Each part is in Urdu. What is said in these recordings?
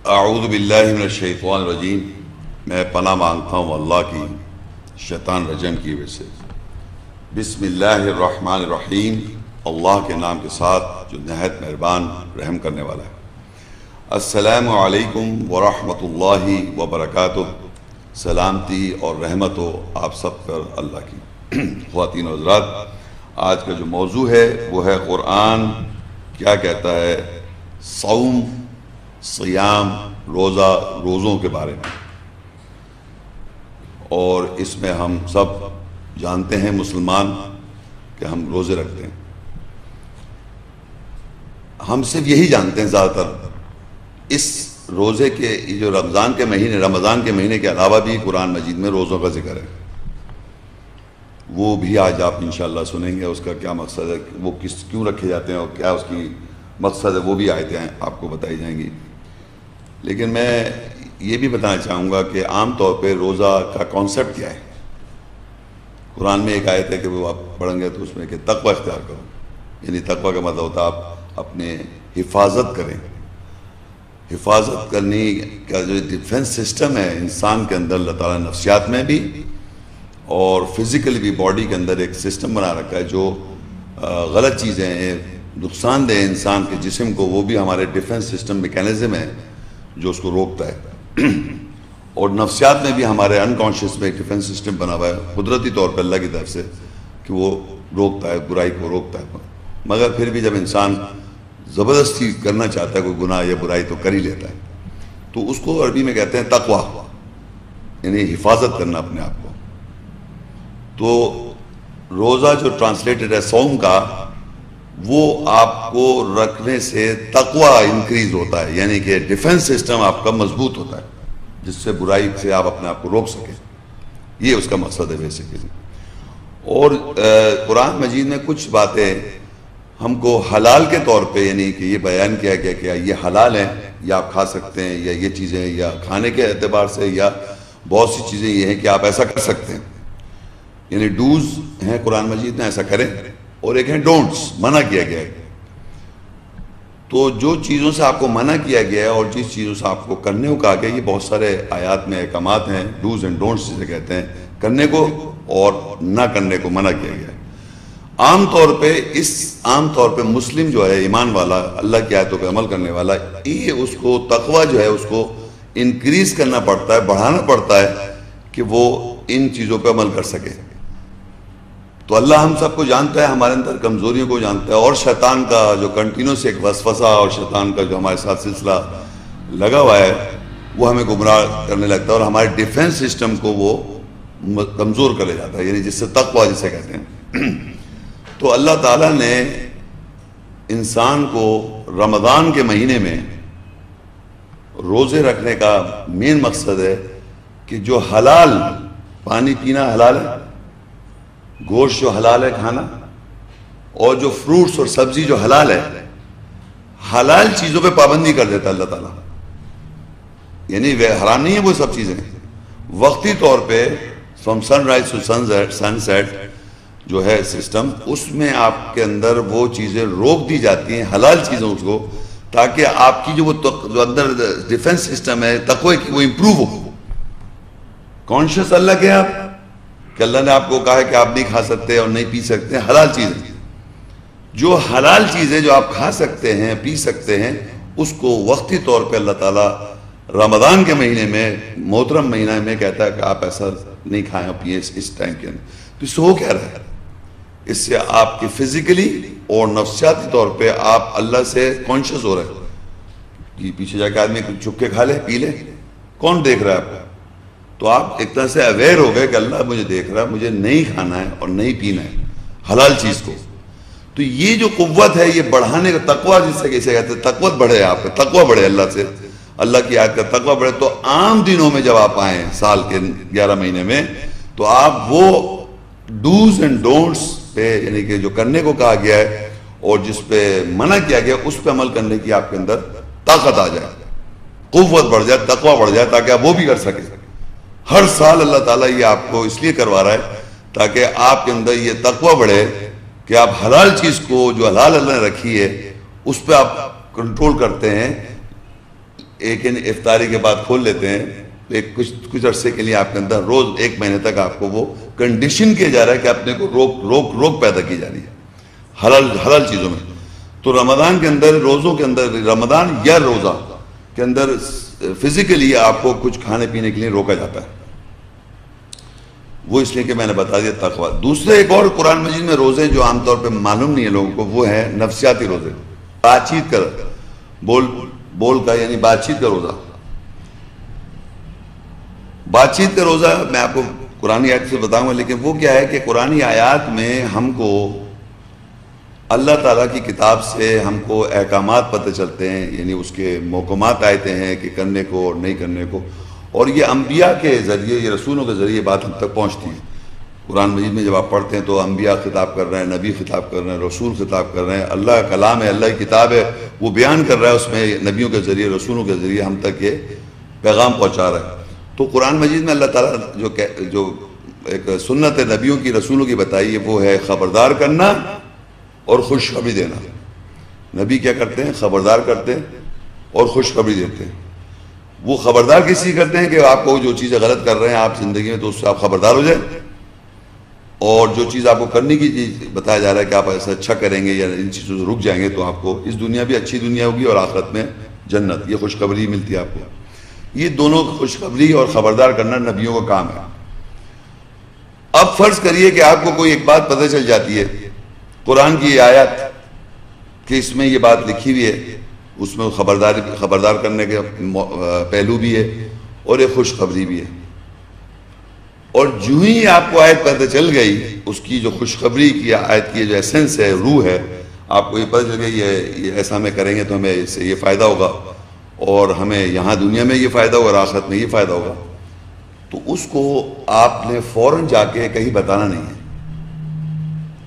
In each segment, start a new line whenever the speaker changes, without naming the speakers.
اعوذ باللہ من الشیطان الرجیم، میں پناہ مانگتا ہوں اللہ کی شیطان رجم کی وجہ سے۔ بسم اللہ الرحمن الرحیم، اللہ کے نام کے ساتھ جو نہایت مہربان رحم کرنے والا ہے۔ السلام علیکم ورحمۃ اللہ وبرکاتہ۔ سلامتی اور رحمت ہو آپ سب پر اللہ کی۔ خواتین و حضرات، آج کا جو موضوع ہے وہ ہے قرآن کیا کہتا ہے صوم، صیام، روزوں کے بارے میں۔ اور اس میں ہم سب جانتے ہیں مسلمان کہ ہم روزے رکھتے ہیں، ہم صرف یہی جانتے ہیں زیادہ تر۔ اس روزے کے جو رمضان کے مہینے کے علاوہ بھی قرآن مجید میں روزوں کا ذکر ہے، وہ بھی آج آپ انشاءاللہ سنیں گے۔ اس کا کیا مقصد ہے، وہ کیوں رکھے جاتے ہیں اور کیا اس کی مقصد ہے، وہ بھی آیتیں آپ کو بتائی جائیں گی۔ لیکن میں یہ بھی بتانا چاہوں گا کہ عام طور پہ روزہ کا کانسیپٹ کیا ہے۔ قرآن میں ایک آیت ہے کہ وہ آپ پڑھیں گے تو اس میں کہ تقوی اختیار کرو، یعنی تقوی کا مطلب ہوتا ہے آپ اپنے حفاظت کریں۔ حفاظت کرنے کا جو ڈیفنس سسٹم ہے انسان کے اندر، اللہ تعالیٰ نے نفسیات میں بھی اور فزیکلی بھی باڈی کے اندر ایک سسٹم بنا رکھا ہے جو غلط چیزیں ہیں، نقصان دہ انسان کے جسم کو، وہ بھی ہمارے ڈیفنس سسٹم میکینزم ہے جو اس کو روکتا ہے۔ اور نفسیات میں بھی ہمارے انکانشیس میں ایک ڈیفنس سسٹم بنا ہوا ہے قدرتی طور پر اللہ کی طرف سے کہ وہ روکتا ہے، برائی کو روکتا ہے۔ مگر پھر بھی جب انسان زبردستی کرنا چاہتا ہے کوئی گناہ یا برائی تو کر ہی لیتا ہے، تو اس کو عربی میں کہتے ہیں تقوی، یعنی حفاظت کرنا اپنے آپ کو۔ تو روزہ جو ٹرانسلیٹڈ ہے صوم کا، وہ آپ کو رکھنے سے تقوی انکریز ہوتا ہے، یعنی کہ ڈیفنس سسٹم آپ کا مضبوط ہوتا ہے جس سے برائی سے آپ اپنے آپ کو روک سکیں۔ یہ اس کا مقصد ہے بیسیکلی۔ اور قرآن مجید میں کچھ باتیں ہم کو حلال کے طور پہ، یعنی کہ یہ بیان کیا گیا کہ یہ حلال ہیں، یا آپ کھا سکتے ہیں، یا یہ چیزیں یا کھانے کے اعتبار سے، یا بہت سی چیزیں یہ ہیں کہ آپ ایسا کر سکتے ہیں، یعنی ڈوز ہیں قرآن مجید میں ایسا کریں، اور ایک ہیں ڈونٹس، منع کیا گیا ہے۔ تو جو چیزوں سے آپ کو منع کیا گیا ہے اور جس چیزوں سے آپ کو کرنے کو کہا گیا، یہ بہت سارے آیات میں احکامات ہیں، ڈوز اینڈ ڈونٹس جسے کہتے ہیں، کرنے کو اور نہ کرنے کو منع کیا گیا ہے۔ عام طور پہ مسلم جو ہے، ایمان والا، اللہ کی آیتوں پہ عمل کرنے والا، یہ اس کو تقوی جو ہے اس کو انکریز کرنا پڑتا ہے، بڑھانا پڑتا ہے کہ وہ ان چیزوں پہ عمل کر سکے۔ تو اللہ ہم سب کو جانتا ہے، ہمارے اندر کمزوریوں کو جانتا ہے، اور شیطان کا جو کنٹینیوس ایک وسوسہ اور شیطان کا جو ہمارے ساتھ سلسلہ لگا ہوا ہے، وہ ہمیں گمراہ کرنے لگتا ہے اور ہمارے ڈیفنس سسٹم کو وہ کمزور کر لے جاتا ہے، یعنی جس سے تقوی جسے کہتے ہیں۔ تو اللہ تعالیٰ نے انسان کو رمضان کے مہینے میں روزے رکھنے کا مین مقصد ہے کہ جو حلال، پانی پینا حلال ہے، گوشت جو حلال ہے کھانا، اور جو فروٹس اور سبزی جو حلال ہے، حلال چیزوں پہ پابندی کر دیتا ہے اللہ تعالیٰ، یعنی حرام نہیں ہے وہ سب چیزیں۔ وقتی طور پہ from sunrise to sunset جو ہے سسٹم، اس میں آپ کے اندر وہ چیزیں روک دی جاتی ہیں، حلال چیزوں کو، تاکہ آپ کی جو اندر ڈیفنس سسٹم ہے تقوی کی، وہ امپروو ہو۔ کانشیس اللہ کے آپ کہ اللہ نے آپ کو کہا ہے کہ آپ نہیں کھا سکتے اور نہیں پی سکتے حلال چیزیں، جو حلال چیزیں جو آپ کھا سکتے ہیں، پی سکتے ہیں، اس کو وقتی طور پہ اللہ تعالیٰ رمضان کے مہینے میں، محترم مہینہ میں کہتا ہے کہ آپ ایسا نہیں کھائیں اور پیئیں اس ٹائم کے اندر۔ تو اس سے ہو کیا رہا ہے، اس سے آپ کی فزیکلی اور نفسیاتی طور پہ آپ اللہ سے کانشیس ہو رہے ہیں کہ پیچھے جا کے آدمی چھپ کے کھا لے، پی لے، کون دیکھ رہا ہے آپ کو؟ تو آپ ایک طرح سے اویئر ہو گئے کہ اللہ مجھے دیکھ رہا ہے، مجھے نہیں کھانا ہے اور نہیں پینا ہے حلال چیز کو۔ تو یہ جو قوت ہے، یہ بڑھانے کا تقوی جس سے کیسے کہتے ہیں، تقوت بڑھے، آپ کا تقوی بڑھے، اللہ سے، اللہ کی آیت کا تقوی بڑھے۔ تو عام دنوں میں جب آپ آئیں سال کے 11 مہینے میں، تو آپ وہ ڈوز اینڈ ڈونٹس پہ، یعنی کہ جو کرنے کو کہا گیا ہے اور جس پہ منع کیا گیا، اس پہ عمل کرنے کی آپ کے اندر طاقت آ جائے، قوت بڑھ جائے، تقوی بڑھ جائے، تاکہ آپ وہ بھی کر سکیں۔ ہر سال اللہ تعالیٰ یہ آپ کو اس لیے کروا رہا ہے تاکہ آپ کے اندر یہ تقوی بڑھے کہ آپ حلال چیز کو، جو حلال اللہ نے رکھی ہے، اس پہ آپ کنٹرول کرتے ہیں، ایک افطاری کے بعد کھول لیتے ہیں، ایک کچھ عرصے کے لیے آپ کے اندر روز 1 مہینے تک آپ کو وہ کنڈیشن کیا جا رہا ہے کہ اپنے کو روک پیدا کی جا رہی ہے حلال چیزوں میں. تو رمضان کے اندر، روزوں کے اندر، رمضان یا روزہ کے اندر فزیکلی آپ کو کچھ کھانے پینے کے لیے روکا جاتا ہے. وہ اس لیے کہ میں نے بتا دیا تقویٰ. دوسرے ایک اور قرآن مجید میں روزے جو عام طور پہ معلوم نہیں ہے لوگوں کو، وہ ہے نفسیاتی روزے. بات چیت کر بول کا یعنی بات چیت کا روزہ. بات چیت کا روزہ میں آپ کو قرآن آیت سے بتاؤں گا، لیکن وہ کیا ہے کہ قرآن آیات میں ہم کو اللہ تعالیٰ کی کتاب سے ہم کو احکامات پتہ چلتے ہیں، یعنی اس کے محکمات آتے ہیں کہ کرنے کو اور نہیں کرنے کو، اور یہ انبیاء کے ذریعے، یہ رسولوں کے ذریعے بات ہم تک پہنچتی ہے. قرآن مجید میں جب آپ پڑھتے ہیں تو انبیاء خطاب کر رہے ہیں، نبی خطاب کر رہے ہیں، رسول خطاب کر رہے ہیں. اللہ کا کلام ہے، اللہ کی کتاب ہے، وہ بیان کر رہا ہے، اس میں نبیوں کے ذریعے، رسولوں کے ذریعے ہم تک یہ پیغام پہنچا رہا ہے. تو قرآن مجید میں اللہ تعالیٰ جو ایک سنت نبیوں کی، رسولوں کی بتائی ہے، وہ ہے خبردار کرنا اور خوشخبری دینا. نبی کیا کرتے ہیں؟ خبردار کرتے ہیں اور خوشخبری دیتے ہیں. وہ خبردار کس لیے کرتے ہیں کہ آپ کو جو چیزیں غلط کر رہے ہیں آپ زندگی میں، تو اس سے آپ خبردار ہو جائیں، اور جو چیز آپ کو کرنے کی چیز بتایا جا رہا ہے کہ آپ ایسا اچھا کریں گے یا ان چیزوں سے رک جائیں گے تو آپ کو اس دنیا بھی اچھی دنیا ہوگی اور آخرت میں جنت. یہ خوشخبری ملتی ہے آپ کو. یہ دونوں خوشخبری اور خبردار کرنا نبیوں کا کام ہے. اب فرض کریے کہ آپ کو کوئی ایک بات پتہ چل جاتی ہے، قرآن کی آیت کہ اس میں یہ بات لکھی ہوئی ہے، اس میں خبردار کرنے کے پہلو بھی ہے اور ایک خوشخبری بھی ہے. اور جو ہی آپ کو آیت پتہ چل گئی، اس کی جو خوشخبری کی آیت کی جو ایسنس ہے، روح ہے، آپ کو یہ پتہ چل گئی یہ ایسا ہمیں کریں گے تو ہمیں اس سے یہ فائدہ ہوگا، اور ہمیں یہاں دنیا میں یہ فائدہ ہوگا اور آخرت میں یہ فائدہ ہوگا، تو اس کو آپ نے فوراً جا کے کہیں بتانا نہیں ہے.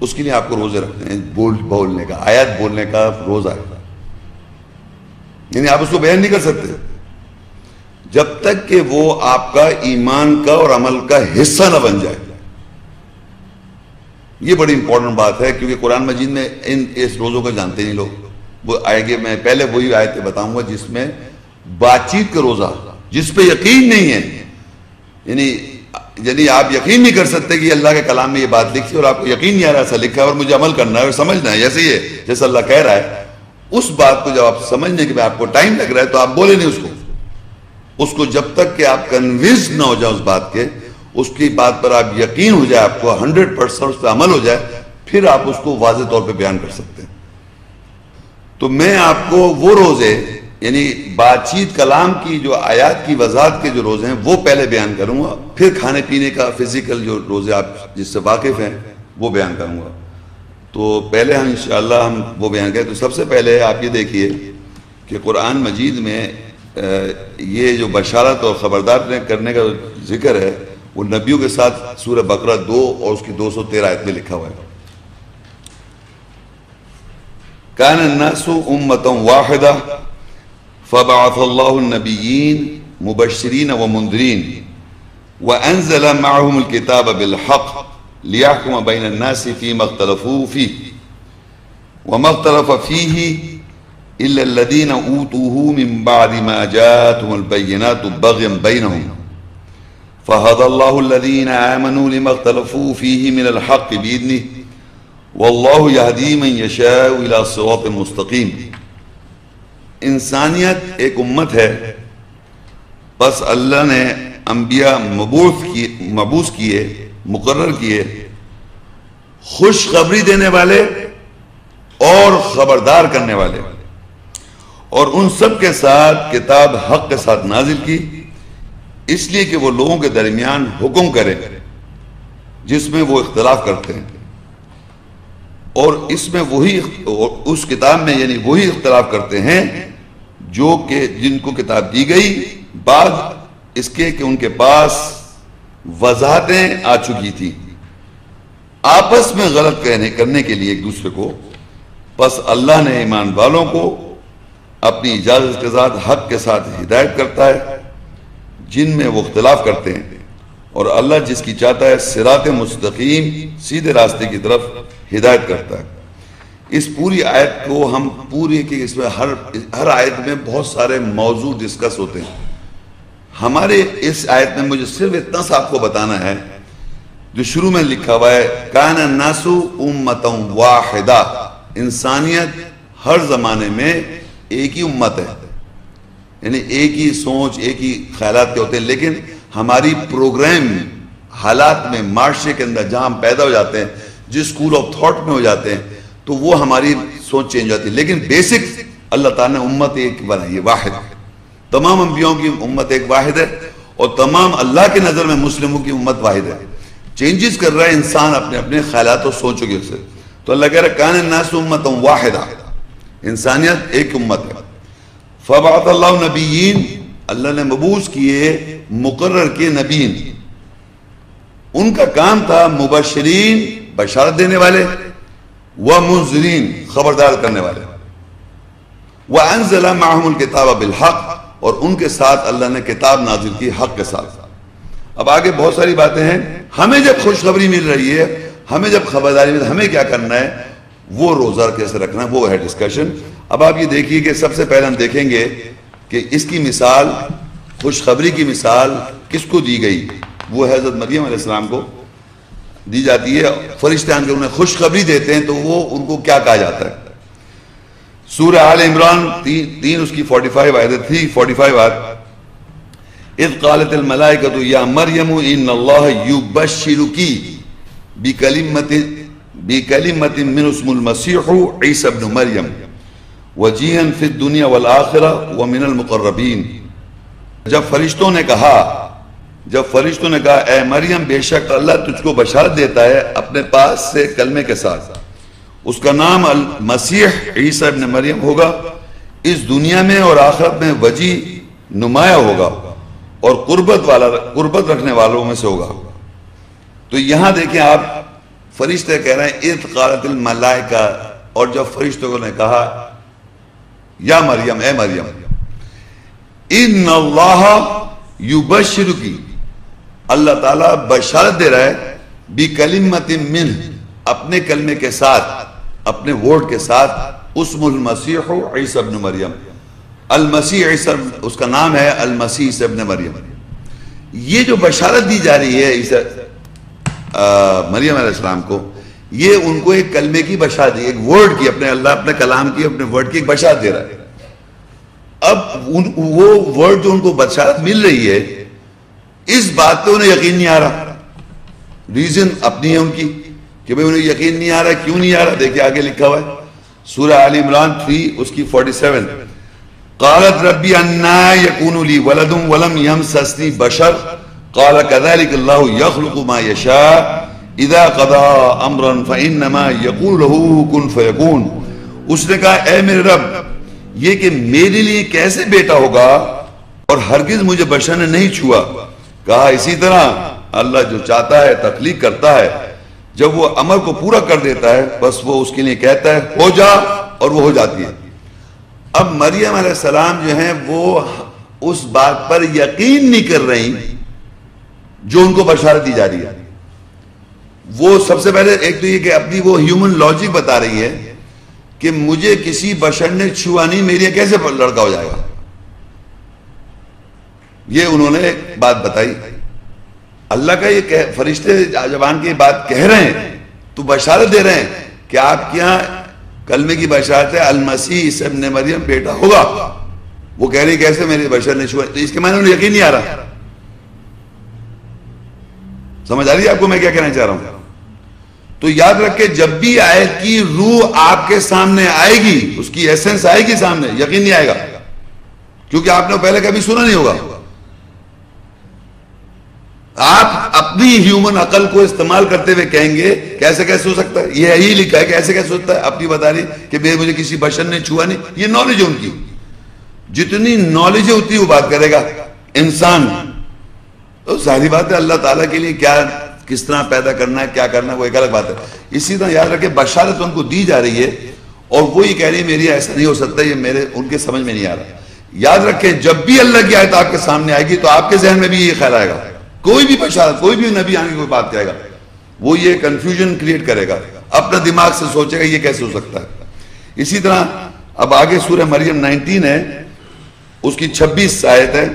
اس کے لیے آپ کو روزے رکھتے ہیں، بولنے کا، آیت بولنے کا روزہ ہے. یعنی آپ اس کو بیان نہیں کر سکتے جب تک کہ وہ آپ کا ایمان کا اور عمل کا حصہ نہ بن جائے. یہ بڑی امپورٹنٹ بات ہے، کیونکہ قرآن مجید میں اس روزوں کو جانتے نہیں لوگ. وہ آئے گے، میں پہلے وہی آیتیں بتاؤں گا جس میں بات چیت کا روزہ، جس پہ یقین نہیں ہے، یعنی آپ یقین نہیں کر سکتے کہ اللہ کے کلام میں یہ بات لکھی اور آپ کو یقین نہیں آ رہا ایسا لکھا ہے اور مجھے عمل کرنا ہے اور سمجھنا ہے جیسے یہ جیسے اللہ کہہ رہا ہے. اس بات کو جب آپ سمجھنے کے بعد آپ کو ٹائم لگ رہا ہے تو آپ بولے نہیں اس کو جب تک کہ آپ کنوینس نہ ہو جائے اس بات کے، اس کی بات پر آپ یقین ہو جائے، آپ کو 100% اس پہ عمل ہو جائے، پھر آپ اس کو واضح طور پہ بیان کر سکتے ہیں. تو میں آپ کو وہ روزے، یعنی بات چیت کلام کی جو آیات کی وضاحت کے جو روزے ہیں وہ پہلے بیان کروں گا، پھر کھانے پینے کا فزیکل جو روزے آپ جس سے واقف ہیں وہ بیان کروں گا. تو پہلے ہم انشاءاللہ ہم وہ بیان کریں. تو سب سے پہلے آپ یہ دیکھیے کہ قرآن مجید میں یہ جو بشارت اور خبردار کرنے کا ذکر ہے وہ نبیوں کے ساتھ سورہ بقرہ 2 اور اس کی 213 آیت میں لکھا ہوا ہے. کان الناس امۃ واحدہ فبعث اللہ النبیین مبشرین ومنذرین وانزل معهم الكتاب بالحق ليحكم بين الناس فيما اختلفوا فيه وما اختلف فيه إلا الذين أوتوه من بعد ما جاءتهم البينات بغيا بينهم فهدى الله الذين آمنوا لما اختلفوا فيه من الحق بإذنه والله يهدي من يشاء إلى صراط مستقيم. انسانیت ایک امت ہے، بس اللہ نے انبیاء مبعوث کیے، مقرر کیے، خوشخبری دینے والے اور خبردار کرنے والے، اور ان سب کے ساتھ کتاب حق کے ساتھ نازل کی، اس لیے کہ وہ لوگوں کے درمیان حکم کرے جس میں وہ اختلاف کرتے ہیں، اور اس میں اس کتاب میں یعنی وہی اختلاف کرتے ہیں جو کہ جن کو کتاب دی گئی بعد اس کے کہ ان کے پاس وضاحتیں آ چکی تھی آپس میں غلط کرنے کے لیے ایک دوسرے کو. بس اللہ نے ایمان والوں کو اپنی اجازت کے ساتھ حق کے ساتھ ہدایت کرتا ہے جن میں وہ اختلاف کرتے ہیں، اور اللہ جس کی چاہتا ہے صراط مستقیم سیدھے راستے کی طرف ہدایت کرتا ہے. اس پوری آیت کو ہم پوری کہ اس میں ہر آیت میں بہت سارے موضوع ڈسکس ہوتے ہیں. ہمارے اس آیت میں مجھے صرف اتنا سا آپ کو بتانا ہے جو شروع میں لکھا ہوا ہے کان الناس امۃ واحدہ. انسانیت ہر زمانے میں ایک ہی امت ہے، یعنی ایک ہی سوچ ایک ہی خیالات کے ہوتے ہیں، لیکن ہماری پروگرام حالات میں معاشرے کے اندر جہاں ہم پیدا ہو جاتے ہیں، جس اسکول آف تھاٹ میں ہو جاتے ہیں تو وہ ہماری سوچ چینج ہوتی ہے. لیکن بیسک اللہ تعالیٰ نے امت ایک بنائی ہے، واحد. تمام انبیاءوں کی امت ایک واحد ہے اور تمام اللہ کی نظر میں مسلموں کی امت واحد ہے. چینجز کر رہا ہے انسان اپنے اپنے خیالات اور سوچوں کی سے. تو اللہ کہہ رہا ہے کان الناس امۃ واحدہ، انسانیت ایک امت ہے. فبعث اللہ نبیین، اللہ نے مبعوث کیے مقرر کیے نبیین. ان کا کام تھا مبشرین، بشارت دینے والے، ومنذرین، خبردار کرنے والے. وانزل معهم الکتاب بالحق، اور ان کے ساتھ اللہ نے کتاب نازل کی حق کے ساتھ. اب آگے بہت ساری باتیں ہیں. ہمیں جب خوشخبری مل رہی ہے، ہمیں جب خبرداری مل، ہمیں کیا کرنا ہے، وہ روزہ کیسے رکھنا ہے، وہ ہے ڈسکشن. اب آپ یہ دیکھیے کہ سب سے پہلے ہم دیکھیں گے کہ اس کی مثال، خوشخبری کی مثال کس کو دی گئی. وہ حضرت مریم علیہ السلام کو دی جاتی ہے. فرشتے آن کے انہیں خوشخبری دیتے ہیں تو وہ ان کو کیا کہا جاتا ہے. سورہ آل عمران 3 اس کی 45 آیت 3:45 آیت. اذ قالت الملائکۃ یا مریم ان اللہ یبشرک بکلمۃ من اسمہ المسیح عیسی ابن مریم وجیہا فی الدنیا والآخرہ ومن المقربین. جب فرشتوں نے کہا اے مریم، بے شک اللہ تجھ کو بشارت دیتا ہے اپنے پاس سے کلمے کے ساتھ، اس کا نام المسیح عیسی ابن مریم ہوگا، اس دنیا میں اور آخرت میں وجی نمایاں ہوگا اور قربت رکھنے والوں میں سے ہوگا. تو یہاں دیکھیں آپ، فرشتے کہہ رہے ہیں اذ قالت الملائکہ، اور جب فرشتوں نے کہا یا مریم، اے مریم، ان اللہ یبشرکی، اللہ تعالیٰ بشارت دے رہا ہے بکلمۃ منہ، اپنے کلمے کے ساتھ، اپنے ورڈ کے ساتھ، اسم المسیح عیسی ابن مریم. المسیح عیسی، اس کا نام ہے المسیح عیسی ابن مریم. یہ جو بشارت دی جا رہی ہے مریم علیہ السلام کو، یہ ان کو ایک کلمے کی بشارت دی، ایک ورڈ کی، اپنے اللہ اپنے کلام کی، اپنے ورڈ کی ایک بشارت دے رہا ہے. اب وہ ورڈ جو ان کو بشارت مل رہی ہے، اس بات پہ انہیں یقین نہیں آ رہا. ریزن اپنی ہے ان کی کہ بھئی انہیں یقین نہیں آ رہا. کیوں نہیں آ رہا؟ دیکھیں آگے لکھا ہوا ہے سورہ آل عمران 3 اس کی 47. قالت ربی انا یکون لی ولد ولم یمسسنی بشر قال کذلک اللہ یخلق ما یشاء اذا قضى امرا فانما یقول له کن فیکون. اس نے کہا اے میرے رب، یہ کہ میرے لیے کیسے بیٹا ہوگا اور ہرگز مجھے بشر نے نہیں چھوا. کہا اسی طرح اللہ جو چاہتا ہے تخلیق کرتا ہے، جب وہ امر کو پورا کر دیتا ہے بس وہ اس کے لیے کہتا ہے ہو جا، اور وہ ہو جاتی ہے. اب مریم علیہ السلام جو ہیں وہ اس بات پر یقین نہیں کر رہی جو ان کو بشارت دی جا رہی ہے. وہ سب سے پہلے ایک تو یہ کہ اپنی وہ ہیومن لاجک بتا رہی ہے کہ مجھے کسی بشر نے چھوا نہیں، میرے لیے کیسے لڑکا ہو جائے گا. یہ انہوں نے ایک بات بتائی. اللہ کا یہ فرشتے زبان کی بات کہہ رہے ہیں تو بشارت دے رہے ہیں کہ آپ کے یہاں کلمے کی بشارت ہے المسیح عیسی ابن مریم بیٹا ہوگا. وہ کہہ رہے ہیں کیسے میرے بشر نے چھوا، تو اس کے معنی انہیں یقین نہیں آ رہا. سمجھ آ رہی ہے آپ کو میں کیا کہنا چاہ رہا ہوں؟ تو یاد رکھ کے جب بھی آیت کی روح آپ کے سامنے آئے گی، اس کی ایسنس آئے گی سامنے، یقین نہیں آئے گا کیونکہ آپ نے پہلے کبھی سنا نہیں ہوگا. آپ اپنی ہیومن عقل کو استعمال کرتے ہوئے کہیں گے کیسے ہو سکتا ہے، یہ یہی لکھا ہے کہ ایسے ہو سکتا ہے. اپنی بتا رہی کہ مجھے کسی بشر نے چھوا نہیں. یہ نالج ہے ان کی، جتنی نالج ہے اتنی وہ بات کرے گا انسان. تو ظاہری بات ہے اللہ تعالیٰ کے لیے کیا، کس طرح پیدا کرنا ہے، کیا کرنا ہے، وہ ایک الگ بات ہے. اسی طرح یاد رکھیں بشارت ان کو دی جا رہی ہے اور وہ یہ کہہ رہی ہے میری ایسا نہیں ہو سکتا، یہ میرے ان کے سمجھ میں نہیں آ رہا. یاد رکھیں جب بھی اللہ کی آیت آپ کے سامنے آئے گی تو آپ کے ذہن میں بھی یہ خیال آئے گا. کوئی بھی بشارت، کوئی بھی نبی آنے کی کوئی بات کہے گا، وہ یہ کنفیوژن کریٹ کرے گا، اپنا دماغ سے سوچے گا یہ کیسے ہو سکتا ہے. اسی طرح اب آگے سورہ مریم 19 ہے، اس کی 26 آیت ہے،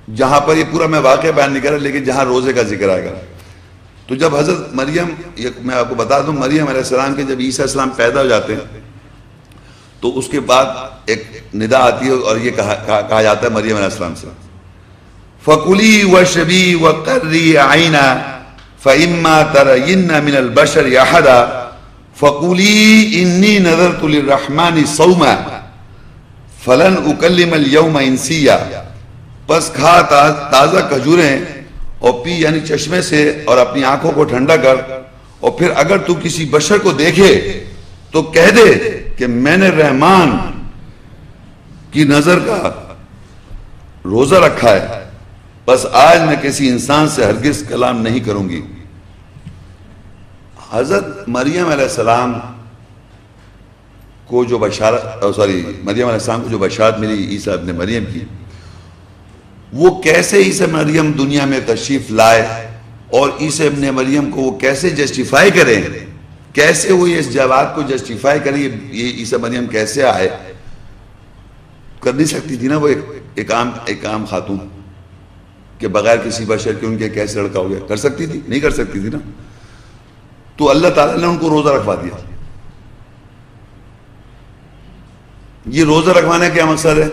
جہاں پر یہ پورا میں واقعہ بیان نہیں کر رہا، لیکن جہاں روزے کا ذکر آئے گا. تو جب حضرت مریم، میں آپ کو بتا دوں، مریم علیہ السلام کے جب عیسیٰ علیہ السلام پیدا ہو جاتے ہیں تو اس کے بعد ایک ندا آتی ہے اور یہ کہا جاتا ہے مریم علیہ السلام سے، فَقُلِي وَشْرَبِي وَقَرِّي عَيْنًا فَإِمَّا تَرَيِنَّ مِنَ الْبَشَرِ أَحَدًا فَقُولِي إِنِّي نَذَرْتُ لِلرَّحْمَنِ صَوْمًا فَلَنْ أُكَلِّمَ الْيَوْمَ إِنسِيًّا. پس کھا تازہ کھجوریں اور پی، یعنی چشمے سے، اور اپنی آنکھوں کو ٹھنڈا کر، اور پھر اگر تو کسی بشر کو دیکھے تو کہہ دے کہ میں نے رحمان کی نظر کا روزہ رکھا ہے، بس آج میں کسی انسان سے ہرگز کلام نہیں کروں گی. حضرت مریم علیہ السلام کو جو مریم علیہ السلام کو جو بشارت ملی عیسیٰ ابن مریم کی، وہ کیسے عیسیٰ مریم دنیا میں تشریف لائے اور عیسیٰ ابن مریم کو وہ کیسے جسٹیفائی کریں، کیسے وہ اس جواب کو جسٹیفائی کریں، یہ عیسیٰ مریم کیسے آئے. کر نہیں سکتی تھی نا وہ ایک عام خاتون کہ بغیر کسی بشر کے ان کے کیسے لڑکا ہو گیا؟ کر سکتی تھی؟ نہیں کر سکتی تھی نا. تو اللہ تعالیٰ نے ان کو روزہ رکھوا دیا. یہ روزہ رکھوانے کا مقصد ہے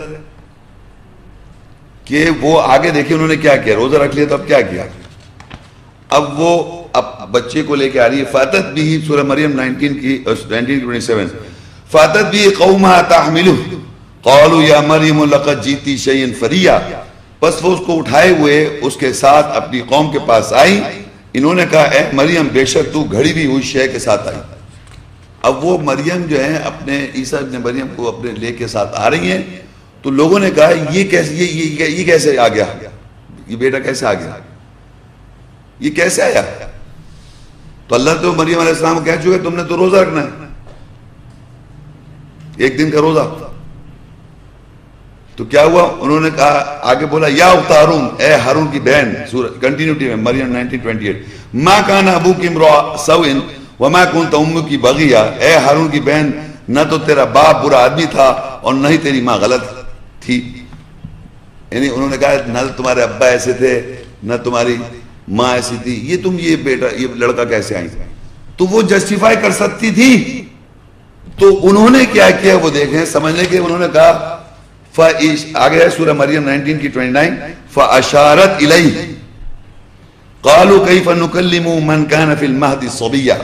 کہ وہ آگے دیکھیں انہوں نے کیا کیا. روزہ رکھ لیا تو اب کیا کیا؟ اب وہ بچے کو لے کے آ رہی ہے. فاتت بھی سورہ مریم 19:27 فاتت بھی قومها تحملہ قالوا یا مریم لقد جیتی شیئا فریا. بس وہ اس کو اٹھائے ہوئے اس کے ساتھ اپنی قوم کے پاس آئی. انہوں نے کہا اے مریم بے شک تو گھڑی بھی ہوئی شے کے ساتھ آئی. اب وہ مریم جو ہے اپنے عیسیٰ ابن مریم کو اپنے لے کے ساتھ آ رہی ہیں، تو لوگوں نے کہا یہ کیسے آ گیا، یہ بیٹا کیسے آ گیا، یہ کیسے آیا؟ تو اللہ تو مریم علیہ السلام کو کہہ چکے تم نے تو روزہ رکھنا ہے، ایک دن کا روزہ. تو کیا ہوا؟ انہوں نے کہا، آگے بولا یا اخت ہارون، اے ہارون کی بہن، کنٹینیوٹی میں مریم 19:28 ما کان ابوک امرؤ سوء وما کنت امک بغیہ. اے ہارون کی بہن، نہ تو تیرا باپ برا آدمی تھا اور نہ ہی تیری ماں غلط تھی. یعنی انہوں نے کہا نہ تمہارے ابا ایسے تھے نہ تمہاری ماں ایسی تھی، یہ بیٹا یہ لڑکا کیسے آئی؟ تو وہ جسٹیفائی کر سکتی تھی. تو انہوں نے کیا کیا وہ دیکھیں، سمجھنے کے. انہوں نے کہا آگے ہے سورہ مریم 19:29 فَأَشَارَتْ إِلَيْهِ قَالُوا كَيْفَ نُكَلِّمُ مَنْ كَانَ فِي الْمَهْدِ صَبِيًّا.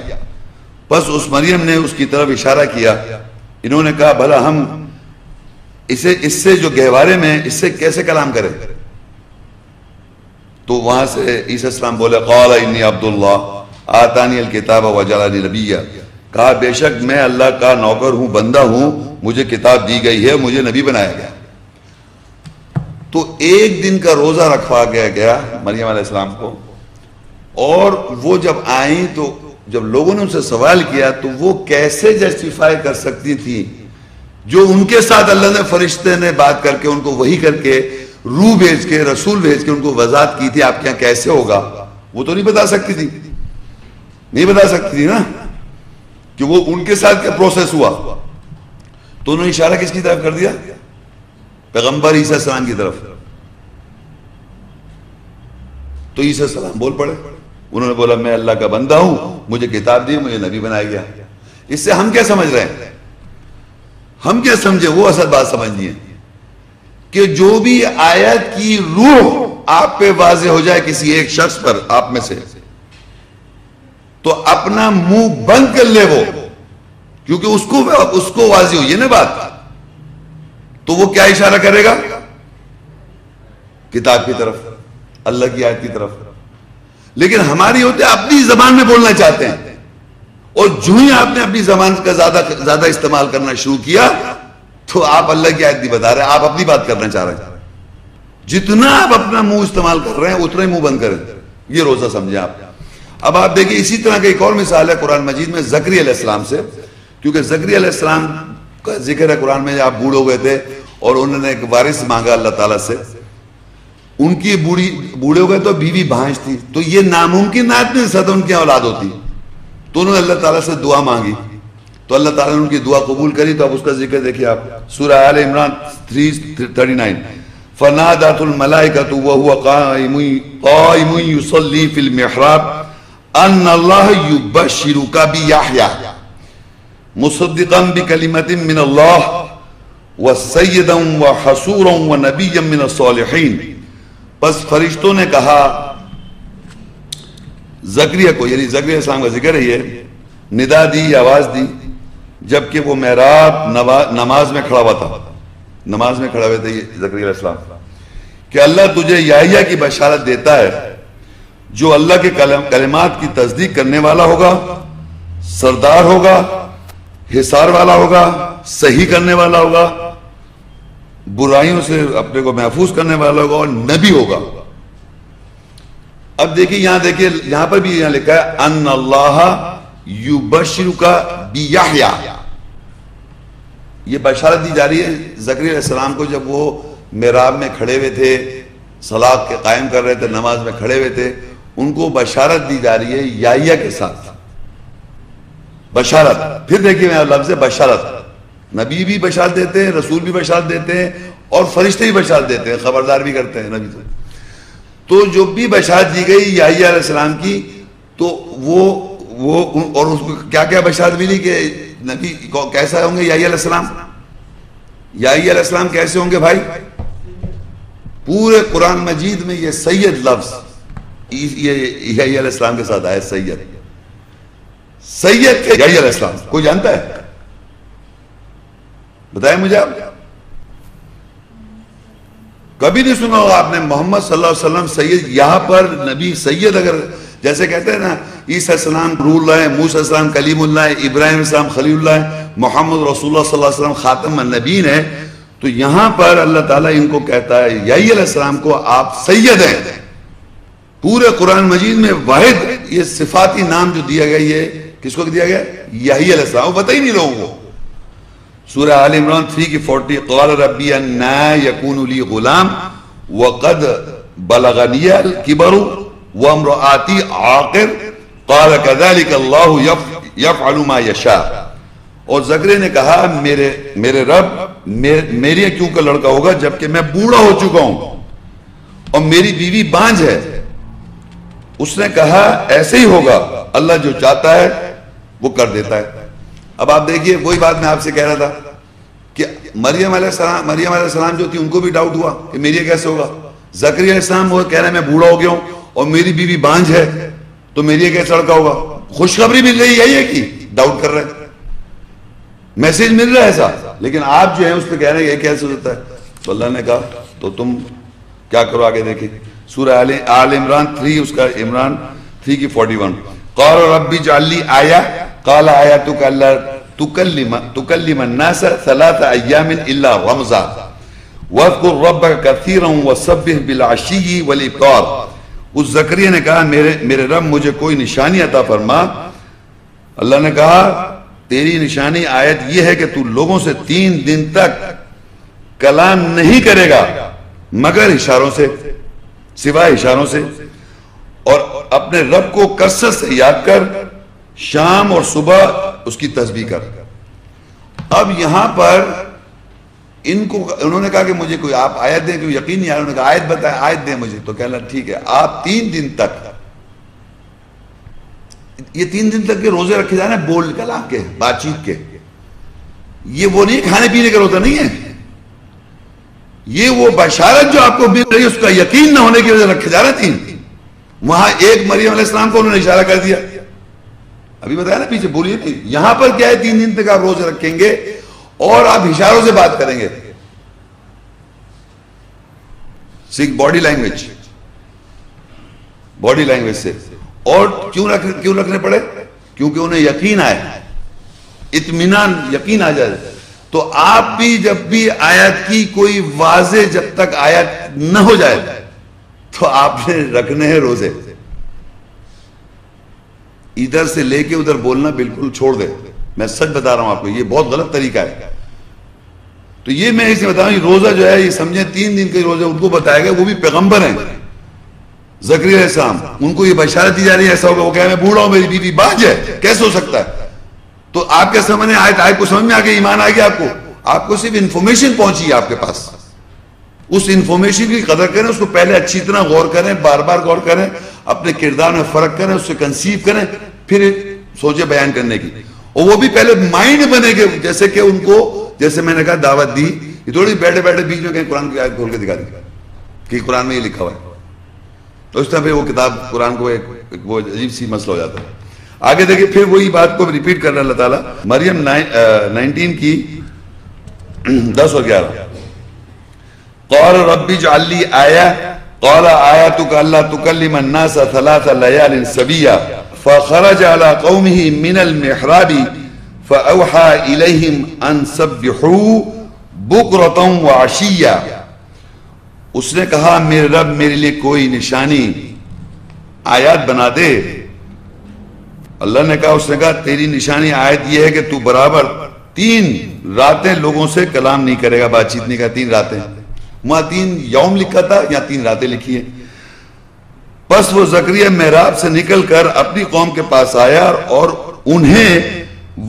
بس اس مریم نے اس کی طرف اشارہ کیا. انہوں نے کہا بھلا ہم اس سے جو گہوارے میں اس سے کیسے کلام کریں؟ تو وہاں سے عیسیٰ السلام بولے قال انی عبد اللہ آتانی الکتاب وجعلنی نبیا. کہا بے شک میں اللہ کا نوکر ہوں، بندہ ہوں، مجھے کتاب دی گئی ہے، مجھے نبی بنایا گیا. تو ایک دن کا روزہ رکھوا گیا مریم علیہ السلام کو. اور وہ جب آئیں تو جب لوگوں نے ان سے سوال کیا تو وہ کیسے جسٹیفائی کر سکتی تھی جو ان کے ساتھ اللہ نے فرشتے نے بات کر کے ان کو وحی کر کے روح بھیج کے رسول بھیج کے ان کو وضاحت کی تھی آپ کے یہاں کیسے ہوگا. وہ تو نہیں بتا سکتی تھی، نہیں بتا سکتی تھی نا کہ وہ ان کے ساتھ کیا پروسیس ہوا. تو انہوں نے اشارہ کس کی طرف کر دیا؟ پیغمبر عیسیٰ السلام کی طرف. تو عیسیٰ السلام بول پڑے. انہوں نے بولا میں اللہ کا بندہ ہوں، مجھے کتاب دی، مجھے نبی بنایا گیا. اس سے ہم کیا سمجھ رہے ہیں؟ ہم کیا سمجھے؟ وہ اصل بات سمجھنی ہے کہ جو بھی آیت کی روح آپ پہ واضح ہو جائے کسی ایک شخص پر آپ میں سے، تو اپنا منہ بند کر لے وہ، کیونکہ اس کو واضح ہو یہ نا بات. تو وہ کیا اشارہ کرے گا؟ کتاب کی طرف، اللہ کی آیت کی طرف. لیکن ہماری ہوتے اپنی زبان میں بولنا چاہتے ہیں، اور جو ہی آپ نے اپنی زبان کا زیادہ استعمال کرنا شروع کیا تو آپ اللہ کی آیت نہیں بتا رہے، آپ اپنی بات کرنا چاہ رہے ہیں. جتنا آپ اپنا منہ استعمال کر رہے ہیں اتنا ہی منہ بند کریں. یہ روزہ سمجھیں آپ. اب آپ دیکھیں اسی طرح کا ایک اور مثال ہے قرآن مجید میں زکریا علیہ السلام سے، کیونکہ زکریا علیہ السلام کا ذکر ہے قرآن میں. آپ بوڑھے ہوئے تھے اور انہوں نے ایک وارث مانگا اللہ تعالیٰ سے. ان کی بوڑھے ہو گئے تو بیوی بھانج تھی، تو یہ ناممکن بات نہیں سدا ان کی اولاد ہوتی. تو انہوں نے اللہ تعالیٰ سے دعا مانگی تو اللہ تعالیٰ نے ان کی دعا قبول کری. تو اب اس کا ذکر دیکھیے آپ, سورہ آل عمران 339. فنادت الملائکۃ وهو قائم یصلی فی المحراب ان اللہ یبشرک بیحییٰ مصدقا بکلمۃ من اللہ وسیدا وحصورا ونبیا من الصالحین. بس فرشتوں نے کہا زکریا کو, یعنی زکریا علیہ السلام کا ذکر ہے, یہ ندا دی, آواز دی جبکہ وہ محراب نماز میں کھڑا ہوا تھا, نماز میں کھڑا ہوئے تھے زکریا علیہ السلام, کہ اللہ تجھے یحییٰ کی بشارت دیتا ہے جو اللہ کے کلمات کی تصدیق کرنے والا ہوگا, سردار ہوگا, حصار والا ہوگا, صحیح کرنے والا ہوگا, برائیوں سے اپنے کو محفوظ کرنے والا ہوگا, اور نبی ہوگا. اب دیکھیے یہاں پر بھی یہاں لکھا ہے ان اللہ یبشرک بیحییٰ. یہ بشارت دی جا رہی ہے زکریا علیہ السلام کو جب وہ محراب میں کھڑے ہوئے تھے, صلاۃ کے قائم کر رہے تھے, نماز میں کھڑے ہوئے تھے, ان کو بشارت دی جا رہی ہے یحییٰ کے ساتھ. بشارت, پھر دیکھیے میں لفظ بشارت, نبی بھی بشارت دیتے ہیں, رسول بھی بشارت دیتے ہیں, اور فرشتے بھی بشارت دیتے ہیں, خبردار بھی کرتے ہیں نبی سے. تو جو بھی بشارت دی گئی یحییٰ علیہ السلام کی, تو وہ اور اس کو کیا کیا بشارت ملی کہ نبی کیسا ہوں گے یحییٰ علیہ السلام. یحییٰ علیہ السلام کیسے ہوں گے بھائی؟ پورے قرآن مجید میں یہ سید لفظ یہ یحییٰ علیہ السلام کے ساتھ آیا. سید تھے یحییٰ علیہ السلام, کوئی جانتا ہے؟ بتائیں مجھے آپ. کبھی نہیں سنا ہوگا آپ نے محمد صلی اللہ علیہ وسلم سید. یہاں پر نبی سید, اگر جیسے کہتے ہیں نا عیسیٰ السلام روح اللہ ہے, موسیٰ السلام کلیم اللہ ہے, ابراہیم السلام خلیل اللہ ہے, محمد رسول اللہ صلی اللہ علیہ وسلم خاتم النبیین ہے, تو یہاں پر اللہ تعالیٰ ان کو کہتا ہے یحییٰ علیہ السلام کو آپ سید ہیں. پورے قرآن مجید میں واحد یہ صفاتی نام جو دیا گیا, یہ کس کو دیا گیا؟ یحییٰ علیہ السلام. وہ پتہ ہی نہیں لوگوں کو. سورہ آل عمران 3:40 قال ربی انا یکون لی غلام وقد بلغنی الکبر وامرأتی عاقر قال کذلک اللہ یفعل ما یشاء. اور زکریا نے کہا میرے رب میرے کیوں کا لڑکا ہوگا جبکہ میں بوڑھا ہو چکا ہوں اور میری بیوی بانجھ ہے. اس نے کہا ایسے ہی ہوگا, اللہ جو چاہتا ہے وہ کر دیتا ہے. اب آپ دیکھیے وہی بات میں آپ سے کہہ رہا تھا کہ مریم علیہ السلام جو تھی ان کو بھی ڈاؤٹ ہوا کہ میری کیسے ہوگا. زکریا علیہ السلام وہ کہہ رہے ہیں میں بوڑھا ہو گیا ہوں اور میری بیوی بانجھ ہے, تو میری کیسے لڑکا ہوگا. خوشخبری مل رہی ہے کہ ڈاؤٹ کر رہے ہیں, میسج مل رہا ہے ایسا, لیکن آپ جو ہیں اس پہ کہہ رہے ہیں یہ کیسے ہوتا ہے. تو اللہ نے کہا تو تم کیا کرو, آگے دیکھیں سورہ آل عمران 3 اس کا عمران 3:41 قال رب اجعل لی آیہ قال آیاتک اللہ تکلم الناس 3 ایام الا رمزا واذکر ربک کثیرا وسبح بالعشی والابکار. اس زکریا نے کہا میرے رب مجھے کوئی نشانی عطا فرما. اللہ نے کہا تیری نشانی آیت یہ ہے کہ تو لوگوں سے 3 دن تک کلام نہیں کرے گا مگر اشاروں سے, سوائے اشاروں سے, اور اپنے رب کو کثرت سے یاد کر, شام اور صبح اس کی تسبیح کر. اب یہاں پر انہوں نے کہا کہ مجھے کوئی آپ آیت دیں, کہ یقین نہیں آیا. انہوں نے کہا آیت بتائیں, آیت دیں مجھے. تو کہنا ٹھیک ہے آپ 3 دن تک, یہ 3 دن تک کے روزے رکھے جانے بول کلام کے, بات چیت کے. یہ وہ نہیں کھانے پینے کا روزہ نہیں ہے, یہ وہ بشارت جو آپ کو مل رہی ہے اس کا یقین نہ ہونے کی وجہ سے رکھے جا رہے 3. وہاں ایک مریم علیہ السلام کو انہوں نے اشارہ کر دیا, ابھی بتایا نا پیچھے, بولیے نہیں. یہاں پر کیا ہے 3 دن تک آپ روزے رکھیں گے اور آپ اشاروں سے بات کریں گے. سکھ باڈی لینگویج سے. اور کیوں رکھنے پڑے؟ کیونکہ انہیں یقین آئے, اطمینان, یقین آ جائے. تو آپ بھی جب بھی آیت کی کوئی واضح جب تک آیت نہ ہو جائے تو آپ نے رکھنے ہیں روزے. ادھر سے لے کے ادھر بولنا بالکل چھوڑ دے. میں سچ بتا رہا ہوں آپ کو, یہ بہت غلط طریقہ ہے. تو یہ میں اسے بتا رہا ہوں, روزہ جو ہے یہ سمجھیں 3 دن کے روزے ان کو بتایا گیا, وہ بھی پیغمبر ہیں زکریا علیہ السلام. ان کو یہ بشارت دی جا رہی ہے ایسا ہوگا. وہ کہہ رہے ہیں میں بوڑھا ہوں, میری بیوی بانجھ ہے, کیسے ہو سکتا ہے؟ تو آپ کے سامنے آیت کو سمجھ میں آ گیا، ایمان آ گیا آپ کو صرف انفارمیشن پہنچی ہے آپ کے پاس. اس انفارمیشن کی قدر کریں، اس کو پہلے اچھی طرح غور کریں، بار بار غور کریں، اپنے کردار میں فرق کریں، اس سے کنسیو کریں، پھر سوچے بیان کرنے کی. اور وہ بھی پہلے مائنڈ بنے گے. جیسے کہ ان کو، جیسے میں نے کہا دعوت دی، یہ تھوڑی بیٹھے بیٹھے بیچ میں کہیں قرآن کی آیت کھول کے دکھا دی کہ قرآن میں یہ لکھا ہوا ہے، تو اس طرح پھر وہ کتاب قرآن کو ایک وہ عجیب سی مسئلہ ہو جاتا ہے. آگے دیکھیں پھر وہی بات کو ریپیٹ کر رہا اللہ تعالیٰ مریم 19 کی 10 اور 11. قال رب اجعل لي آية قال آياتك ألا تكلم الناس 3 ليال سويا فخرج على قومه من المحراب فأوحى إليهم أن سبحوا بكرة وعشيا. اس نے کہا میرے رب میرے لیے کوئی نشانی آیات بنا دے. اللہ نے کہا، اس نے کہا تیری نشانی آیت یہ ہے کہ تو برابر 3 راتیں لوگوں سے کلام نہیں کرے گا، بات چیت نہیں کرے. 3 راتیں، وہاں 3 یوم لکھا تھا، یہاں 3 راتیں لکھی ہیں. پس وہ زکریا محراب سے نکل کر اپنی قوم کے پاس آیا اور انہیں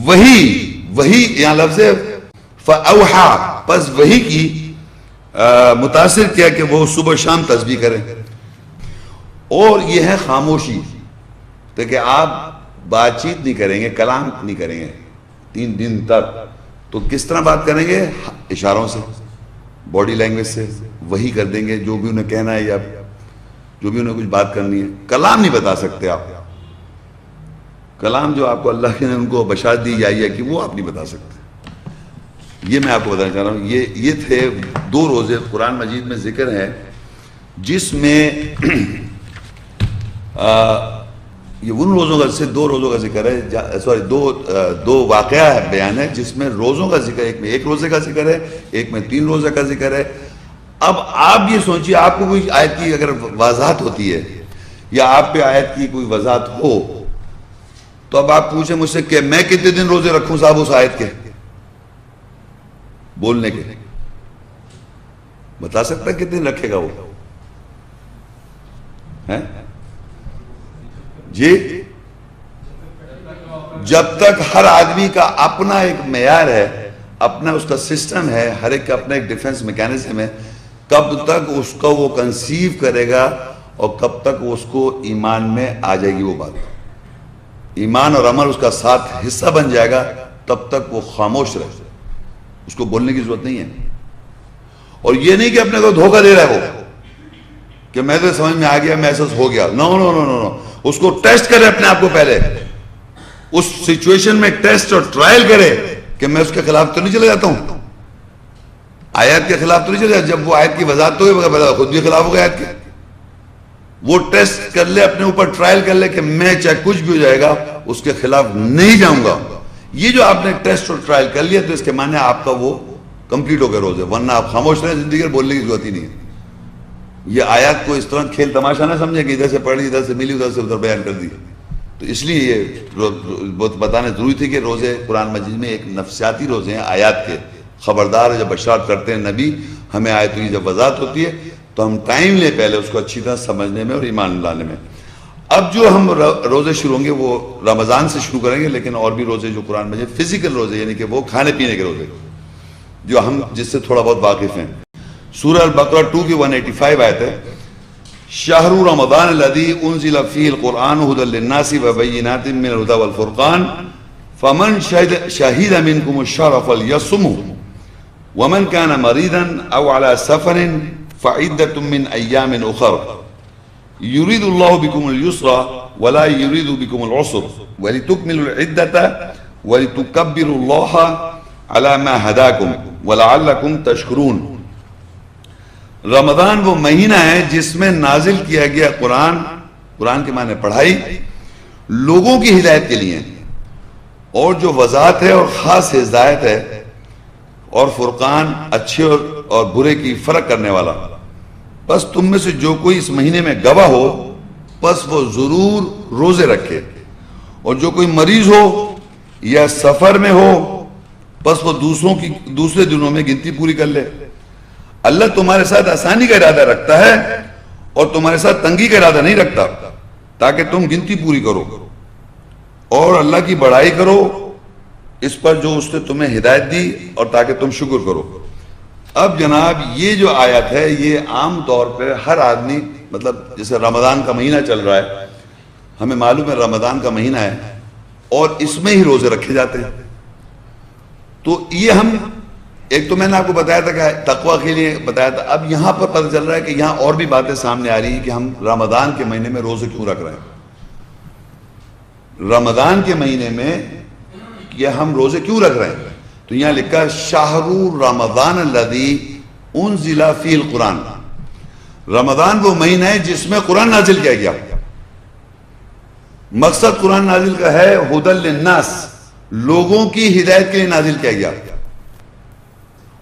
وہی یہاں لفظ ہے فاوحا، پس وہی کی متاثر کیا کہ وہ صبح شام تسبیح کریں. اور یہ ہے خاموشی، تو کہ آپ بات چیت نہیں کریں گے، کلام نہیں کریں گے 3 دن تک. تو کس طرح بات کریں گے؟ اشاروں سے، باڈی لینگویج سے وہی کر دیں گے جو بھی انہیں کہنا ہے یا جو بھی انہیں کچھ بات کرنی ہے. کلام نہیں بتا سکتے آپ. کلام جو آپ کو اللہ نے ان کو بشارت دی جائی ہے کہ وہ آپ نہیں بتا سکتے. یہ میں آپ کو بتانا چاہ رہا ہوں. یہ تھے 2 روزے قرآن مجید میں ذکر ہے جس میں یہ ان روزوں کا سے 2 روزوں کا ذکر ہے، سوری 2 واقعہ بیان ہے جس میں روزوں کا ذکر، ایک میں 1 روزے کا ذکر ہے، ایک میں 3 روزے کا ذکر ہے. اب آپ یہ سوچیے، آپ کو کوئی آیت کی اگر وضاحت ہوتی ہے یا آپ پہ آیت کی کوئی وضاحت ہو تو اب آپ پوچھیں مجھ سے کہ میں کتنے دن روزے رکھوں صاحب اس آیت کے بولنے کے؟ بتا سکتا ہے کتنے دن رکھے گا وہ؟ جی، جب تک ہر آدمی کا اپنا ایک معیار ہے، اپنا اس کا سسٹم ہے، ہر ایک کا اپنا ایک ڈیفنس میکینزم ہے، کب تک اس کو وہ کنسیو کرے گا اور کب تک اس کو ایمان میں آ جائے گی وہ بات، ایمان اور عمل اس کا ساتھ حصہ بن جائے گا، تب تک وہ خاموش رہے، اس کو بولنے کی ضرورت نہیں ہے. اور یہ نہیں کہ اپنے کو دھوکہ دے رہا ہے وہ کہ میں تو سمجھ میں آ گیا، محسوس ہو گیا. نو نو نو نو، اس کو ٹیسٹ کرے اپنے آپ کو، پہلے اس سچویشن میں ٹیسٹ اور ٹرائل کرے کہ میں اس کے خلاف تو نہیں چلے جاتا ہوں، آیات کے خلاف تو نہیں چلے جاتا. جب وہ آیت کی وضاحت تو ہوئی خود بھی خلاف ہو گیا آیت کے. وہ ٹیسٹ کر لے اپنے اوپر، ٹرائل کر لے کہ میں چاہے کچھ بھی ہو جائے گا اس کے خلاف نہیں جاؤں گا. یہ جو آپ نے ٹیسٹ اور ٹرائل کر لیا تو اس کے معنی آپ کا وہ کمپلیٹ ہو گیا روزے، ورنہ آپ خاموش رہے زندگی میں، بولنے کی ضرورت ہی نہیں ہے. یہ آیات کو اس طرح کھیل تماشا نہ سمجھے کہ ادھر سے پڑھ لی، ادھر سے ملی، ادھر سے ادھر بیان کر دی. تو اس لیے یہ بہت بتانا ضروری تھی کہ روزے قرآن مجید میں ایک نفسیاتی روزے ہیں آیات کے. خبردار جب بشارت کرتے ہیں نبی، ہمیں آیتوں کی جب وضاحت ہوتی ہے تو ہم ٹائم لیں پہلے اس کو اچھی طرح سمجھنے میں اور ایمان لانے میں. اب جو ہم روزے شروع ہوں گے وہ رمضان سے شروع کریں گے، لیکن اور بھی روزے جو قرآن مجید فزیکل روزے یعنی کہ وہ کھانے پینے کے روزے جو ہم جس سے تھوڑا بہت واقف ہیں. سورہ البقرہ 2 کی 185 آیت ہے، شہر رمضان الذی انزل فیہ القرآن ھدی للناس وبینات من الھدی والفرقان فمن شہد منکم الشہر فلیصمہ ومن کان مریضا او علی سفر فعدۃ من ایام اخر یرید اللہ بکم اليسر ولا یرید بکم العسر ولتکملوا العدة ولتکبروا اللہ علی ما ہداکم ولعلکم تشکرون. رمضان وہ مہینہ ہے جس میں نازل کیا گیا قرآن کے معنی پڑھائی لوگوں کی ہدایت کے لیے، اور جو وضاحت ہے اور خاص ہدایت ہے، اور فرقان اچھے اور برے کی فرق کرنے والا. بس تم میں سے جو کوئی اس مہینے میں گواہ ہو بس وہ ضرور روزے رکھے، اور جو کوئی مریض ہو یا سفر میں ہو بس وہ دوسرے دنوں میں گنتی پوری کر لے. اللہ تمہارے ساتھ آسانی کا ارادہ رکھتا ہے اور تمہارے ساتھ تنگی کا ارادہ نہیں رکھتا، تاکہ تم گنتی پوری کرو اور اللہ کی بڑائی کرو اس پر جو اس نے تمہیں ہدایت دی اور تاکہ تم شکر کرو. اب جناب یہ جو آیت ہے یہ عام طور پہ ہر آدمی، مطلب جیسے رمضان کا مہینہ چل رہا ہے، ہمیں معلوم ہے رمضان کا مہینہ ہے اور اس میں ہی روزے رکھے جاتے ہیں. تو یہ ہم ایک تو میں نے آپ کو بتایا تھا کہ تقوی کے لیے بتایا تھا. اب یہاں پر پتہ چل رہا ہے کہ یہاں اور بھی باتیں سامنے آ رہی ہیں کہ ہم رمضان کے مہینے میں روزے کیوں رکھ رہے ہیں. رمضان کے مہینے میں یہ ہم روزے کیوں رکھ رہے ہیں؟ تو یہاں لکھا شہر رمضان الذی انزل فیہ القرآن. رمضان وہ مہینہ ہے جس میں قرآن نازل کیا گیا. مقصد قرآن نازل کا ہے ہدی للناس، لوگوں کی ہدایت کے لیے نازل کیا گیا.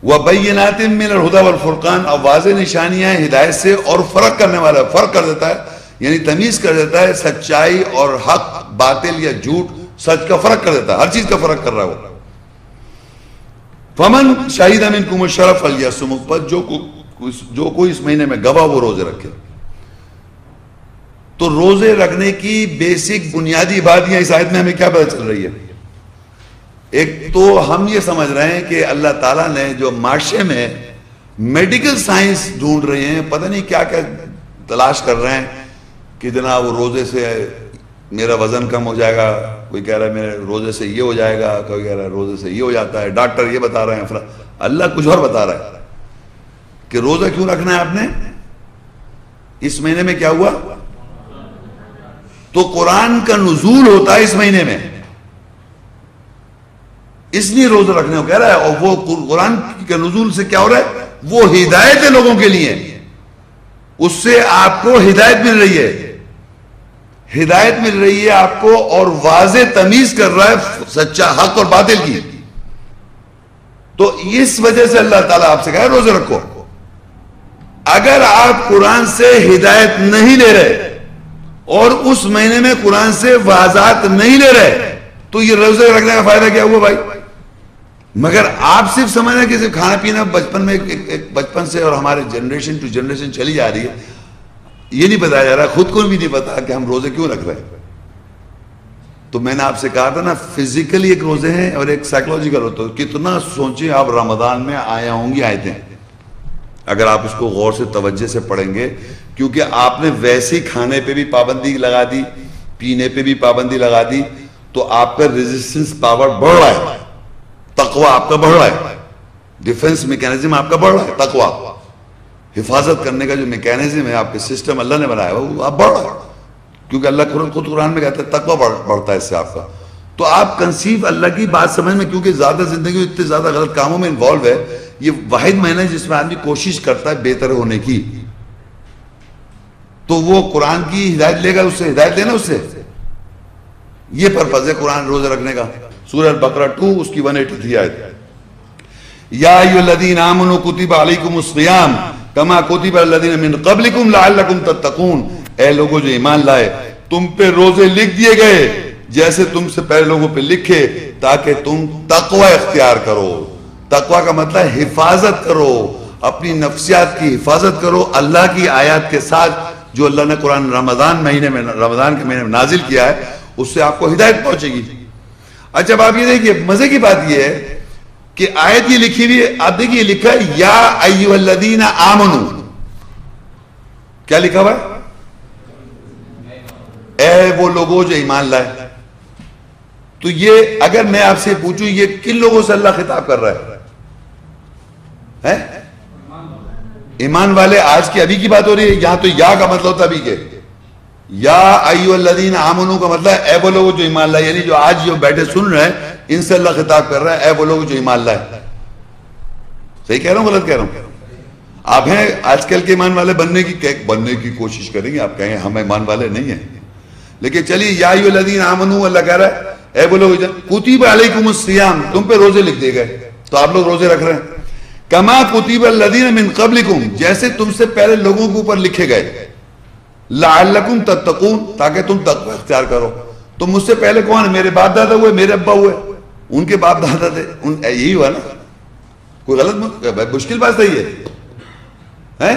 وبینات من الہدی والفرقان، اور واضح نشانیاں ہیں ہدایت سے اور فرق کرنے والا، فرق کر دیتا ہے یعنی تمیز کر دیتا ہے سچائی اور حق، باطل یا جھوٹ، سچ کا فرق کر دیتا ہے، ہر چیز کا فرق کر رہا ہے وہ. فمن شہید منکم الشہر فلیصمہ، پس جو کوئی اس مہینے میں گواہ وہ روزے رکھے. تو روزے رکھنے کی بیسک بنیادی باتیں اس آیت میں ہمیں کیا پتہ چل رہی ہے؟ ایک تو ہم یہ سمجھ رہے ہیں کہ اللہ تعالیٰ نے جو معاشرے میں میڈیکل سائنس ڈھونڈ رہے ہیں، پتہ نہیں کیا کیا تلاش کر رہے ہیں کہ جناب وہ روزے سے میرا وزن کم ہو جائے گا، کوئی کہہ رہا ہے میرے روزے سے یہ ہو جائے گا، کوئی کہہ رہا ہے روزے سے یہ ہو جاتا ہے، ڈاکٹر یہ بتا رہے ہیں، اللہ کچھ اور بتا رہا ہے کہ روزہ کیوں رکھنا ہے آپ نے. اس مہینے میں کیا ہوا؟ تو قرآن کا نزول ہوتا ہے اس مہینے میں، اس لیے روزہ رکھنے کو کہہ رہا ہے. اور وہ قرآن کے نزول سے کیا ہو رہا ہے؟ وہ ہدایت ہے لوگوں کے لیے، اس سے آپ کو ہدایت مل رہی ہے، ہدایت مل رہی ہے آپ کو، اور واضح تمیز کر رہا ہے سچا حق اور باطل کی. تو اس وجہ سے اللہ تعالیٰ آپ سے کہا ہے روزے رکھو. اگر آپ قرآن سے ہدایت نہیں لے رہے اور اس مہینے میں قرآن سے واضحات نہیں لے رہے تو یہ روزے رکھنے کا فائدہ کیا ہوا بھائی؟ مگر آپ صرف سمجھ رہے ہیں کہ صرف کھانا پینا بچپن میں بچپن سے اور ہمارے جنریشن ٹو جنریشن چلی جا رہی ہے، یہ نہیں بتایا جا رہا، خود کو بھی نہیں پتا کہ ہم روزے کیوں رکھ رہے ہیں. تو میں نے آپ سے کہا تھا نا، فزیکلی ایک روزے ہیں اور ایک سائیکولوجیکل ہوتا ہے. کتنا سوچیں آپ رمضان میں آیا ہوں گی آیتیں، اگر آپ اس کو غور سے توجہ سے پڑھیں گے، کیونکہ آپ نے ویسے ہی کھانے پہ بھی پابندی لگا دی، پینے پہ بھی پابندی لگا دی، تو آپ کا ریزسٹنس پاور بڑھ رہا ہے، تقوی آپ کا بڑھ رہا ہے، ڈیفنس میکینزم آپ کا بڑھ رہا ہے. تقوی حفاظت کرنے کا جو میکینزم ہے آپ کے سسٹم اللہ نے بنایا وہ آپ بڑھ رہا ہے، کیونکہ اللہ خود قرآن میں کہتا ہے تقوی بڑھتا ہے اس سے آپ کا. تو آپ کنسیو اللہ کی بات سمجھ میں، کیونکہ زیادہ زندگی اتنے زیادہ غلط کاموں میں انوالو ہے، یہ واحد مہینہ ہے جس میں آدمی کوشش کرتا ہے بہتر ہونے کی. تو وہ قرآن کی ہدایت لے گا، اس سے ہدایت لینا، اس سے یہ پرپز ہے قرآن روزہ رکھنے کا. سورہ البقرہ 2 اس کی 183 آیت. یا ایھا الذین آمنوا کتب علیکم الصیام کما کتب علی الذین من قبلکم لعلکم تتقون. اے لوگوں جو ایمان لائے، تم پہ روزے لکھ دیے گئے جیسے تم سے پہلے لوگوں پہ لکھے تاکہ تم تقوی اختیار کرو. تقوی کا مطلب حفاظت کرو، اپنی نفسیات کی حفاظت کرو اللہ کی آیات کے ساتھ جو اللہ نے قرآن رمضان کے مہینے میں نازل کیا ہے، اس سے آپ کو ہدایت پہنچے گی. اچھا اب آپ یہ دیکھیے، مزے کی بات یہ ہے کہ آیت یہ لکھی ہوئی ہے، آپ دیکھیے لکھا ہے یا ایھا الذین آمنوا. کیا لکھا ہوا ہے؟ اے وہ لوگوں جو ایمان لائے. تو یہ اگر میں آپ سے پوچھوں یہ کن لوگوں سے اللہ خطاب کر رہا ہے؟ ایمان والے. آج کی ابھی کی بات ہو رہی ہے. یہاں تو یا کا مطلب ہوتا ابھی کے، یا ایھا الذین آمنوا کا مطلب اے وہ لوگ جو ایمان لائے، یعنی جو آج جو بیٹھے سن رہے ہیں ان سے اللہ خطاب کر رہا ہے، اے وہ لوگ جو ایمان لائے. صحیح کہہ رہا ہوں غلط کہہ رہا ہوں؟ آپ ہیں آج کل کے ایمان والے بننے کی کوشش کریں گے، آپ کہیں ہم ایمان والے نہیں ہیں، لیکن چلیے یا ایھا الذین آمنوا اللہ کہہ رہا ہے اے وہ لوگ کتب علیکم الصیام، تم پہ روزے لکھ دیے گئے، تو آپ لوگ روزے رکھ رہے ہیں. کما کتب الذین من قبلکم، جیسے تم سے پہلے لوگوں کے اوپر لکھے گئے، لعلکم تتقون، تاکہ تم تقوی اختیار کرو. تو مجھ سے پہلے کون ہے؟ میرے باپ دادا ہوئے، میرے ابا ہوئے، ان کے باپ دادا تھے، یہی ہوا نا. کوئی غلط مشکل بات صحیح ہے؟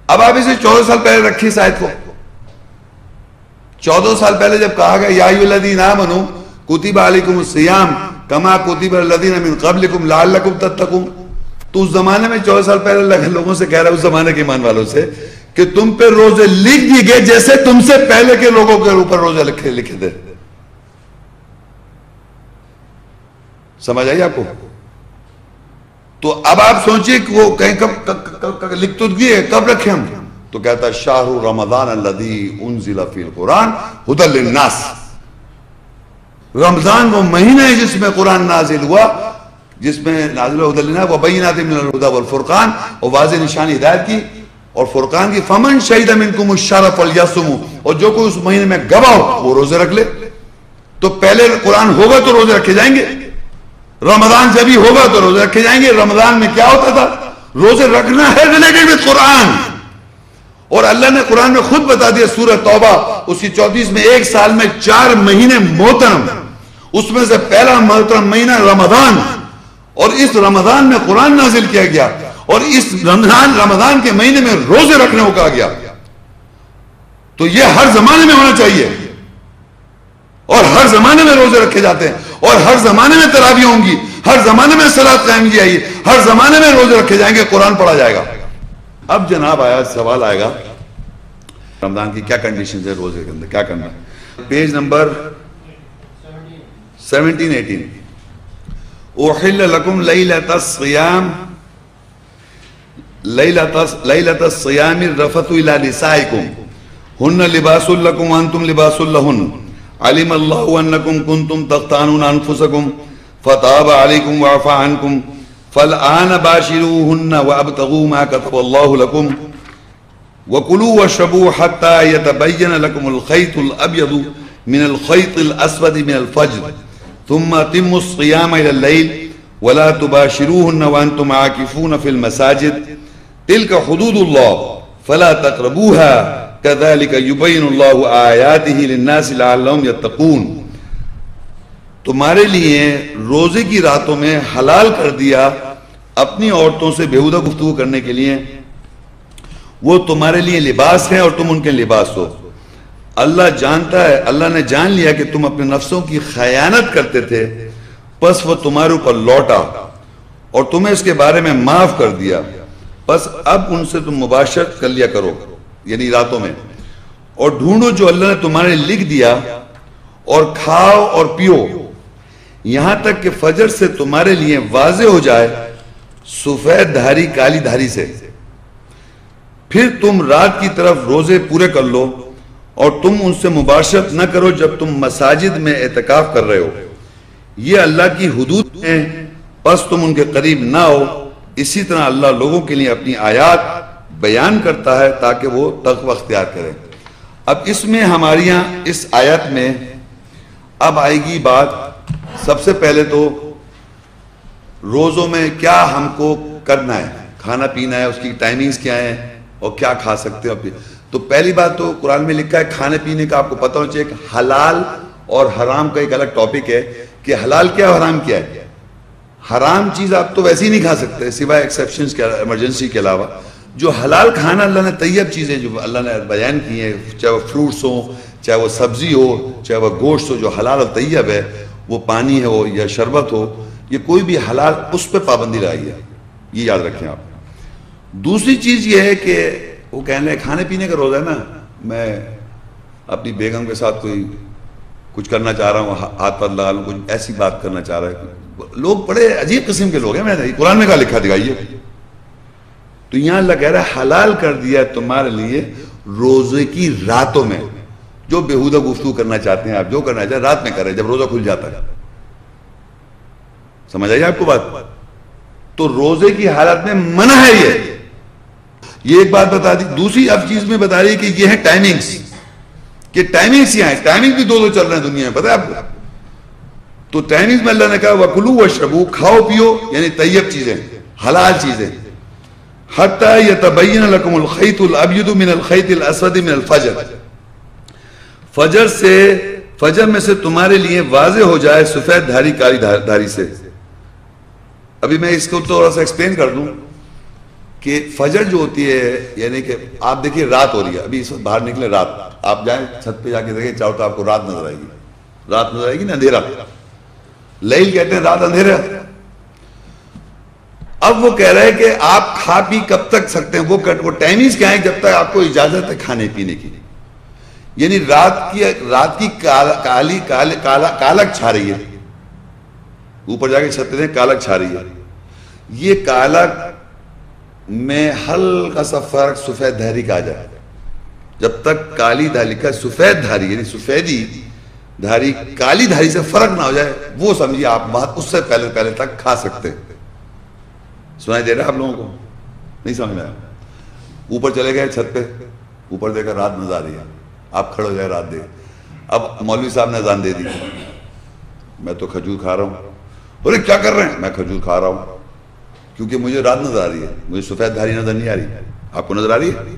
اب آپ اسے 14 سال پہلے رکھی اس آیت کو. 14 سال پہلے جب کہا گیا یا ایھا الذین آمنوا کتب علیکم الصیام کما کتب علی الذین من قبلکم لعلکم تتقون. تو اس زمانے میں 14 سال پہلے اللہ لوگوں سے کہہ رہا ہے، اس زمانے کے ایمان والوں سے، کہ تم پہ روزے لکھ دیے گئے جیسے تم سے پہلے کے لوگوں کے اوپر روزے لکھے تھے. سمجھ آئی آپ کو؟ تو اب آپ سوچئے کہ وہ کہیں کب لکھ تو دیے، کب رکھے ہم؟ تو کہتا ہے شہر رمضان الذی انزل فی القرآن ھدی للناس. رمضان وہ مہینہ ہے جس میں قرآن نازل ہوا، جس میں نازل ہوا ھدی للناس وبینات من الھدی والفرقان، اور واضح نشانی ہدایت کی اور فرقان کی. فمن شہد منکم الشہر فلیصمہ، اور جو کوئی اس مہینے میں گواہ ہو وہ روزے رکھ لے. تو پہلے قرآن ہوگا تو روزے رکھے جائیں گے، رمضان جب ہی ہوگا تو روزے رکھے جائیں گے. رمضان میں کیا ہوتا تھا؟ روزے رکھنا ہے ریلیٹڈ ود قرآن. اور اللہ نے قرآن میں خود بتا دیا سورہ توبہ اس کی 34 میں، ایک سال میں 4 مہینے محترم، اس میں سے پہلا محترم مہینہ رمضان، اور اس رمضان میں قرآن نازل کیا گیا، اور اس رمضان کے مہینے میں روزے رکھنے کو کہا گیا. تو یہ ہر زمانے میں ہونا چاہیے، اور ہر زمانے میں روزے رکھے جاتے ہیں، اور ہر زمانے میں تراویح ہوں گی، ہر زمانے میں صلاۃ قائم کی جائے گی، ہر زمانے میں روزے رکھے جائیں گے، قرآن پڑھا جائے گا. اب جناب سوال آئے گا رمضان کی کیا کنڈیشنز ہے روزے کے اندر، کیا کرنا ہے؟ Page number 17-18. احل لکم لیلۃ الصیام لیلۃ الصیام الرفث الی نسائکم ہن لباس لکم وانتم لباس لہن علم اللہ انکم کنتم تختانون انفسکم فتاب علیکم وعفى عنکم فالآن باشروہن وابتغوا ما كتب اللہ لکم وکلوا واشربوا حتى يتبین لکم الخیط الابیض من الخیط الاسود من الفجر ثم اتموا الصیام الى الليل ولا تباشروہن وانتم عاکفون في المساجد تلك حدود اللہ فلا تقربوها كذلك يبين الله آیاته للناس لعلهم يتقون. تمہارے لیے روزے کی راتوں میں حلال کر دیا اپنی عورتوں سے بیہودہ گفتگو کرنے کے لیے، وہ تمہارے لیے لباس ہیں اور تم ان کے لباس ہو. اللہ جانتا ہے، اللہ نے جان لیا کہ تم اپنے نفسوں کی خیانت کرتے تھے، پس وہ تمہارے اوپر لوٹا اور تمہیں اس کے بارے میں معاف کر دیا، پس اب ان سے تم مباشرت کر لیا کرو، یعنی راتوں میں، اور ڈھونڈو جو اللہ نے تمہارے لکھ دیا، اور کھاؤ اور پیو یہاں تک کہ فجر سے تمہارے لیے واضح ہو جائے سفید دھاری کالی دھاری سے. پھر تم رات کی طرف روزے پورے کر لو، اور تم ان سے مباشرت نہ کرو جب تم مساجد میں اعتکاف کر رہے ہو. یہ اللہ کی حدود ہیں، پس تم ان کے قریب نہ ہو. اسی طرح اللہ لوگوں کے لیے اپنی آیات بیان کرتا ہے تاکہ وہ تقوی اختیار کریں. اب اس میں ہماری یہاں اس آیت میں اب آئے گی بات، سب سے پہلے تو روزوں میں کیا ہم کو کرنا ہے، کھانا پینا ہے، اس کی ٹائمنگز کیا ہیں اور کیا کھا سکتے ہو. تو پہلی بات تو قرآن میں لکھا ہے کھانے پینے کا آپ کو پتہ ہونا چاہیے کہ حلال اور حرام کا ایک الگ ٹاپک ہے کہ حلال کیا اور حرام کیا ہے. حرام چیز آپ تو ویسے ہی نہیں کھا سکتے سوائے ایکسیپشنز کے، ایمرجنسی کے علاوہ. جو حلال کھانا اللہ نے طیب چیزیں جو اللہ نے بیان کی ہیں، چاہے وہ فروٹس ہوں، چاہے وہ سبزی ہو، چاہے وہ گوشت ہو، جو حلال اور طیب ہے، وہ پانی ہو یا شربت ہو، یہ کوئی بھی حلال، اس پہ پابندی لگائی ہے، یہ یاد رکھیں آپ. دوسری چیز یہ ہے کہ وہ کہنے لیں کھانے پینے کا روزہ ہے نا، میں اپنی بیگم کے ساتھ کوئی کچھ کرنا چاہ رہا ہوں، ہاتھ پر لگا لوں، کچھ ایسی بات کرنا چاہ رہا ہے. لوگ بڑے عجیب قسم کے لوگ ہیں، میں قرآن میں کہا لکھا دکھائیے. تو یہاں اللہ کہہ رہا ہے حلال کر دیا تمہارے لیے روزے کی راتوں میں، جو بیہودہ گفتگو کرنا چاہتے ہیں آپ، جو کرنا چاہتے ہیں رات میں کریں جب روزہ کھل جاتا ہے. سمجھ آئیے آپ کو بات؟ تو روزے کی حالت میں منع ہے یہ ایک بات بتا دی. دوسری اب چیز میں بتا رہی ہے کہ یہ ہے ٹائمنگز، کہ ٹائمنگز یہاں ہے، ٹائمنگ بھی دو چل رہے ہیں دنیا میں، پتہ ہے آپ کو. تو ٹائمنگز میں اللہ نے کہا وَكُلُوا وَاشْرَبُوا، کھاؤ پیو، یعنی طیب چیزیں، حلال چیزیں. حَتَّى يَتَبَيَّنَ لَكُمُ الْخَيْطُ الْأَبْيَضُ مِنَ الْخَيْطِ الْأَسْوَدِ مِنَ الْفَجْرِ، فجر میں سے تمہارے لیے واضح ہو جائے سفید دھاری کالی دھاری سے. ابھی میں اس کو تھوڑا سا ایکسپلین کر دوں کہ فجر جو ہوتی ہے، یعنی کہ آپ دیکھیے رات ہو رہی ہے، ابھی اس وقت باہر نکلے رات، آپ جائیں چھت پہ جا کے دیکھیں چاہو تو آپ کو رات نظر آئے گی، رات نظر آئے گی نا، اندھیرا. لیل کہتے ہیں رات اندھیرا. اب وہ کہہ رہے ہیں کہ آپ کھا پی کب تک سکتے ہیں, وہ ٹائمز کیا ہے جب تک آپ کو اجازت ہے کھانے پینے کی. یعنی رات کی کالک چھا رہی ہے, اوپر جا کے چھت پہ کالک چھا رہی ہے. یہ کالک میں ہلکا سا فرق سفید دھاری کا آ جائے, جب تک کالی دھاری کا سفید دھاری یعنی سفیدی دھاری کالی دھاری سے فرق نہ ہو جائے, وہ سمجھیے آپ بات اس سے پہلے تک کھا سکتے. سنائی دے رہا ہے آپ لوگوں کو؟ نہیں سمجھ میں آیا؟ اوپر چلے گئے چھت پہ, اوپر دیکھا رات نظر آ رہی ہے, آپ کھڑے ہو جائے رات دیکھ. اب مولوی صاحب نے اذان دے دی, میں تو کھجور کھا رہا ہوں. بولے کیا کر رہے ہیں؟ میں کھجور کھا رہا ہوں کیونکہ مجھے رات نظر آ رہی ہے, مجھے سفید دھاری نظر نہیں آ رہی. آپ کو نظر آ رہی ہے؟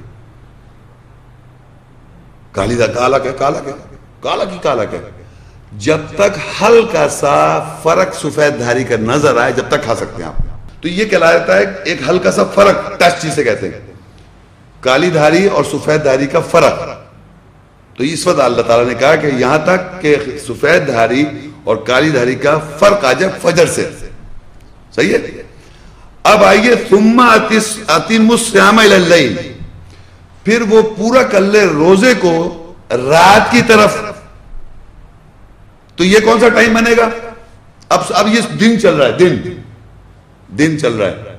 کالا کی کالا ہے. جب تک ہلکا سا فرق سفید دھاری کا نظر آئے جب تک کھا سکتے ہیں آپ. تو یہ کہلاتا ہے ایک ہلکا سا فرق, ٹچ جسے کہتے ہیں, کالی دھاری اور سفید دھاری کا فرق. تو اس وقت اللہ تعالیٰ نے کہا کہ یہاں تک کہ سفید دھاری اور کالی دھاری کا فرق آ جائے فجر سے. صحیح ہے. اب آئیے ثم اتم الصیام الی اللیل, پھر وہ پورا کر لے روزے کو رات کی طرف. تو یہ کون سا ٹائم بنے گا؟ اب یہ دن چل رہا ہے, دن چل رہا ہے,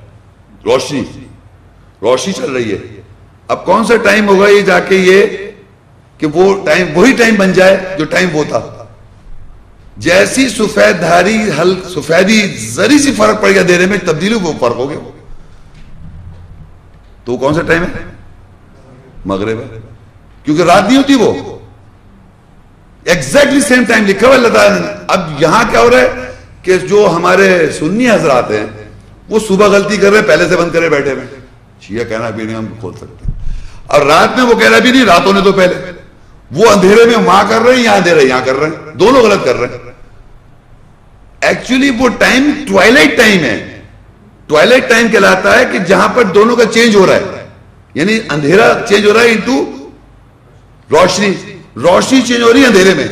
روشنی چل رہی ہے. اب کون سا ٹائم ہوگا یہ جا کے یہ کہ وہ ٹائم وہی ٹائم بن جائے جو ٹائم وہ تھا. جیسی سفید دھاری سفیدی ذری سی فرق پڑ گیا دیرے میں, تبدیلی وہ فرق ہو گیا. تو وہ کون سا ٹائم ہے؟ مغرب ہے, کیونکہ رات نہیں ہوتی, وہ ایگزیکٹلی سیم ٹائم لکھا ہوا اللہ تعالیٰ نے. اب یہاں کیا ہو رہا ہے کہ جو ہمارے سنی حضرات ہیں وہ صبح غلطی کر رہے ہیں, پہلے سے بند کرے بیٹھے ہوئے. شیعہ کہنا بھی نہیں ہم کھول سکتے, اور رات میں وہ کہہ رہا بھی نہیں, راتوں نے تو پہلے. وہ اندھیرے میں وہاں کر رہے ہیں, یہاں اندھیرے یہاں کر رہے ہیں, دونوں غلط کر رہے ہیں. ایکچولی وہ ٹائم ٹوائلائٹ ٹائم ہے. ٹوائلائٹ ٹائم کہلاتا ہے کہ جہاں پر دونوں کا چینج ہو رہا ہے, یعنی اندھیرا چینج ہو رہا ہے انٹو روشنی چینج ہو رہی ہے اندھیرے میں,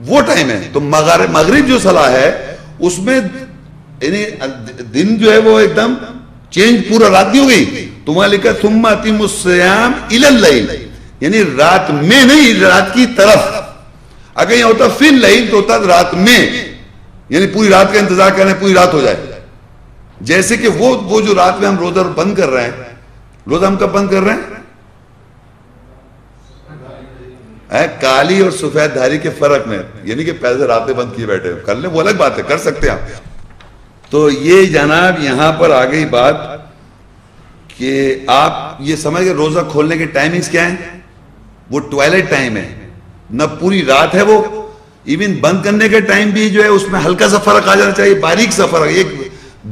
وہ ٹائم ہے. تو مغرب جو صلاح ہے اس میں یعنی دن جو ہے وہ ایک دم چینج, پورا رات نہیں ہو گئی. تو وہاں لکھا ثم اتم الصیام الی اللیل, یعنی رات میں نہیں, رات کی طرف. اگر یہ ہوتا فی اللیل تو ہوتا رات میں, یعنی پوری رات کا انتظار کریں پوری رات ہو جائے. جیسے کہ وہ جو رات میں ہم روزہ بند کر رہے ہیں, روزہ ہم کب بند کر رہے ہیں؟ کالی اور سفید دھاری کے فرق میں, یعنی کہ پہلے سے راتیں بند کیے بیٹھے کر لیں, وہ الگ بات ہے, کر سکتے ہیں آپ. تو یہ جناب یہاں پر آ گئی بات کہ آپ یہ سمجھ گئے روزہ کھولنے کے ٹائمنگز کیا ہیں. وہ ٹوائلٹ ٹائم ہے, نہ پوری رات ہے وہ. ایون بند کرنے کے ٹائم بھی جو ہے اس میں ہلکا سا فرق آ جانا چاہیے, باریک سا فرق, ایک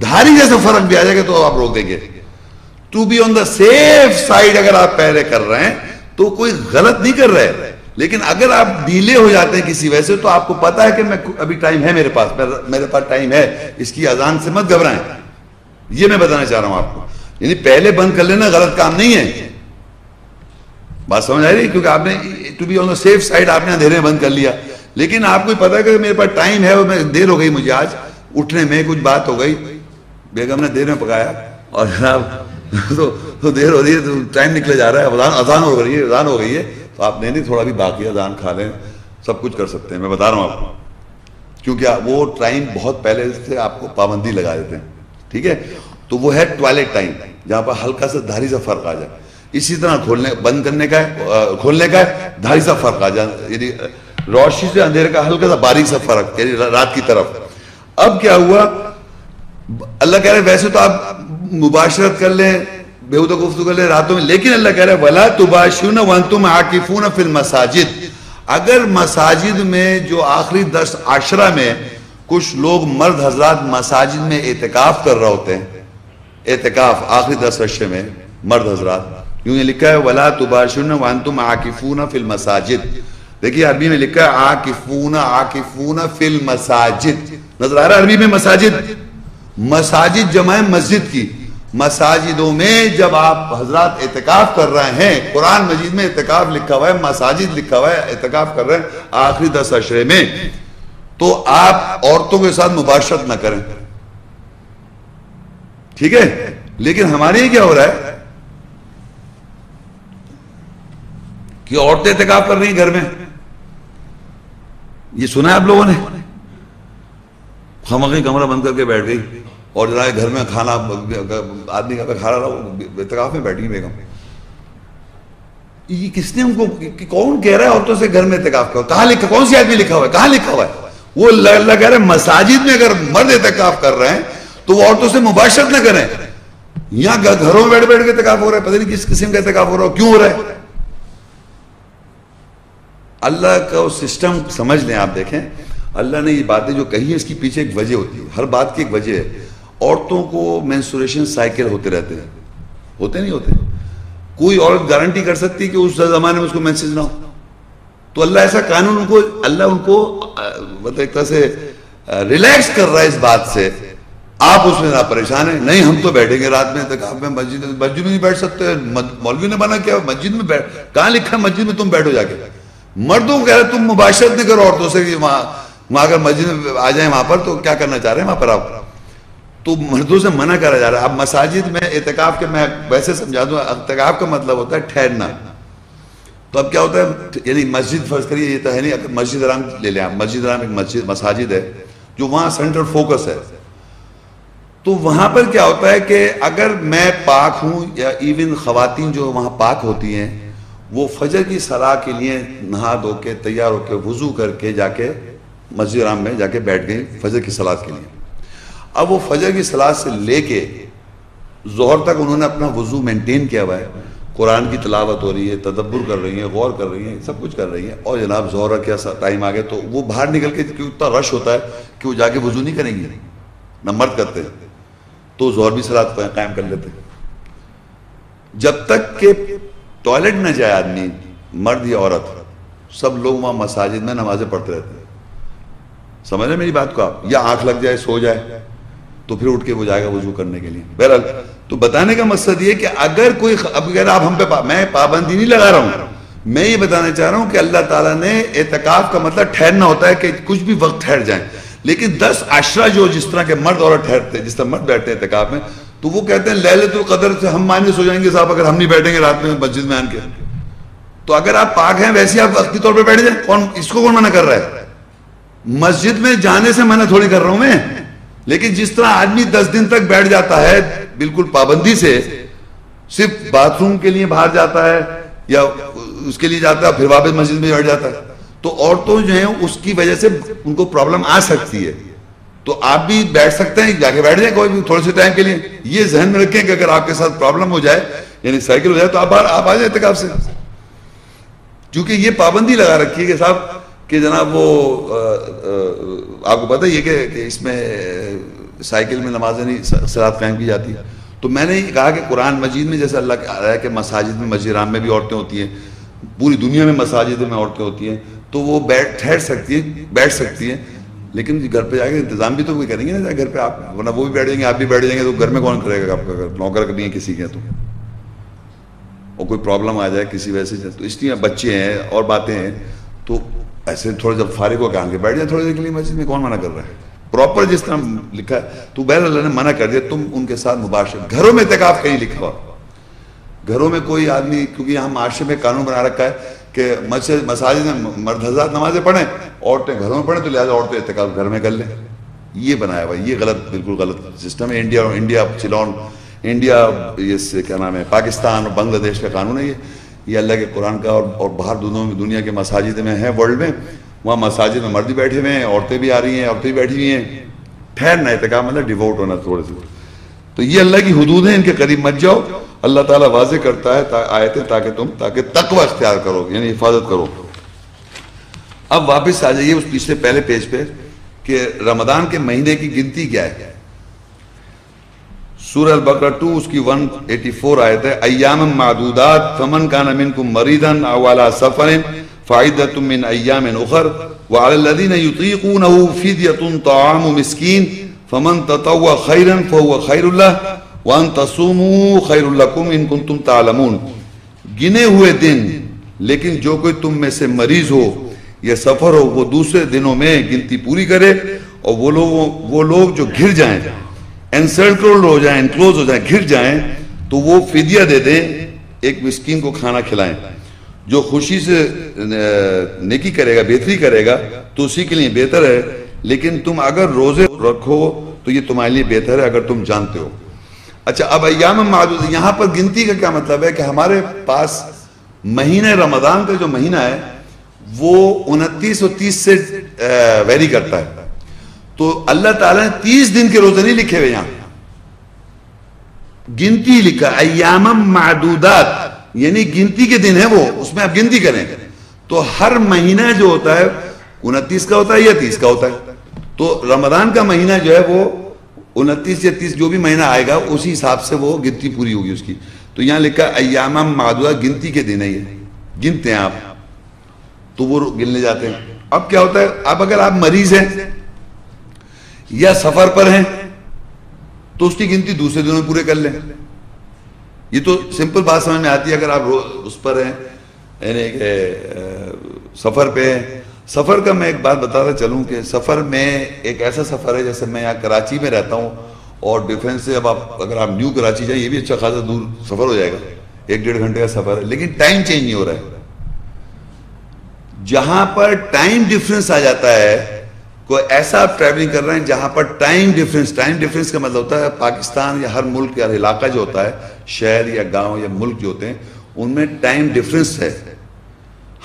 دھاری جیسا فرق بھی آ جائے گا تو آپ روک دیں گے. To be on the safe side اگر آپ پہلے کر رہے ہیں تو کوئی غلط نہیں کر رہے. لیکن اگر آپ ڈیلے ہو جاتے ہیں کسی وجہ سے تو آپ کو پتا ہے کہ میں ابھی ٹائم ہے, میرے پاس ٹائم ہے, اس کی اذان سے مت گھبرائیں. یہ میں بتانا چاہ رہا ہوں آپ کو. یعنی پہلے بند کر لینا غلط کام نہیں ہے. بات سمجھ آ رہی ہے؟ کیونکہ آپ نے to be on the safe side آپ نے اندھیرے میں بند کر لیا, لیکن آپ کو پتا ہے کہ میرے پاس ٹائم ہے اور میں دیر ہو گئی, مجھے آج اٹھنے میں کچھ بات ہو گئی, بیگم نے دیر میں پکایا اور جناب تو دیر ہو رہی ہے, تو ٹائم نکلے جا رہا ہے, اذان ہو گئی ہے, تو آپ نہیں تھوڑا بھی باقی اذان کھا لیں, سب کچھ کر سکتے ہیں. میں بتا رہا ہوں آپ کو, کیونکہ وہ ٹائم بہت پہلے سے آپ کو پابندی لگا دیتے ہیں. ٹھیک ہے, تو وہ ہے ٹوائلٹ ٹائم, جہاں پر ہلکا سا دھاری سا فرق آ جائے. اسی طرح بند کرنے کا ہے, کھولنے کا ہے, دھاری سا فرق آ جائے, یعنی روشنی سے اندھیرے کا ہلکا سا باریک سا فرق, یعنی رات کی طرف. اب کیا ہوا, اللہ کہہ رہے ویسے تو آپ مباشرت کر لیں, بےہودہ گفتگو کر لیں راتوں میں, لیکن اللہ کہہ رہے وَلَا تُبَاشِرُونَ وَأَنْتُمْ عَاكِفُونَ فِي الْمَسَاجِدِ. اگر مساجد میں جو آخری 10 عشرہ میں کچھ لوگ مرد حضرات مساجد میں اعتکاف کر رہے ہوتے ہیں, اعتکاف آخری 10 عشرے میں مرد حضرات, یوں یہ لکھا ہے وَلَا تُبَاشِرُونَ وَأَنْتُمْ عَاكِفُونَ فِي الْمَسَاجِدِ. دیکھیے عربی میں لکھا ہے عَاكِفُونَ فِي الْمَسَاجِدِ, نظر آ رہا ہے عربی میں مساجد, مساجد جمع مسجد کی. مساجدوں میں جب آپ حضرات اعتکاف کر رہے ہیں, قرآن مجید میں اعتکاف لکھا ہوا ہے, مساجد لکھا ہوا ہے, اعتکاف کر رہے ہیں آخری 10 عشرے میں, تو آپ عورتوں کے ساتھ مباشرت نہ کریں، ٹھیک ہے؟ لیکن ہمارے یہ کیا ہو رہا ہے کہ عورتیں اعتکاف کر رہی ہیں گھر میں. یہ سنا ہے آپ لوگوں نے؟ خامخواہ کمرہ بند کر کے بیٹھ گئی اور جناب گھر میں کھانا آدمی کا کھا رہا ہو، اعتکاف میں بیٹھی بیگم. یہ کس نے ان کو، کون کہہ رہا ہے عورتوں سے گھر میں اعتکاف کرو؟ کہاں لکھا، کون سی آیت میں لکھا ہوا ہے؟ کہاں لکھا ہوا ہے؟ وہ اللہ کہہ رہے ہیں مساجد میں اگر مرد اعتکاف کر رہے ہیں تو وہ عورتوں سے مباشرت نہ کریں. یہاں گھروں میں بیٹھ بیٹھ کے اعتکاف ہو رہا ہے، پتہ نہیں کس قسم کا اعتکاف ہو رہا ہے، کیوں ہو رہا ہے. اللہ کا سسٹم سمجھ لیں. آپ دیکھیں اللہ نے یہ باتیں جو کہی ہیں اس کی پیچھے ایک وجہ ہوتی ہے، ہر بات کی ایک وجہ ہے. عورتوں کو مینسٹریشن سائیکل ہوتے رہتے ہیں، ہوتے نہیں ہوتے؟ کوئی عورت گارنٹی کر سکتی کہ اس زمانے میں اس کو مینسز نہ ہو؟ تو اللہ ایسا قانون اللہ ان کو مطلب ایک طرح سے ریلیکس کر رہا ہے اس بات سے. آپ اس میں نہ پریشان ہیں. نہیں ہم تو بیٹھیں گے رات میں اعتکاف میں، مسجد میں نہیں بیٹھ سکتے. مولوی نے منع کیا مسجد میں بیٹھ، کہاں لکھا ہے مسجد میں تم بیٹھو جا کے؟ مردوں کو کہہ رہے تم مباشرت نہیں کرو عورتوں سے. وہاں اگر مسجد میں آ جائیں وہاں پر تو کیا کرنا چاہ رہے ہیں وہاں پر آپ؟ تو مردوں سے منع کرا جا رہا ہے. اب مساجد میں اعتکاف کے، میں ویسے سمجھا دوں، اعتکاف کا مطلب ہوتا ہے ٹھہرنا. تو اب کیا ہوتا ہے، یعنی مسجد فرض کریے، یہ تو ہے نہیں، اگر مسجد حرام لے لیں آپ، مسجد حرام ایک مساجد ہے جو وہاں سینٹرل فوکس ہے. تو وہاں پر کیا ہوتا ہے کہ اگر میں پاک ہوں یا ایون خواتین جو وہاں پاک ہوتی ہیں وہ فجر کی صلاح کے لیے نہا دھو کے تیار ہو کے وضو کر کے جا کے مسجد حرام میں جا کے بیٹھ گئی فجر کی صلاح کے لیے. اب وہ فجر کی صلاح سے لے کے ظہر تک انہوں نے اپنا وضو مینٹین کیا ہوا ہے، قرآن کی تلاوت ہو رہی ہے، تدبر کر رہی ہیں، غور کر رہی ہیں، سب کچھ کر رہی ہیں. اور جناب ظہر کا ٹائم آ گیا تو وہ باہر نکل کے کیوں اتنا رش ہوتا ہے کہ وہ جا کے وضو نہیں کریں گی، نہ مرد کرتے، تو ظہر بھی صلاۃ قائم کر لیتے. جب تک کہ ٹوائلٹ نہ جائے آدمی، مرد یا عورت، سب لوگ وہاں مساجد میں نمازیں پڑھتے رہتے ہیں. سمجھ رہے میری بات کو آپ؟ یا آنکھ لگ جائے سو جائے تو پھر اٹھ کے وہ جائے گا وضو کرنے کے لیے. بہرحال تو بتانے کا مقصد یہ کہ اگر کوئی، اب اگر آپ ہم پہ، میں پابندی نہیں لگا رہا ہوں، میں یہ بتانا چاہ رہا ہوں کہ اللہ تعالیٰ نے اعتکاف کا مطلب ٹھہرنا ہوتا ہے کہ کچھ بھی وقت ٹھہر جائیں. لیکن 10 عشرہ جو جس طرح کے مرد عورت ٹھہرتے ہیں، جس طرح مرد بیٹھتے ہیں اعتکاف میں، تو وہ کہتے ہیں لیلۃ القدر سے ہم مائنس ہو جائیں گے صاحب اگر ہم نہیں بیٹھیں گے رات میں مسجد میں آن کے. تو اگر آپ پاک ہیں ویسے آپ وقتی طور پہ بیٹھ جائیں. کون اس کو کون منع کر رہا ہے؟ مسجد میں جانے سے منع تھوڑی کر رہا ہوں میں. لیکن جس طرح آدمی 10 دن تک بیٹھ جاتا ہے بالکل پابندی سے، صرف باتھ روم کے لیے باہر جاتا ہے یا اس کے لیے جاتا ہے پھر واپس مسجد میں بیٹھ جاتا ہے، تو عورتوں جو ہیں اس کی وجہ سے ان کو پرابلم آ سکتی ہے. تو آپ بھی بیٹھ سکتے ہیں، جا کے بیٹھ جائیں کوئی بھی تھوڑے سے ٹائم کے لیے. یہ ذہن میں رکھیں کہ اگر آپ کے ساتھ پرابلم ہو جائے، یعنی سائیکل ہو جائے، تو آپ آ جائیں اعتکاف سے. کیونکہ یہ پابندی لگا رکھی ہے کہ صاحب کہ جناب وہ آپ کو پتہ ہی ہے کہ اس میں سائیکل میں نمازیں نہیں، صلاۃ قائم کی جاتی. تو میں نے کہا کہ قرآن مجید میں جیسے اللہ کہا ہے کہ مساجد میں، مسجد حرام میں بھی عورتیں ہوتی ہیں، پوری دنیا میں مساجد میں عورتیں ہوتی ہیں، تو وہ ٹھہر سکتی ہیں، بیٹھ سکتی ہیں. لیکن گھر پہ جا کے انتظام بھی تو کوئی کریں گے نا گھر پہ آپ، ورنہ وہ بھی بیٹھ جائیں گے آپ بھی بیٹھ جائیں گے تو گھر میں کون کرے گا آپ کا؟ نوکر کرنی ہے کسی کے تو، اور کوئی پرابلم آ جائے کسی وجہ سے، تو اس لیے بچے ہیں اور باتیں ہیں، تو ایسے تھوڑے جب فارغ ہو کے آگے بیٹھ جائیں تھوڑے دیر کے لیے مسجد میں. کون منع کر رہا ہے؟ پراپر جس طرح لکھا ہے. تو بہر اللہ نے منع کر دیا تم ان کے ساتھ مباشرت. گھروں میں اعتکاف کہیں لکھا ہوا، گھروں میں کوئی آدمی، کیونکہ یہاں معاشرے میں قانون بنا رکھا ہے کہ مساجد میں مرد حضرات نمازیں پڑھیں، عورتیں گھروں میں پڑھیں، تو لہٰذا عورتیں اعتکاف گھر میں کر لیں. یہ بنایا ہوا، یہ غلط، بالکل غلط سسٹم ہے. انڈیا چلون، انڈیا یہ کیا نام ہے، پاکستان اور بنگلہ دیش کا قانون ہے یہ اللہ کے قرآن کا. اور باہر دنیا کے مساجد میں ہیں ورلڈ میں، وہاں مساجد میں مرد بھی بیٹھے ہوئے ہیں، عورتیں بھی آ رہی ہیں، عورتیں بھی بیٹھی ہوئی ہیں. ٹھہرنا اعتکاف مطلب ڈیووٹ ہونا تھوڑے سے. تو یہ اللہ کی حدود ہیں، ان کے قریب مت جاؤ. اللہ تعالیٰ واضح کرتا ہے آیتیں تاکہ تقوی اختیار کرو، یعنی حفاظت کرو. اب واپس آ جائیے اس پیچھے پہلے پیج پہ کہ رمضان کے مہینے کی گنتی کیا ہے. سورہ البقرہ 2 اس کی 184 آیت ہے. ایام معدودات فمن کان منکم مریضا او علی سفر فعدۃ من ایام اخر وعلی الذین یطیقونہ فدیۃ طعام مسکین فمن تطوع خیرا فهو خیر لہ وان تصوموا خیر لکم ان کنتم تعلمون. گنے ہوئے دن، لیکن جو کوئی تم میں سے مریض ہو یا سفر ہو وہ دوسرے دنوں میں گنتی پوری کرے، اور وہ لوگ جو گھر جائیں، انسرکلڈ ہو جائیں، انکلوز ہو جائیں، گھر جائیں، تو وہ فدیہ دے دیں، ایک مسکین کو کھانا کھلائیں۔ جو خوشی سے نیکی کرے گا، بہتری کرے گا تو اسی کے لیے بہتر ہے، لیکن تم اگر روزے رکھو تو یہ تمہارے لیے بہتر ہے اگر تم جانتے ہو۔ اچھا، اب ایام معدود، یہاں پر گنتی کا کیا مطلب ہے کہ ہمارے پاس مہینہ رمضان کا جو مہینہ ہے وہ 29 اور 30 سے ویری کرتا ہے، تو اللہ تعالیٰ نے 30 دن کے روزے نہیں لکھے ہوئے، یہاں گنتی لکھا، ایام معدودات، یعنی گنتی کے دن ہے وہ، اس میں آپ گنتی کریں، تو ہر مہینہ جو ہوتا ہے 29 کا ہوتا ہے یا 30 کا ہوتا ہے، تو رمضان کا مہینہ جو ہے وہ 29 یا 30 جو بھی مہینہ آئے گا اسی حساب سے وہ گنتی پوری ہوگی اس کی۔ تو یہاں لکھا ایام معدودہ، گنتی کے دن ہے، یہ گنتے ہیں آپ، تو وہ گننے جاتے ہیں۔ اب کیا ہوتا ہے، اب اگر آپ مریض ہیں یا سفر پر ہیں تو اس کی گنتی دوسرے دنوں میں پورے کر لیں۔ یہ تو سمپل بات سمجھ میں آتی ہے۔ اگر آپ اس پر ہیں، یعنی کہ سفر پہ ہیں، سفر کا میں ایک بات بتاتا چلوں کہ سفر میں ایک ایسا سفر ہے، جیسے میں یہاں کراچی میں رہتا ہوں اور ڈیفینس سے اب اگر آپ نیو کراچی جائیں، یہ بھی اچھا خاصا دور سفر ہو جائے گا، 1-1.5 گھنٹے کا سفر ہے، لیکن ٹائم چینج نہیں ہو رہا ہے۔ جہاں پر ٹائم ڈیفرنس آ جاتا ہے، کوئی ایسا آپ ٹریولنگ کر رہے ہیں جہاں پر ٹائم ڈیفرنس کا مطلب ہوتا ہے پاکستان یا ہر ملک یا علاقہ جو ہوتا ہے، شہر یا گاؤں یا ملک جو ہوتے ہیں، ان میں ٹائم ڈیفرنس ہے۔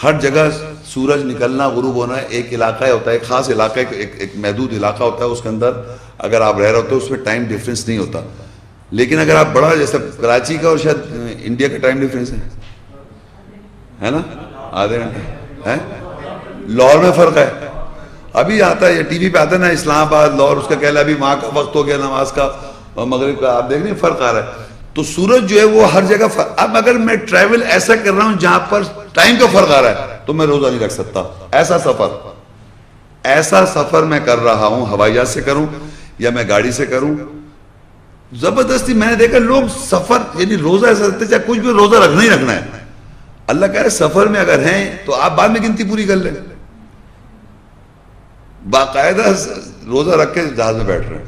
ہر جگہ سورج نکلنا غروب ہونا ایک علاقہ ہوتا ہے، ایک خاص علاقہ، ایک محدود علاقہ ہوتا ہے، اس کے اندر اگر آپ رہ رہے ہوتے ہیں اس میں ٹائم ڈیفرنس نہیں ہوتا۔ لیکن اگر آپ بڑا، جیسے کراچی کا اور شاید انڈیا کا ٹائم ڈیفرنس ہے نا، آدھے گھنٹے ہے، لاہور میں فرق ہے۔ ابھی آتا ہے ٹی وی پہ آتا ہے نا، اسلام آباد لاہور، اس کا کہہ لیا ابھی وہاں کا وقت ہو گیا نماز کا اور مغرب کا، آپ دیکھ رہے ہیں فرق آ رہا ہے۔ تو سورج جو ہے وہ ہر جگہ اب اگر میں ٹریول ایسا کر رہا ہوں جہاں پر ٹائم کا فرق آ رہا ہے تو میں روزہ نہیں رکھ سکتا۔ ایسا سفر میں کر رہا ہوں، ہوائی جہاز سے کروں یا میں گاڑی سے کروں، زبردستی میں نے دیکھا لوگ سفر یعنی روزہ ایسا رکھتے چاہے کچھ بھی، روزہ رکھنا ہی رکھنا ہے۔ اللہ کہہ رہے سفر میں اگر ہیں تو آپ بعد میں گنتی پوری کر لیں، باقاعدہ روزہ رکھ کے جہاز میں بیٹھ رہے ہیں،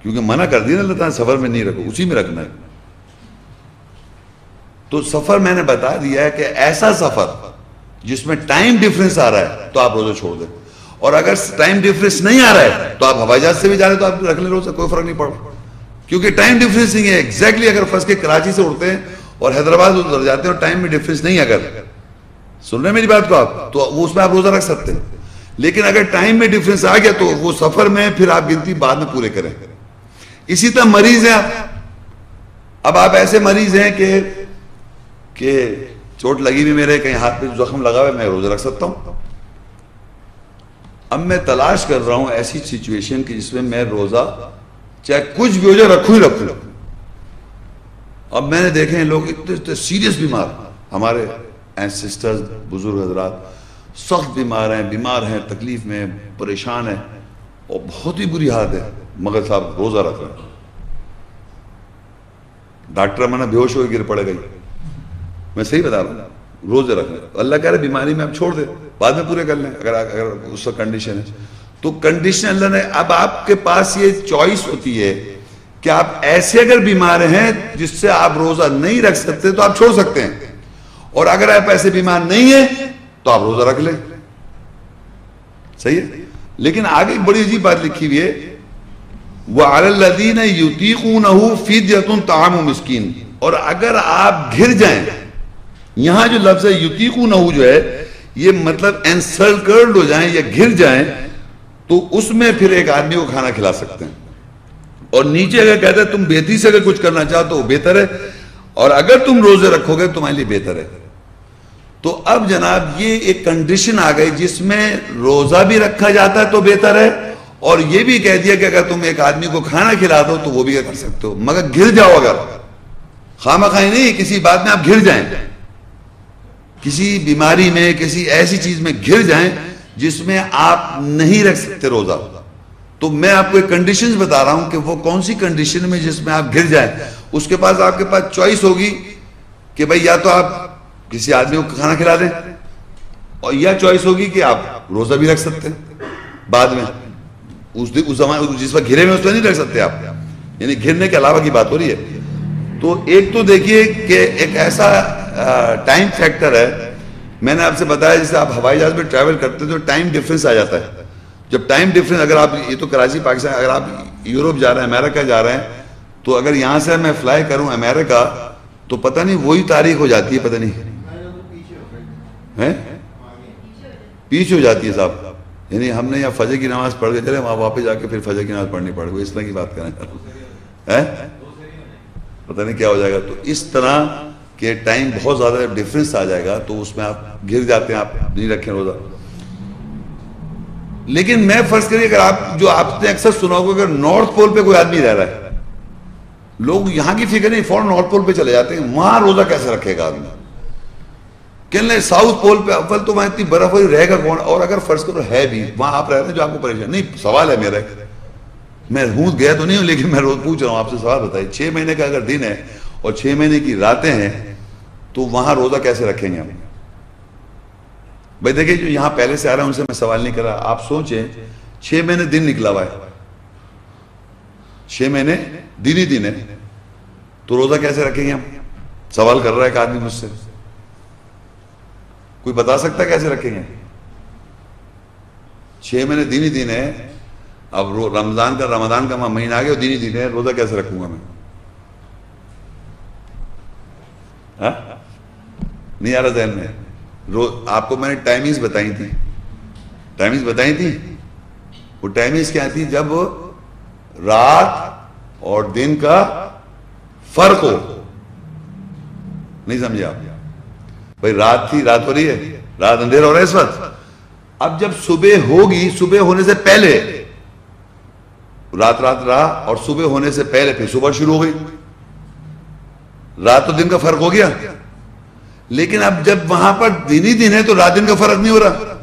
کیونکہ منع کر دیا نا اللہ تعالیٰ سفر میں نہیں رکھو، اسی میں رکھنا ہے۔ تو سفر میں نے بتا دیا ہے کہ ایسا سفر جس میں ٹائم ڈیفرنس آ رہا ہے تو آپ روزہ چھوڑ دیں، اور اگر ٹائم ڈیفرنس نہیں آ رہا ہے تو آپ ہوائی جہاز سے بھی جا رہے تو آپ رکھ لیں روزہ، کوئی فرق نہیں پڑ رہا، کیونکہ ٹائم ڈیفرنس نہیں ہے ایگزیکٹلی۔ اگر فرض کے کراچی سے اڑتے ہیں اور حیدرآباد اتر جاتے ہیں اور ٹائم میں ڈیفرنس نہیں، اگر سن رہے ہیں میری بات کو آپ، تو وہ اس میں آپ روزہ رکھ سکتے ہیں۔ لیکن اگر ٹائم میں ڈیفرنس آ گیا تو وہ سفر میں پھر آپ گنتی بعد میں پورے کریں۔ اسی طرح مریض ہیں اب آپ ایسے مریض ہیں کہ چوٹ لگی بھی میرے، کہیں ہاتھ پہ زخم لگا ہوا ہے، میں روزہ رکھ سکتا ہوں۔ اب میں تلاش کر رہا ہوں ایسی سچویشن کی جس میں میں روزہ چاہے کچھ بھی ہو جائے رکھوں ہی رکھوں۔ اب میں نے دیکھے ہیں لوگ اتنے سیریس بیمار، ہمارے اینسسٹرز بزرگ حضرات سخت بیمار ہیں، تکلیف میں پریشان ہیں اور بہت ہی بری حالت ہے، مگر صاحب روزہ رکھ رہے ہیں۔ ڈاکٹر مانا بے ہوش ہو گر پڑے گئی، میں صحیح بتا رہا ہوں، روزے رکھ رہے ہیں۔ اللہ کہہ رہے بیماری میں آپ چھوڑ دیں، بعد میں پورے کر لیں اگر اس کا کنڈیشن ہے تو۔ کنڈیشن اللہ نے، اب آپ کے پاس یہ چوائس ہوتی ہے کہ آپ ایسے اگر بیمار ہیں جس سے آپ روزہ نہیں رکھ سکتے تو آپ چھوڑ سکتے ہیں، اور اگر آپ ایسے بیمار نہیں ہیں تو آپ روزہ رکھ لیں، صحیح ہے۔ لیکن آگے ایک بڑی عجیب بات لکھی ہوئی ہے، وَعَلَى الَّذِينَ يُطِيقُونَهُ فِدْيَةٌ طَعَامُ مِسْكِينٍ، اور اگر آپ گھر جائیں، یہاں جو لفظ ہے یُطِيقُونَهُ جو ہے یہ مطلب انسرکلڈ ہو جائیں یا گھر جائیں تو اس میں پھر ایک آدمی کو کھانا کھلا سکتے ہیں، اور نیچے اگر کہتے ہیں تم بہتری سے اگر کچھ کرنا چاہو تو وہ بہتر ہے، اور اگر تم روزے رکھو گے تمہارے لیے بہتر ہے۔ تو اب جناب یہ ایک کنڈیشن آ گئی جس میں روزہ بھی رکھا جاتا ہے تو بہتر ہے، اور یہ بھی کہہ دیا کہ اگر تم ایک آدمی کو کھانا کھلا دو تو وہ بھی کر سکتے ہو، مگر گر جاؤ، اگر خواہ نہیں کسی بات میں آپ گر جائیں، کسی بیماری میں کسی ایسی چیز میں گر جائیں جس میں آپ نہیں رکھ سکتے روزہ، تو میں آپ کو ایک کنڈیشنز بتا رہا ہوں کہ وہ کون سی کنڈیشن میں جس میں آپ گر جائیں، اس کے پاس آپ کے پاس چوائس ہوگی کہ بھئی یا تو آپ کسی آدمی کو کھانا کھلا دیں، اور یہ چوائس ہوگی کہ آپ روزہ بھی رکھ سکتے ہیں بعد میں، اس زمانے جس وقت گھرے میں اس میں نہیں رکھ سکتے آپ، یعنی گھرنے کے علاوہ کی بات ہو رہی ہے. تو ایک تو دیکھیے کہ ایک ایسا ٹائم فیکٹر ہے، میں نے آپ سے بتایا جیسے آپ ہوائی جہاز میں ٹریول کرتے ہیں تو ٹائم ڈفرینس آ جاتا ہے. جب ٹائم ڈفرینس، اگر آپ یہ تو کراچی پاکستان، اگر آپ یورپ جا رہے ہیں، امریکہ جا رہے ہیں، تو اگر یہاں سے میں فلائی کروں امریکہ تو پتہ نہیں وہی تاریخ ہو جاتی ہے، پتہ نہیں پیچھے ہو جاتی ہے صاحب. یعنی ہم نے یہاں فجر کی نماز پڑھ کے چلے، وہاں واپس جا کے پھر فجر کی نماز پڑھنی پڑے گی، اس طرح کی بات کریں پتہ نہیں کیا ہو جائے گا. تو اس طرح کہ ٹائم بہت زیادہ ڈفرینس آ جائے گا تو اس میں آپ گر جاتے ہیں، آپ نہیں رکھیں روزہ. لیکن میں فرض کریے اگر آپ نے اکثر سنا ہوگا، اگر نارتھ پول پہ کوئی آدمی رہ رہا ہے، لوگ یہاں کی فکر نہیں، فوراً نارتھ پول پہ چلے جاتے ہیں، وہاں روزہ کیسے رکھے گا آدمی؟ کہنے ساؤتھ پول پہ اول تو وہاں اتنی برف ہوئی، رہے گا کون؟ اور اگر فرض کرو ہے بھی وہاں آپ رہتے ہیں جو آپ کو پریشان نہیں. سوال ہے میرا، میں ہوں گیا تو نہیں ہوں لیکن میں روز پوچھ رہا ہوں آپ سے. سوال بتائیے 6 مہینے کا اگر دن ہے اور 6 مہینے کی راتیں ہیں تو وہاں روزہ کیسے رکھیں گے ہم؟ بھائی دیکھیں جو یہاں پہلے سے آ رہا ہے ان سے میں سوال نہیں کر رہا، آپ سوچیں 6 مہینے دن نکلا ہوا ہے، 6 مہینے دن ہی دن ہے، تو روزہ کیسے رکھیں گے ہم؟ سوال کر رہا ہے ایک آدمی مجھ سے، کوئی بتا سکتا ہے کیسے رکھیں گے؟ 6 مہینے دن ہی دن ہے، اب رمضان کا مہینہ آ گیا، دن ہی دن ہے، روزہ کیسے رکھوں گا میں؟ نہیں آ رہا ذہن میں. آپ کو میں نے ٹائمنگز بتائی تھی. وہ ٹائمنگز کیا تھی؟ جب رات اور دن کا فرق ہو. نہیں سمجھے آپ؟ بھائی رات تھی، رات ہو رہی ہے، رات اندھیرا ہو رہا ہے اس وقت. اب جب صبح ہوگی، صبح ہونے سے پہلے رات رہا اور صبح ہونے سے پہلے پھر صبح شروع ہو گئی، رات اور دن کا فرق ہو گیا. لیکن اب جب وہاں پر دن ہی دن ہے تو رات دن کا فرق نہیں ہو رہا،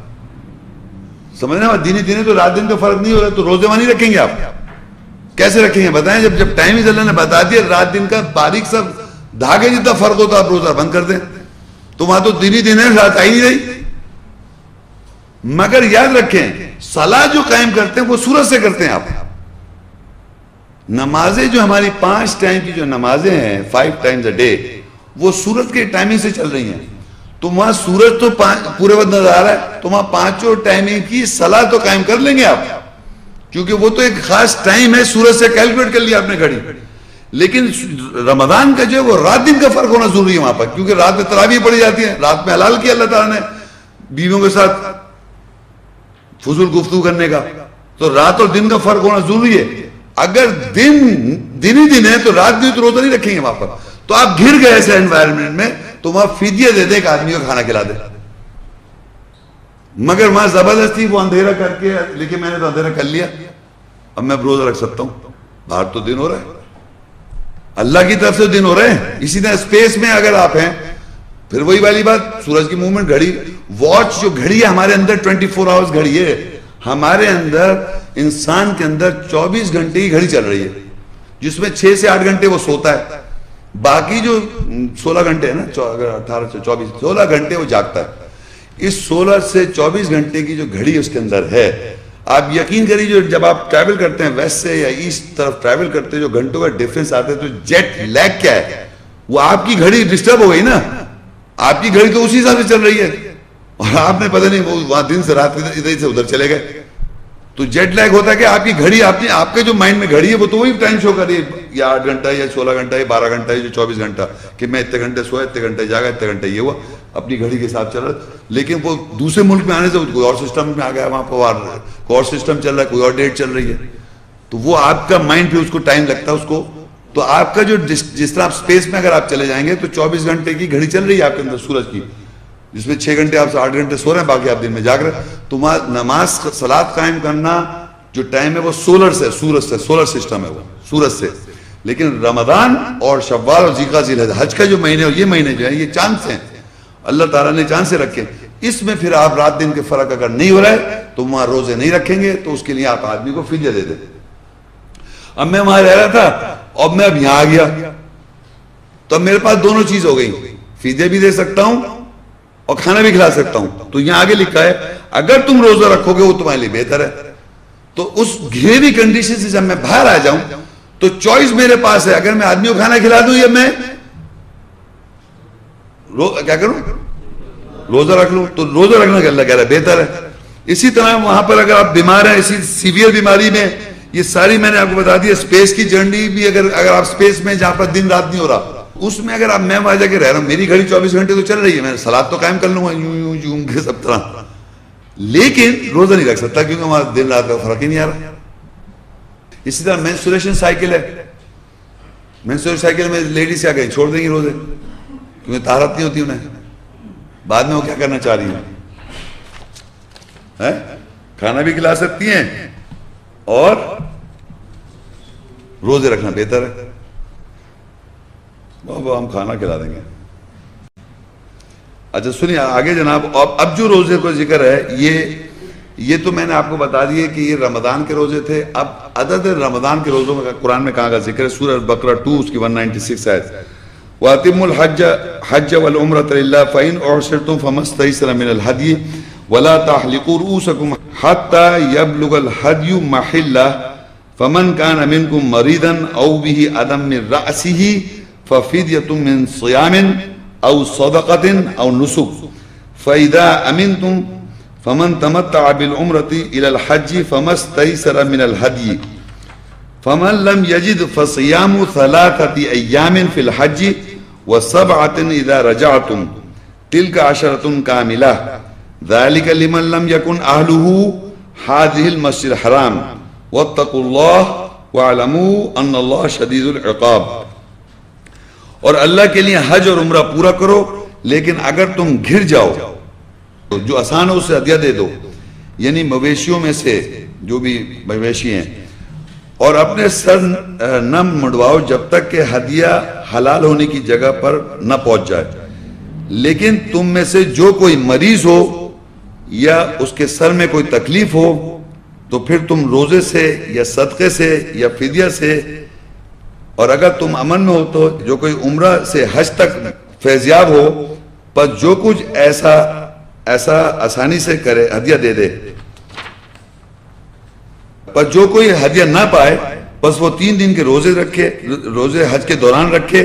سمجھنا؟ دن ہی دن ہے تو رات دن کا فرق نہیں ہو رہا، تو روزے وہاں نہیں رکھیں گے آپ؟ کیسے رکھیں گے بتائیں؟ جب ٹائم ہی اللہ نے بتا دیا رات دن کا باریک سب دھاگے جتنا فرق ہوتا آپ روزہ بند کر دیں، تو وہاں تو دن ہی دن ہے، رات آئی نہیں رہی. مگر یاد رکھیں صلاح جو قائم کرتے ہیں وہ سورج سے کرتے ہیں. آپ نمازیں جو ہماری 5 ٹائم کی جو نمازیں ہیں 5 times a day، وہ سورج کے ٹائمنگ سے چل رہی ہیں. تو وہاں سورج تو پورے وقت نظر آ رہا ہے، تو وہاں 5 ٹائمنگ کی صلاح تو قائم کر لیں گے آپ، کیونکہ وہ تو ایک خاص ٹائم ہے، سورج سے کیلکولیٹ کر لیا آپ نے گھڑی. لیکن رمضان کا جو ہے وہ رات دن کا فرق ہونا ضروری ہے وہاں پر، کیونکہ رات میں تراویح پڑھی جاتی ہے، رات میں حلال کیا اللہ تعالیٰ نے بیویوں کے ساتھ فضول گفتگو کرنے کا، تو رات اور دن کا فرق ہونا ضروری ہے. اگر دن ہی دن ہے تو رات دن تو روزہ نہیں رکھیں گے وہاں پر. تو آپ گھر گئے ایسے انوائرمنٹ میں تو وہاں فدیہ دے دے ایک آدمی کو کھانا کھلا دے. مگر وہاں زبردستی وہ اندھیرا کر کے، لیکن میں نے تو اندھیرا کر لیا، اب میں روزہ رکھ سکتا ہوں، باہر تو دن ہو رہا ہے، اللہ کی طرف سے دن ہو رہے ہیں. اسی طرح اسپیس میں اگر آپ ہیں پھر وہی والی بات، سورج کی موومنٹ، گھڑی، واچ جو گھڑی ہے ہمارے اندر 24 آورز گھڑی ہے ہمارے اندر. انسان کے اندر 24 گھنٹے کی گھڑی چل رہی ہے، جس میں 6 سے 8 گھنٹے وہ سوتا ہے، باقی جو 16 گھنٹے ہے نا، 18 سے 24 16 گھنٹے وہ جاگتا ہے. اس 16 سے 24 گھنٹے کی جو گھڑی اس کے اندر ہے، آپ یقین کریے جو جب آپ ٹریول کرتے ہیں ویسٹ سے یا ایسٹ طرف ٹریول کرتے ہیں، جو گھنٹوں کا ڈیفرنس آتا ہے، تو جیٹ لیگ کیا ہے؟ وہ آپ کی گھڑی ڈسٹرب ہو گئی نا، آپ کی گھڑی تو اسی حساب سے چل رہی ہے، اور آپ نے پتہ نہیں وہ وہاں دن سے رات ادھر سے ادھر چلے گئے. تو جیٹ لیگ ہوتا ہے کہ آپ کی گھڑی، آپ کے جو مائنڈ میں گھڑی ہے وہ تو وہی ٹائم شو کر رہی ہے، یا 8 گھنٹہ یا 16 گھنٹہ یا 12 گھنٹہ یا 24 گھنٹہ، کہ میں اتنے گھنٹے سویا، اتنے گھنٹے جاگا، اتنے گھنٹے یہ ہوا، اپنی گھڑی کے حساب چل رہا ہے. لیکن وہ دوسرے ملک میں آنے سے کوئی اور سسٹم میں آ گیا، وہاں پر کوئی اور سسٹم چل رہا ہے، کوئی اور ڈیٹ چل رہی ہے، تو وہ آپ کا مائنڈ پہ اس کو ٹائم لگتا ہے اس کو. تو آپ کا جو جس طرح آپ اسپیس میں اگر آپ چلے جائیں گے تو 24 گھنٹے کی گھڑی چل رہی ہے آپ کے اندر سورج کی، جس میں 6 گھنٹے آپ سے 8 گھنٹے سو رہے ہیں، باقی آپ دن میں جاگ رہے ہیں. تو وہاں نماز صلاۃ قائم کرنا جو ٹائم ہے وہ سولر سے، سورج سے، سولر سسٹم ہے وہ سورج سے. لیکن رمضان اور شوال اور ذی الحجہ، حج کا جو مہینے اور یہ مہینے جو ہیں یہ چاند سے ہیں، اللہ تعالیٰ نے چاند سے رکھے. اس میں پھر آپ رات دن کے فرق اگر نہیں ہو رہا ہے تو وہاں روزے نہیں رکھیں گے، تو اس کے لیے آپ آدمی کو فدیہ دے دیں. اب میں وہاں رہ رہا تھا اور میں اب یہاں آ گیا، تو اب میرے پاس دونوں چیز ہو گئی، فدیہ بھی دے سکتا ہوں اور کھانا بھی کھلا سکتا ہوں. تو یہاں آگے لکھا ہے اگر تم روزہ رکھو گے وہ تمہارے لیے بہتر ہے. تو اس گھرے ہوئی کنڈیشن سے جب میں باہر آ جاؤں تو چوائس میرے پاس ہے, اگر میں آدمی کو کھانا کھلا دوں یا میں کیا کروں, روزہ رکھ لوں. تو روزہ رکھنا کہ اللہ کہہ رہا ہے بہتر ہے. اسی طرح وہاں پر اگر آپ بیمار ہیں اسی سیویئر بیماری میں, یہ ساری میں نے آپ کو بتا دی. اسپیس کی جرنی بھی اگر آپ اسپیس میں جہاں پر دن رات نہیں ہو رہا اس میں اگر آپ میں وہاں جا کے رہ رہا ہوں, میری گھڑی 24 گھنٹے تو چل رہی ہے, میں سلاد تو قائم کر لوں گا یوں یوں کے سب طرح, لیکن روزہ نہیں رکھ سکتا کیونکہ وہاں دن رات کا فرق ہی نہیں آ رہا. اسی طرح مینسٹریشن سائیکل ہے, مینسٹریشن سائیکل میں لیڈیز کیا کہیں چھوڑ دیں گی روزے کیونکہ طہارت نہیں ہوتی انہیں, بعد میں وہ کیا کرنا چاہ رہی ہیں, کھانا بھی کھلا سکتی ہیں اور روزے رکھنا بہتر ہے. بابا ہم کھانا کھلا دیں گے. اچھا سنیے آگے جناب. اب جو روزے کا ذکر ہے یہ تو میں نے آپ کو بتا دیے کہ یہ رمضان کے روزے تھے. اب عدد رمضان کے روزوں کا قرآن میں کہاں کا ذکر ہے, سورہ البقرہ 2 اس کی 196 آیت, وَأَتِمُّوا الْحَجَّ وَالْعُمْرَةَ لِلَّهِ فَإِنْ أُحْصِرْتُمْ فَمَا اسْتَيْسَرَ مِنَ الْهَدْيِ وَلَا تَحْلِقُوا رُؤُوسَكُمْ حَتَّى يَبْلُغَ الْهَدْيُ مَحِلَّهُ فَمَنْ كَانَ مِنْكُمْ مَرِيضًا أَوْ بِهِ أَذًى مِنْ رَأْسِهِ فَفِدْيَةٌ مِنْ صِيَامٍ أَوْ صَدَقَةٍ أَوْ نُسُكٍ فَإِذَا أَمِنْتُمْ فَمَنْ تَمَتَّعَ بِالْعُمْرَةِ إِلَى الْحَجِّ فَمَا اسْتَيْسَرَ مِنَ الْهَدْيِ فَمَنْ لَمْ يَجِدْ فَصِيَامُ 3 أَيَّامٍ فِي الْحَجِّ وَسَبْعَةٍ إِذَا رَجَعْتُمْ تِلْكَ 10 كَامِلَةٌ ذَلِكَ لِمَنْ لَمْ يَكُنْ أَهْلُهُ هَذِهِ الْمَسْجِدِ الْحَرَامِ وَاتَّقُوا اللَّهَ وَاعْلَمُوا أَنَّ اللَّهَ شَدِيدُ الْعِقَابِ. اور اللہ کے لیے حج اور عمرہ پورا کرو, لیکن اگر تم گھر جاؤ جو آسان ہو اسے ہدیہ دے دو, یعنی مویشیوں میں سے جو بھی مویشی ہیں, اور اپنے سر نہ منڈواؤ جب تک کہ ہدیہ حلال ہونے کی جگہ پر نہ پہنچ جائے. لیکن تم میں سے جو کوئی مریض ہو یا اس کے سر میں کوئی تکلیف ہو تو پھر تم روزے سے یا صدقے سے یا فدیہ سے, اور اگر تم امن میں ہو تو جو کوئی عمرہ سے حج تک فیضیاب ہو پس جو کچھ ایسا آسانی سے کرے ہدیہ دے دے. پر جو کوئی ہدیہ نہ پائے بس وہ 3 دن کے روزے رکھے, روزے حج کے دوران رکھے,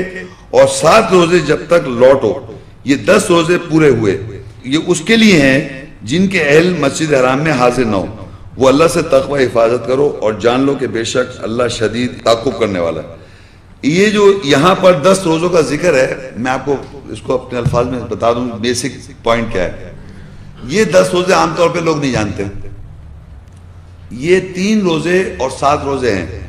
اور 7 روزے جب تک لوٹو. یہ 10 روزے پورے ہوئے. یہ اس کے لیے ہیں جن کے اہل مسجد حرام میں حاضر نہ ہو. وہ اللہ سے تقوی حفاظت کرو اور جان لو کہ بے شک اللہ شدید تعاقب کرنے والا ہے. یہ جو یہاں پر 10 روزوں کا ذکر ہے, میں آپ کو اس کو اپنے الفاظ میں بتا دوں بیسک پوائنٹ کیا ہے. یہ 10 روزے عام طور پہ لوگ نہیں جانتے. یہ 3 روزے اور 7 روزے ہیں.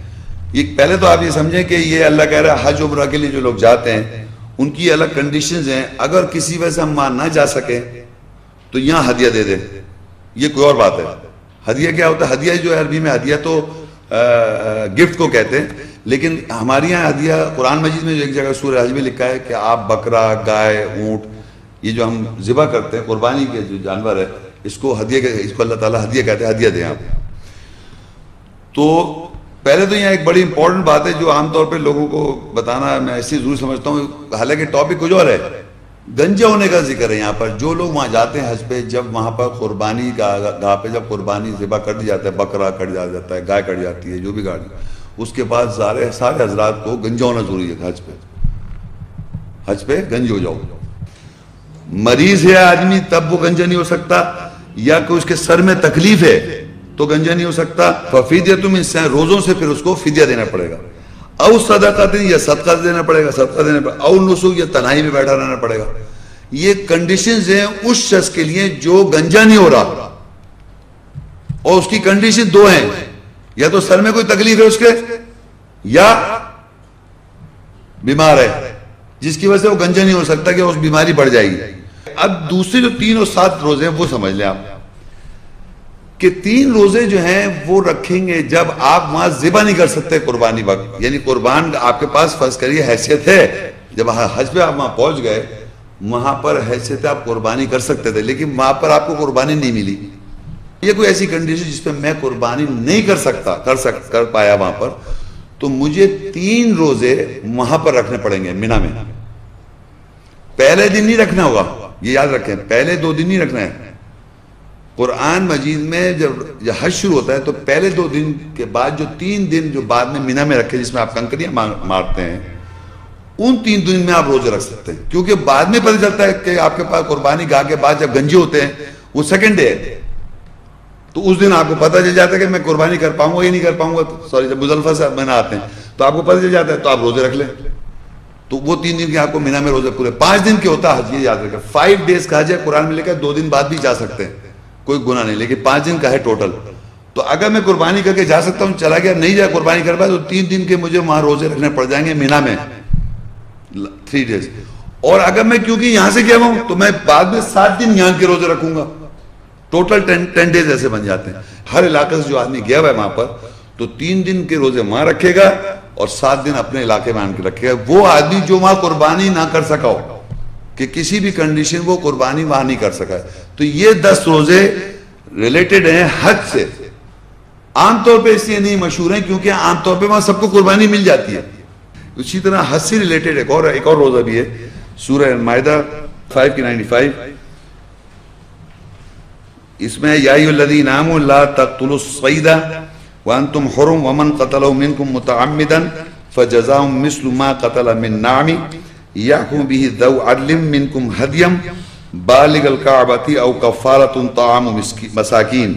یہ پہلے تو آپ یہ سمجھیں کہ یہ اللہ کہہ رہا ہے حج عمرہ کے لیے جو لوگ جاتے ہیں ان کی الگ کنڈیشنز ہیں. اگر کسی وجہ سے ہم مان نہ جا سکیں تو یہاں ہدیہ دے دیں, یہ کوئی اور بات ہے. ہدیہ کیا ہوتا ہے؟ ہدیہ جو ہے عربی میں ہدیہ تو گفٹ کو کہتے ہیں, لیکن ہمارے یہاں ہدیہ قرآن مجید میں جو ایک جگہ سورہ حج میں لکھا ہے کہ آپ بکرا, گائے, اونٹ, یہ جو ہم ذبح کرتے ہیں قربانی کے جو جانور ہے اس کو ہدیہ, اس کو اللہ تعالیٰ ہدیہ کہتے ہیں, ہدیہ دیں آپ. تو پہلے تو یہاں ایک بڑی امپورٹنٹ بات ہے جو عام طور پہ لوگوں کو بتانا میں ایسی ضرور سمجھتا ہوں, حالانکہ ٹاپک کچھ اور ہے. گنجا ہونے کا ذکر ہے یہاں پر. جو لوگ وہاں جاتے ہیں حج پہ, جب وہاں پر قربانی گاہ پہ جب قربانی ذبح کر دی جاتا ہے, بکرا کٹ جاتا ہے, گائے کٹ جاتی ہے, جو بھی گاڑی, اس کے بعد سارے حضرات کو گنجا ہونا ضروری ہے. حج پہ گنج ہو جاؤ. مریض ہے آدمی تب وہ گنجا نہیں ہو سکتا, یا کہ اس کے سر میں تکلیف ہے تو گنجا نہیں ہو سکتا. ففیدیہ تم اس سے روزوں سے پھر اس کو فدیہ دینا پڑے گا, او صدقہ یا صدقہ دینا پڑے گا, صدقہ دینا پڑے گا, او نسک یا تنہائی میں بیٹھا رہنا پڑے گا. یہ کنڈیشنز ہیں اس شخص کے لیے جو گنجا نہیں ہو رہا, اور اس کی کنڈیشن 2 ہیں, یا تو سر میں کوئی تکلیف ہے اس کے, یا بیمار ہے جس کی وجہ سے وہ گنجا نہیں ہو سکتا کہ اس بیماری بڑھ جائے گی. اب دوسرے جو 3 اور 7 روزے ہیں وہ سمجھ لیں آپ کہ 3 روزے جو ہیں وہ رکھیں گے جب آپ وہاں ذبح نہیں کر سکتے قربانی وقت, یعنی قربان آپ کے پاس فرض کریے حیثیت ہے, جب حج پہ آپ وہاں پہنچ گئے, وہاں پر حیثیت آپ قربانی کر سکتے تھے, لیکن وہاں پر آپ کو قربانی نہیں ملی. یہ کوئی ایسی کنڈیشن جس پہ میں قربانی نہیں کر پایا وہاں پر, تو مجھے 3 روزے وہاں پر رکھنے پڑیں گے. مینا میں پہلے دن نہیں رکھنا ہوگا, یہ یاد رکھیں، پہلے 2 دن نہیں رکھنا ہے۔ قرآن مجید میں جب حج شروع ہوتا ہے تو پہلے 2 دن کے بعد جو 3 دن جو بعد میں مینا میں رکھے، جس میں آپ کنکریاں مارتے ہیں، ان 3 دن میں آپ روزے رکھ سکتے ہیں، کیونکہ بعد میں پتہ چلتا ہے کہ آپ کے پاس قربانی گاہ کے بعد جب گنجے ہوتے ہیں وہ سیکنڈ ڈے ہے، تو اس دن آپ کو پتہ چل جاتا ہے کہ میں قربانی کر پاؤں گا یا نہیں کر پاؤں گا، سوری جب مزدلفہ سے مینا آتے ہیں تو آپ کو پتہ چل جاتا ہے، تو آپ روزے رکھ لیں، تو وہ 3 دن کے آپ کو مینا میں روزے پورے 5 دن کے ہوتا ہے حج، یہ یاد رکھیں۔ 5 days کا حج ہے، قرآن میں لکھا ہے 2 دن بعد بھی جا سکتے ہیں، کوئی گناہ نہیں، لیکن 5 دن کا ہے ٹوٹل۔ تو اگر میں قربانی کر کے جا سکتا ہوں، چلا گیا نہیں جائے قربانی کر پائے، تو 3 دن کے مجھے وہاں روزے رکھنے پڑ جائیں گے مینا میں 3 days۔ اور اگر میں کیونکہ یہاں سے گیا ہوں تو میں بعد میں 7 دن یہاں کے روزے رکھوں گا، ٹوٹل 10 days ایسے بن جاتے ہیں۔ ہر علاقے سے جو آدمی گیا ہوا ہے وہاں پر، تو 3 دن کے روزے وہاں رکھے گا اور 7 دن اپنے علاقے میں آن کے رکھے گا۔ وہ آدمی جو وہاں قربانی نہ کر سکا ہو، کہ کسی بھی کنڈیشن وہ قربانی وہاں نہیں کر سکا ہے، تو یہ 10 روزے ریلیٹڈ ہیں حج سے۔ عام طور پہ اس لیے نہیں مشہور ہیں کیونکہ عام طور پہ وہاں سب کو قربانی مل جاتی ہے۔ اسی طرح حج سے ریلیٹڈ ایک اور روزہ بھی ہے، سورہ مائدہ 5 کی 95، اس میں یا ایھا الذین آمنوا لا تقتلوا الصید وانتم حرم ومن قتلہ منکم متعمدا فجزاء مثل ما قتل من نعم یحکم بہ ذو عدل منکم ہدیا بالغ الکعبۃ او کفارۃ طعام مساکین۔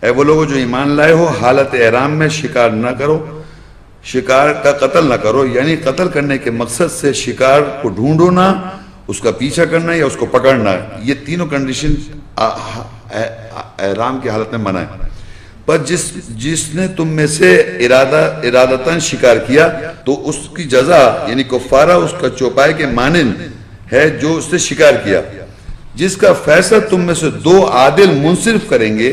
اے وہ لوگوں جو ایمان لائے ہو، حالت احرام میں شکار نہ کرو، شکار کا قتل نہ کرو، یعنی قتل کرنے کے مقصد سے شکار کو ڈھونڈو نہ، اس کا پیچھا کرنا یا اس کو پکڑنا، یہ تینوں کنڈیشن احرام کی حالت میں منع ہے۔ پر جس نے تم میں سے ارادتاً شکار کیا تو اس کی جزا یعنی کفارہ اس کا چوپائے کے مانند ہے جو اس نے شکار کیا، جس کا فیصلہ تم میں سے 2 عادل منصرف کریں گے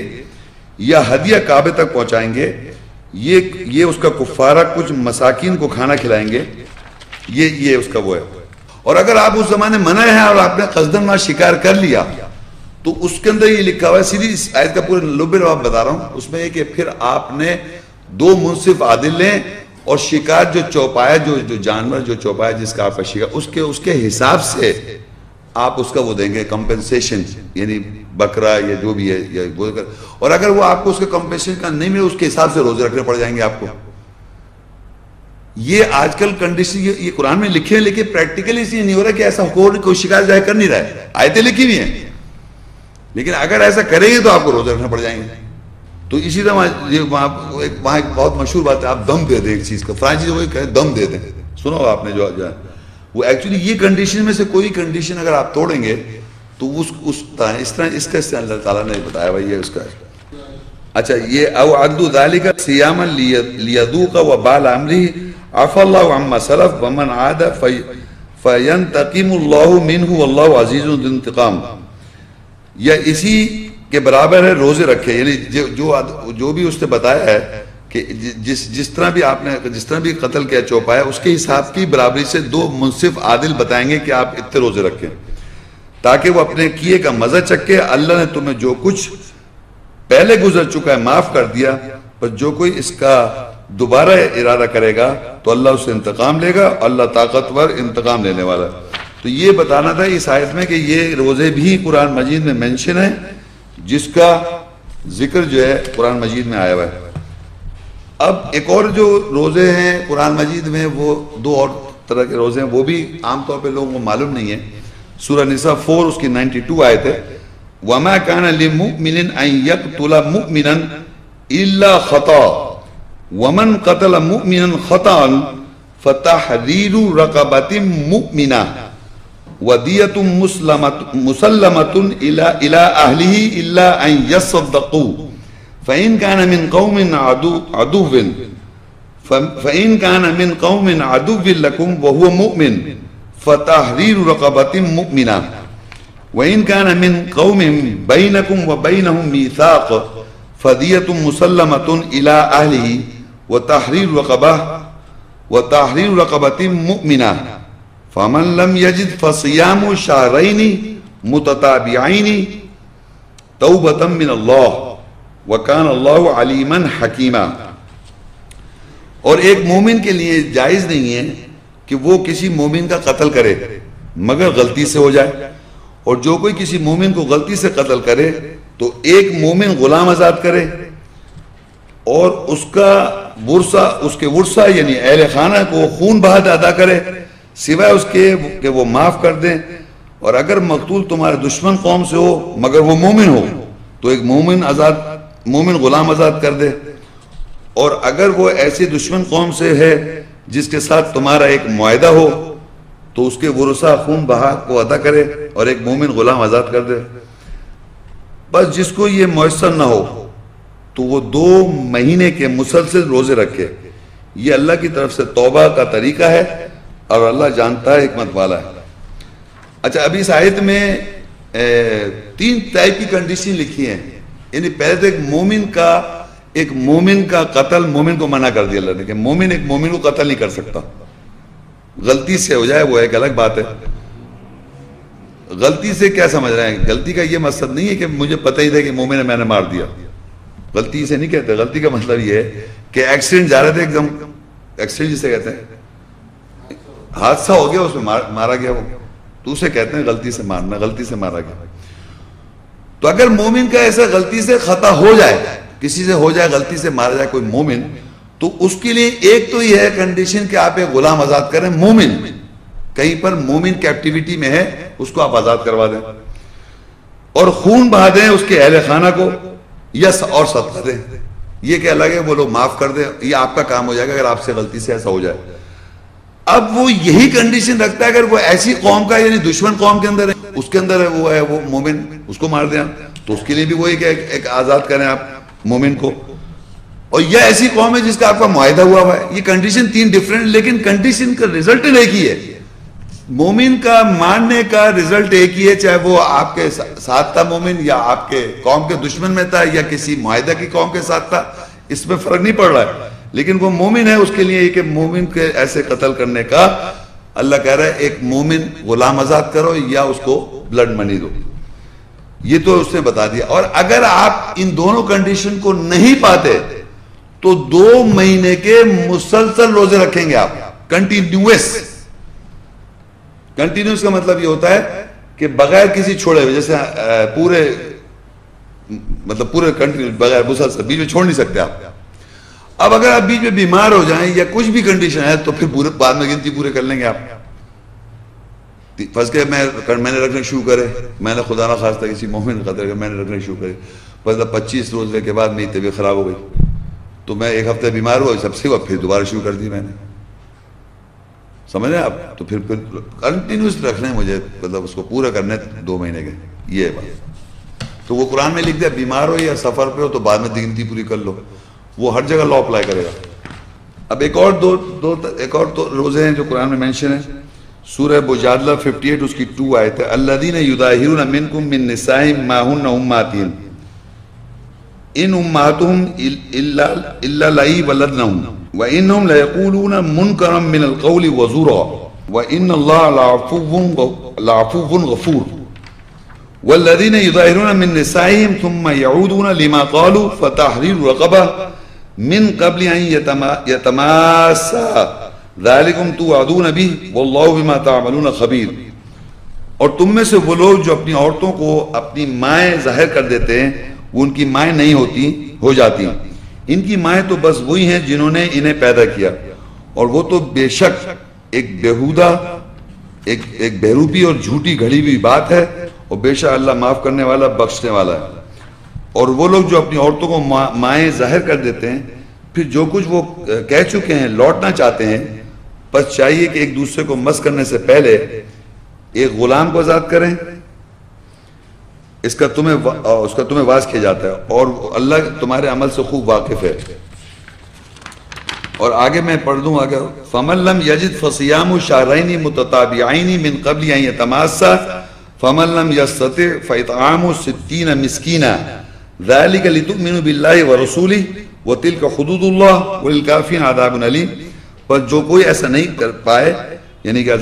یا ہدیہ کعبے تک پہنچائیں گے، یہ اس کا کفارہ کچھ مساکین کو کھانا کھلائیں گے، یہ اس کا وہ ہے۔ اور اگر آپ اس زمانے منع ہے اور آپ نے قصداً وہاں شکار کر لیا تو اس کے اندر یہ لکھا ہوا ہے، سیدھی اس آیت کا پورا لب لباب بتا رہا ہوں، اس میں یہ کہ پھر آپ نے 2 منصف عادل لیں اور شکار جو چوپایا، جو جانور جو چوپایا جس کا آپ کا شکار، اس کے حساب سے آپ اس کا وہ دیں گے کمپنسیشن، یعنی بکرا یا جو بھی ہے یا وہ، اور اگر وہ آپ کو اس کا کمپنسیشن کا نہیں ملے، اس کے حساب سے روزے رکھنے پڑ جائیں گے آپ کو۔ یہ آج کل کنڈیشن یہ قرآن میں لکھے ہیں، لیکن پریکٹیکلی اس لیے نہیں ہو رہا کہ ایسا کوئی شکار ظاہر کر نہیں رہا ہے، آیتیں لکھی ہوئی ہیں، لیکن اگر ایسا کریں گے تو آپ کو روزے رکھنا پڑ جائیں گے۔ تو اسی طرح وہاں ایک بہت مشہور بات ہے، آپ دم دے دیں ایک چیز کا، فلاں چیز وہی کہے دم دے دیں، سنا ہوگا آپ نے جو ہے وہ ایکچولی یہ کنڈیشن میں سے کوئی کنڈیشن اگر آپ توڑیں گے تو اس طرح اس کا اللہ تعالیٰ نے بتایا بھائی یہ اس کا۔ اچھا یہ او عدو ذالک صیاما لیذوق وبال امرہ عفا اللہ عما سلف ومن عاد فینتقم اللہ منہ واللہ عزیز ذو انتقام، یا اسی کے برابر ہے روزے رکھے، یعنی جو بھی اس نے بتایا ہے کہ جس طرح بھی قتل کیا چوپایا، اس کے حساب کی برابری سے 2 منصف عادل بتائیں گے کہ آپ اتنے روزے رکھیں تاکہ وہ اپنے کیے کا مزہ چکے۔ اللہ نے تمہیں جو کچھ پہلے گزر چکا ہے معاف کر دیا، پر جو کوئی اس کا دوبارہ ارادہ کرے گا تو اللہ اسے انتقام لے گا، اللہ طاقتور انتقام لینے والا۔ تو یہ بتانا تھا اس آیت میں کہ یہ روزے بھی قرآن مجید میں مینشن ہے، جس کا ذکر جو ہے قرآن مجید میں آیا ہوا ہے۔ اب ایک اور جو روزے ہیں قرآن مجید میں، وہ 2 اور طرح کے روزے ہیں، وہ بھی عام طور پہ لوگوں کو معلوم نہیں ہے۔ سورہ نساء 4 اس کی 92 آیت ہے، وَمَا كَانَ لِمُؤْمِنٍ أَن يَقْتُلَ مُؤْمِنًا إِلَّا خَطَأً وَمَنْ قَتَلَ مُؤْمِنًا خَطَأً فَتَحْرِيرُ رَقَبَةٍ مُؤْمِنَةٍ وَدِيَةٌ مُسَلَّمَةٌ إِلَى أَهْلِهِ إِلَّا أَن يَصَّدَّقُوا فَإِن كَانَ مِن قَوْمٍ عَدُوٍّ لَكُمْ وَهُوَ مُؤْمِنٌ فَتَحْرِيرُ رَقَبَةٍ مُؤْمِنَةٍ وَإِن كَانَ مِن قَوْمٍ بَيْنَكُمْ وَبَيْنَهُم مِيثَاقٌ فَدِيَةٌ مُسَلَّمَةٌ إِلَى أَهْلِهِ وَتَحْرِيرُ رَقَبَةٍ مُؤْمِنَةٍ فَمَن لَّمْ يَجِدْ فَصِيَامُ شَهْرَيْنِ مُتَتَابِعَيْنِ تَوْبَةً مِّنَ اللَّهِ وَكَانَ اللَّهُ عَلِيمًا حَكِيمًا۔ اور ایک مومن کے لیے جائز نہیں ہے کہ وہ کسی مومن کا قتل کرے مگر غلطی سے ہو جائے، اور جو کوئی کسی مومن کو غلطی سے قتل کرے تو ایک مومن غلام آزاد کرے اور اس کا ورثہ، اس کے ورثہ یعنی اہل خانہ کو خون بہا ادا کرے سوائے اس کے کہ وہ معاف کر دیں. اور اگر مقتول تمہارے دشمن قوم سے ہو مگر وہ مومن ہو تو ایک مومن غلام آزاد کر دے. اور اگر وہ ایسی دشمن قوم سے ہے جس کے ساتھ تمہارا ایک معاہدہ ہو تو اس کے ورثہ خون بہا کو ادا کرے اور ایک مومن غلام آزاد کر دے. بس جس کو یہ میسر نہ ہو تو وہ 2 مہینے کے مسلسل روزے رکھے. یہ اللہ کی طرف سے توبہ کا طریقہ ہے اور اللہ جانتا ہے، حکمت والا ہے. اچھا، ابھی اس آیت میں 3 ٹائپ کی کنڈیشن لکھی ہیں. یعنی پہلے تو ایک مومن کا قتل مومن کو منع کر دیا اللہ نے کہ مومن ایک مومن کو قتل نہیں کر سکتا. غلطی سے ہو جائے وہ ایک الگ بات ہے. غلطی سے کیا سمجھ رہے ہیں؟ غلطی کا یہ مقصد نہیں ہے کہ مجھے پتہ ہی تھا کہ مومن ہے میں نے مار دیا. غلطی سے نہیں کہتے. غلطی کا مطلب یہ ہے کہ ایکسیڈنٹ جا رہے تھے، ایک دم ایکسیڈنٹ جسے کہتے ہیں حادثہ ہو گیا، اس میں مارا گیا وہ، تو اسے کہتے ہیں غلطی سے مارنا، غلطی سے مارا گیا. تو اگر مومن کا ایسا غلطی سے خطا ہو جائے، کسی سے ہو جائے غلطی سے مارا جائے کوئی مومن، تو اس کے لیے ایک تو یہ ہے کنڈیشن کہ آپ ایک غلام آزاد کریں. مومن کہیں پر مومن کیپٹیویٹی میں ہے اس کو آپ آزاد کروا دیں اور خون بہا دیں اس کے اہل خانہ کو یا اور صدقہ دیں. یہ کہ الگ ہے وہ لوگ معاف کر دیں، یہ آپ کا کام ہو جائے گا اگر آپ سے غلطی سے ایسا ہو جائے. اب وہ یہی کنڈیشن رکھتا ہے اگر وہ ایسی قوم کا یعنی دشمن قوم کے اندر ہے، اس کے اندر ہے وہ مومن، اس کو مار دیں تو اس کے لیے بھی وہی کہ ایک آزاد کریں آپ مومن کو. اور یہ ایسی قوم ہے جس کا آپ کا معاہدہ ہوا ہے. یہ کنڈیشن 3 ڈیفرنٹ، لیکن کنڈیشن کا رزلٹ ایک ہی ہے. مومن کا ماننے کا رزلٹ ایک ہی ہے، چاہے وہ آپ کے ساتھ تھا مومن یا آپ کے قوم کے دشمن میں تھا یا کسی معاہدہ کی قوم کے ساتھ تھا، اس میں فرق نہیں پڑ رہا ہے. لیکن وہ مومن ہے، اس کے لیے کہ مومن کے ایسے قتل کرنے کا اللہ کہہ رہا ہے ایک مومن غلام آزاد کرو یا اس کو بلڈ منی دو. یہ تو اس نے بتا دیا. اور اگر آپ ان دونوں کنڈیشن کو نہیں پاتے تو 2 مہینے کے مسلسل روزے رکھیں گے آپ، کنٹینیوس. کنٹینیوس کا مطلب یہ ہوتا ہے کہ بغیر کسی چھوڑے ہوئے، جیسے پورے کنٹینیوس بغیر مسلسل، بیچ میں چھوڑ نہیں سکتے آپ. اب اگر آپ بیچ میں بیمار ہو جائیں یا کچھ بھی کنڈیشن ہے تو پھر پورے بعد میں گنتی پورے کر لیں گے آپ. فرض کہ میں نے رکھنا شروع کرے، میں نے خدا نہ خواستہ کسی مومن قتل کر میں نے رکھنا شروع کرے، مطلب 25 روزے کے بعد میری طبیعت خراب ہو گئی تو میں 1 ہفتے بیمار ہوا، سب سے پھر دوبارہ شروع کر دی میں نے. سمجھ رہے ہیں آپ؟ تو پھر کنٹینیوس رکھنا ہے مجھے، مطلب اس کو پورا کرنا ہے 2 مہینے کے. یہ ہے بات. تو وہ قرآن میں لکھ دیا بیمار ہو یا سفر پہ ہو تو بعد میں گنتی پوری کر لو. وہ ہر جگہ لا اپلائی کرے گا. اب ایک اور دو روزے ہیں جو قرآن میں مینشن ہیں. سورہ مجادلہ 58 اس کی 2 آیت ہے. الذین یظاہرون منکم من نسائہم ما ہن امہاتہم ان امہاتہم الا لائی ولدنہم وانہم لیقولون منکرا من القول وزورا وان اللہ لعفو غفور. والذین یظاہرون من نسائہم ثم یعودون لما قالوا فتحریر رقبہ من قبل ان یتماسا ذالکم توعدون بہ واللہ بما تعملون خبیر. اور تم میں سے وہ لوگ جو اپنی عورتوں کو اپنی مائیں ظاہر کر دیتے ہیں وہ ان کی مائیں نہیں ہو جاتی. ان کی مائیں تو بس وہی ہیں جنہوں نے انہیں پیدا کیا اور وہ تو بے شک ایک بیہودہ ایک بہروپی اور جھوٹی گھڑی ہوئی بات ہے اور بے شک اللہ معاف کرنے والا بخشنے والا ہے. اور وہ لوگ جو اپنی عورتوں کو مائیں ظاہر کر دیتے ہیں پھر جو کچھ وہ کہہ چکے ہیں لوٹنا چاہتے ہیں، بس چاہیے کہ ایک دوسرے کو مس کرنے سے پہلے ایک غلام کو آزاد کریں. اس کا تمہیں واز کیا جاتا ہے اور اللہ تمہارے عمل سے خوب واقف ہے. اور آگے میں پڑھ دوں آگے. فَمَن لَمْ يَجِدْ فَصِيَامُ شَهْرَيْنِ مُتَتَابِعَيْنِ مِنْ قَبْلِ أَنْ يَتَمَاسَّا فَمَن لَمْ يَسْتَطِعْ فَإِطْعَامُ 60 مِسْكِينًا ذَلِكَ لِتُؤْمِنُوا بِاللَّهِ وَرَسُولِهِ وَتِلْكَ حُدُودُ اللَّهِ وَلِلْكَافِرِينَ عَذَابٌ أَلِيمٌ. پر جو کوئی ایسا نہیں کر پائے یعنی کہ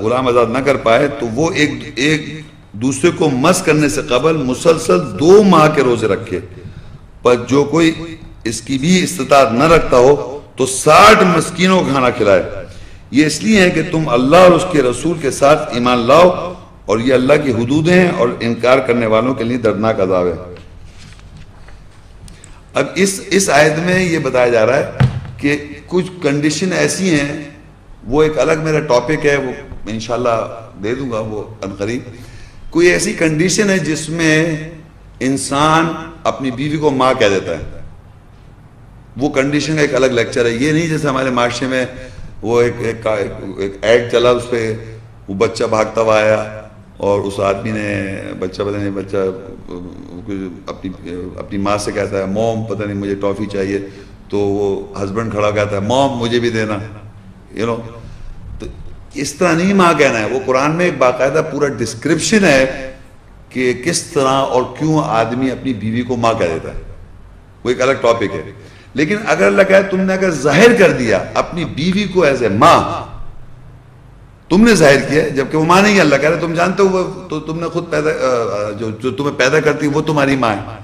غلام آزاد نہ کر پائے تو وہ ایک دوسرے کو مس کرنے سے قبل مسلسل 2 ماہ کے روزے رکھے. پر جو کوئی اس کی بھی استطاعت نہ رکھتا ہو تو 60 مسکینوں کو کھانا کھلائے. یہ اس لیے ہے کہ تم اللہ اور اس کے رسول کے ساتھ ایمان لاؤ اور یہ اللہ کی حدود ہیں اور انکار کرنے والوں کے لیے دردناک عذاب ہے۔ اب اس آیت میں یہ بتایا جا رہا ہے کہ کچھ کنڈیشن ایسی ہیں، وہ ایک الگ میرا ٹاپک ہے، وہ انشاءاللہ دے دوں گا وہ عنقریب۔ کوئی ایسی کنڈیشن ہے جس میں انسان اپنی بیوی کو ماں کہہ دیتا ہے، وہ کنڈیشن کا ایک الگ لیکچر ہے۔ یہ نہیں جیسے ہمارے معاشرے میں وہ ایک ایڈ چلا، اس پہ وہ بچہ بھاگتا ہوا آیا اور اس آدمی نے بچہ اپنی ماں سے کہتا ہے موم پتہ نہیں مجھے ٹافی چاہیے، تو وہ ہسبینڈ کھڑا کہتا ہے موم مجھے بھی دینا، تو اس طرح نہیں ماں کہنا ہے۔ وہ قرآن میں ایک باقاعدہ پورا ڈسکرپشن ہے کہ کس طرح اور کیوں آدمی اپنی بیوی کو ماں کہہ دیتا ہے، وہ ایک الگ ٹاپک ہے۔ لیکن اگر اللہ کہے تم نے اگر ظاہر کر دیا اپنی بیوی کو ایز اے ماں، تم نے ظاہر کیا جبکہ وہ ماں نہیں ہے، اللہ کہہ رہے تم جانتے ہو تو تم نے خود پیدا جو تمہیں پیدا کرتی وہ تمہاری ماں ہے۔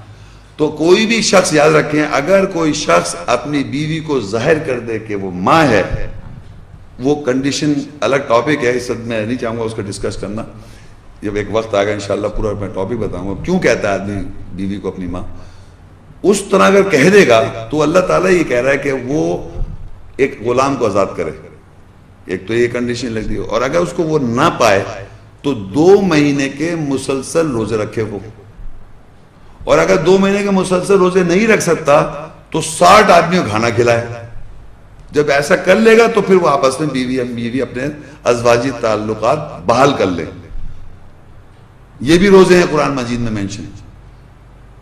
تو کوئی بھی شخص یاد رکھیں، اگر کوئی شخص اپنی بیوی کو ظاہر کر دے کہ وہ ماں ہے، وہ کنڈیشن الگ ٹاپک ہے، اس وقت میں نہیں چاہوں گا اس کو ڈسکس کرنا، جب ایک وقت آگا انشاءاللہ پورا میں ٹاپک بتاؤں گا کیوں کہتا ہے آدمی بیوی کو اپنی ماں۔ اس طرح اگر کہہ دے گا تو اللہ تعالیٰ یہ کہہ رہا ہے کہ وہ ایک غلام کو آزاد کرے، ایک تو یہ کنڈیشن لگ دی، اور اگر اس کو وہ نہ پائے تو 2 مہینے کے مسلسل روزے رکھے وہ، اور اگر 2 مہینے کے مسلسل روزے نہیں رکھ سکتا تو 60 آدمیوں کھانا کھلائے۔ جب ایسا کر لے گا تو پھر وہ آپس میں بیوی اپنے ازواجی تعلقات بحال کر لے۔ یہ بھی روزے ہیں قرآن مجید میں مینشن،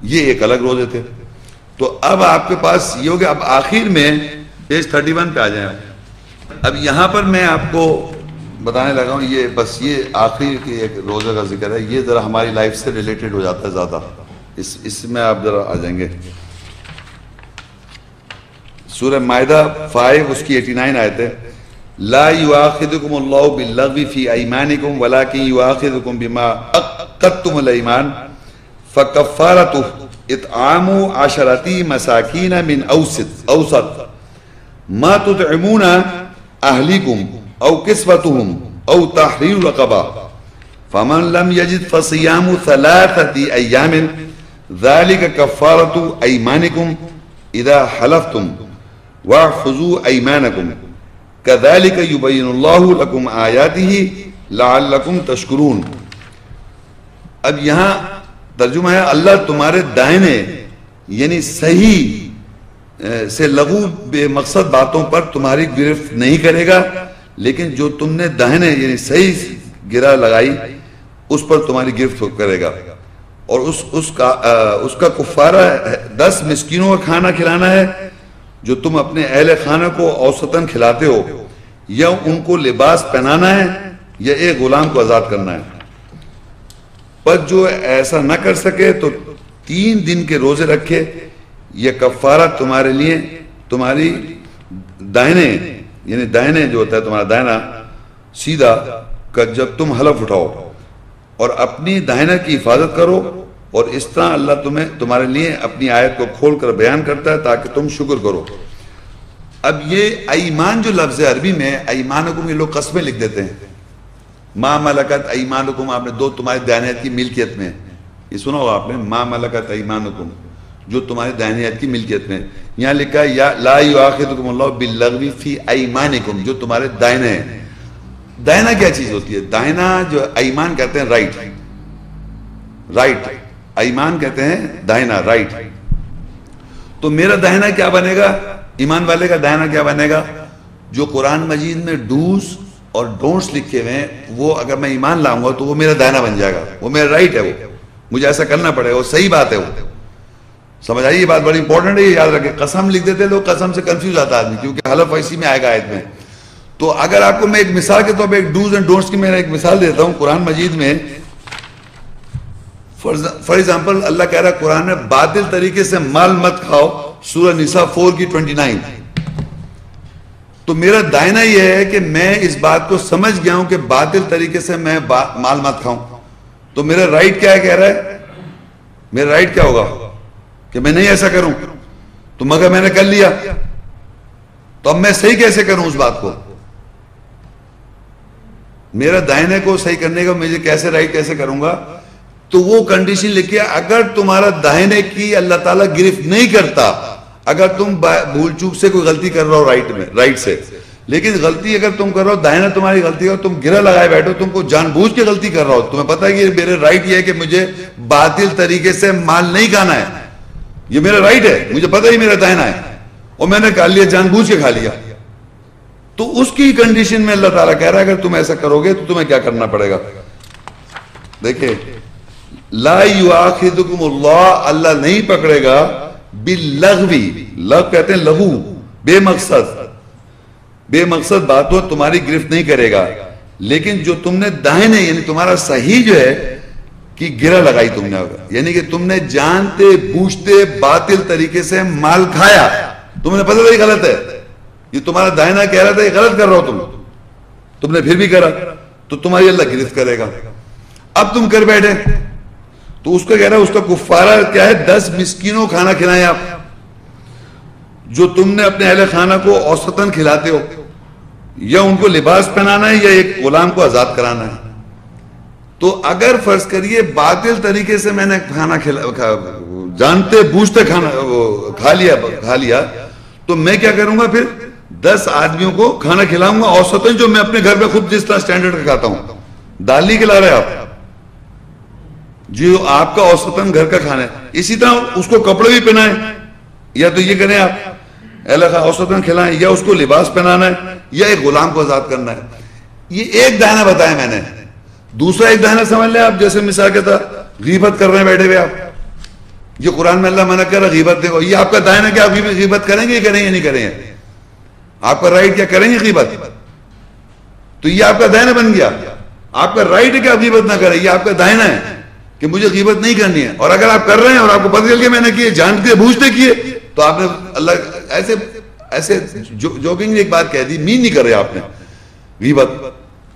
یہ ایک الگ روزے تھے۔ تو اب آپ کے پاس یہ ہو گیا۔ اب آخر میں پیج 31 پہ آ جائیں۔ اب یہاں پر میں آپ کو بتانے لگا ہوں، یہ بس یہ آخری کی ایک روزے کا ذکر ہے، یہ ذرا ہماری لائف سے ریلیٹڈ ہو جاتا ہے زیادہ، اس میں آپ ذرا آ جائیں گے۔ سورہ مائدہ 5 اس کی 89 آیت ہے، لا یؤاخذکم اللہ باللغو فی ایمانکم ولکن یؤاخذکم بما عقدتم الایمان فکفارتہ اطعام 10 مساکین من اوسط ما تطعمون اہلیکم او کسوتہم او تحریر رقبہ فمن لم یجد فصیام 3 ایام ذالک کفارۃ ایمانکم اذا حلفتم واحفظوا ایمانکم کذالک یبین اللہ لکم آیاتہ لعلکم تشکرون۔ اب یہاں ترجمہ ہے اللہ تمہارے دائنے یعنی صحیح سے لغو بے مقصد باتوں پر تمہاری گرفت نہیں کرے گا، لیکن جو تم نے دائنے یعنی صحیح گرہ لگائی اس پر تمہاری گرفت کرے گا، اور اس کا کفارہ 10 مسکینوں کا کھانا کھلانا ہے جو تم اپنے اہل خانہ کو اوسطاً کھلاتے ہو، یا ان کو لباس پہنانا ہے یا ایک غلام کو آزاد کرنا ہے۔ پر جو ایسا نہ کر سکے تو 3 دن کے روزے رکھے، یہ کفارہ تمہارے لیے تمہاری دائنے یعنی دائنے جو ہوتا ہے تمہارا دائنا سیدھا کہ جب تم حلف اٹھاؤ، اور اپنی دائنا کی حفاظت کرو، اور اس طرح اللہ تمہارے لیے اپنی آیت کو کھول کر بیان کرتا ہے تاکہ تم شکر کرو۔ اب یہ ایمان جو لفظ عربی میں ایمانکم، یہ لوگ قسمیں لکھ دیتے ہیں، ما ملکت ایمانکم، آپ نے 2 تمہاری دائنیت کی ملکیت میں، یہ سنا ہوگا آپ نے، ما ملکت ایمانکم جو تمہاری دائنیت کی ملکیت میں، یہاں لکھا ہے لا یؤاخذکم اللہ باللغو فی ایمانکم، جو تمہارے دائنے ہیں۔ دائنا کیا چیز ہوتی ہے؟ دائنا جو ایمان کہتے ہیں رائٹ، ایمان کہتے ہیں دائنا رائٹ۔ تو میرا دائنا کیا بنے گا؟ ایمان والے کا دائنا کیا بنے گا؟ جو قرآن مجید میں ڈوز اور ڈونٹس لکھے ہوئے ہیں، وہ اگر میں ایمان لاؤں گا تو وہ میرا دائنا بن جائے گا، وہ میرا رائٹ ہے، وہ مجھے ایسا کرنا پڑے گا، وہ صحیح بات ہے۔ وہ سمجھ آئیے، یہ بات بڑی امپورٹنٹ ہے، یہ یاد رکھیں۔ قسم لکھ دیتے لوگ، قسم سے کنفیوز آتا آدمی، کیونکہ حلف اسی میں آئے گا آیت میں۔ تو اگر آپ کو میں ایک مثال کے طور پہ ایک ڈوز اینڈ ڈونٹس کی میں ایک مثال دیتا ہوں قرآن مجید میں، فار ایگزامپل اللہ کہہ رہا ہے قرآن میں باطل طریقے سے مال مت کھاؤ، سورہ نساء 4 کی 29۔ تو میرا دائنا یہ ہے کہ میں اس بات کو سمجھ گیا ہوں کہ باطل طریقے سے میں مال مت کھاؤں، تو میرا رائٹ کیا ہے؟ کہہ رہا ہے میرا رائٹ کیا ہوگا کہ میں نہیں ایسا کروں، تو مگر میں نے کر لیا، تو اب میں صحیح کیسے کروں اس بات کو؟ میرا دائنے کو صحیح کرنے کا مجھے کیسے رائٹ کیسے کروں گا؟ تو وہ کنڈیشن لکھی ہے اگر تمہارا دائنے کی اللہ تعالیٰ گرفت نہیں کرتا، اگر تم بھول چوک سے کوئی غلطی کر رہا ہو رائٹ سے، لیکن غلطی اگر تم کر رہا ہو دائنا تمہاری غلطی ہو، تم گرہ لگائے بیٹھو، تم کو جان بوجھ کے غلطی کر رہا ہو، تمہیں پتہ ہے کہ میرے رائٹ یہ ہے کہ مجھے باطل طریقے سے مال نہیں کھانا ہے، یہ میرا رائٹ ہے، مجھے پتہ ہی میرا دائنا ہے، اور میں نے کھا لیا، جان بوجھ کے کھا لیا، تو اس کی کنڈیشن میں اللہ تعالیٰ کہہ رہا ہے اگر تم ایسا کرو گے تو تمہیں کیا کرنا پڑے گا؟ دیکھیں، لا یؤاخذکم اللہ نہیں پکڑے گا باللغو، لغو کہتے ہیں لغو، بے مقصد باتوں تمہاری گرفت نہیں کرے گا، لیکن جو تم نے دائنے یعنی تمہارا صحیح جو ہے کہ گرہ لگائی تم نے، یعنی کہ تم نے جانتے بوجھتے باطل طریقے سے مال کھایا، تم نے پتہ نہیں غلط ہے، یہ تمہارا دائنا کہہ رہا تھا یہ غلط کر رہا ہو تم نے پھر بھی کرا، تو تمہاری اللہ گرفت کرے گا۔ اب تم کر بیٹھے تو اس کا کہہ رہا ہے اس کا کفارہ کیا ہے؟ 10 مسکینوں کھانا کھلائیں آپ، جو تم نے اپنے اہل خانہ کو اوسطاً کھلاتے ہو، یا ان کو لباس پہنانا ہے یا ایک غلام کو آزاد کرانا ہے۔ تو اگر فرض کریے باطل طریقے سے میں نے کھانا جانتے بوجھتے کھانا کھا لیا تو میں کیا کروں گا؟ پھر 10 آدمیوں کو کھانا کھلاؤں گا اوسطاً، جو میں اپنے گھر پہ خود جس طرح سٹینڈرڈ کا کھاتا ہوں۔ دال نہیں کھلا رہے آپ، جو آپ کا اوسطاً گھر کا کھانا ہے، اسی طرح اس کو کپڑے بھی پہنائیں، یا تو یہ کریں آپ اوسطاً کھلائیں، یا اس کو لباس پہنانا ہے، یا ایک غلام کو آزاد کرنا ہے۔ یہ ایک دائنا بتایا میں نے۔ دوسرا ایک دائنا سمجھ لیں آپ، جیسے مثال کے طور غیبت کر رہے ہیں بیٹھے ہوئے آپ، یہ قرآن میں اللہ منع کر رہا غیبت دیکھو، یہ آپ کا دائنا کہ آپ غیبت کریں گے یا کریں گے نہیں کریں گے؟ آپ کا رائٹ کیا کریں گے غیبت؟ تو یہ آپ کا دائنا بن گیا، آپ کا رائٹ ہے کہ آپ غیبت نہ کریں، یہ آپ کا دائنا ہے کہ مجھے غیبت نہیں کرنی ہے، اور اگر آپ کر رہے ہیں اور آپ کو پتہ چل کے میں نے کیے جانتے بوجھتے کیے تو آپ نے اللہ ایسے جوکنگ ایک بات کہہ دی، مین نہیں کر رہے آپ نے غیبت،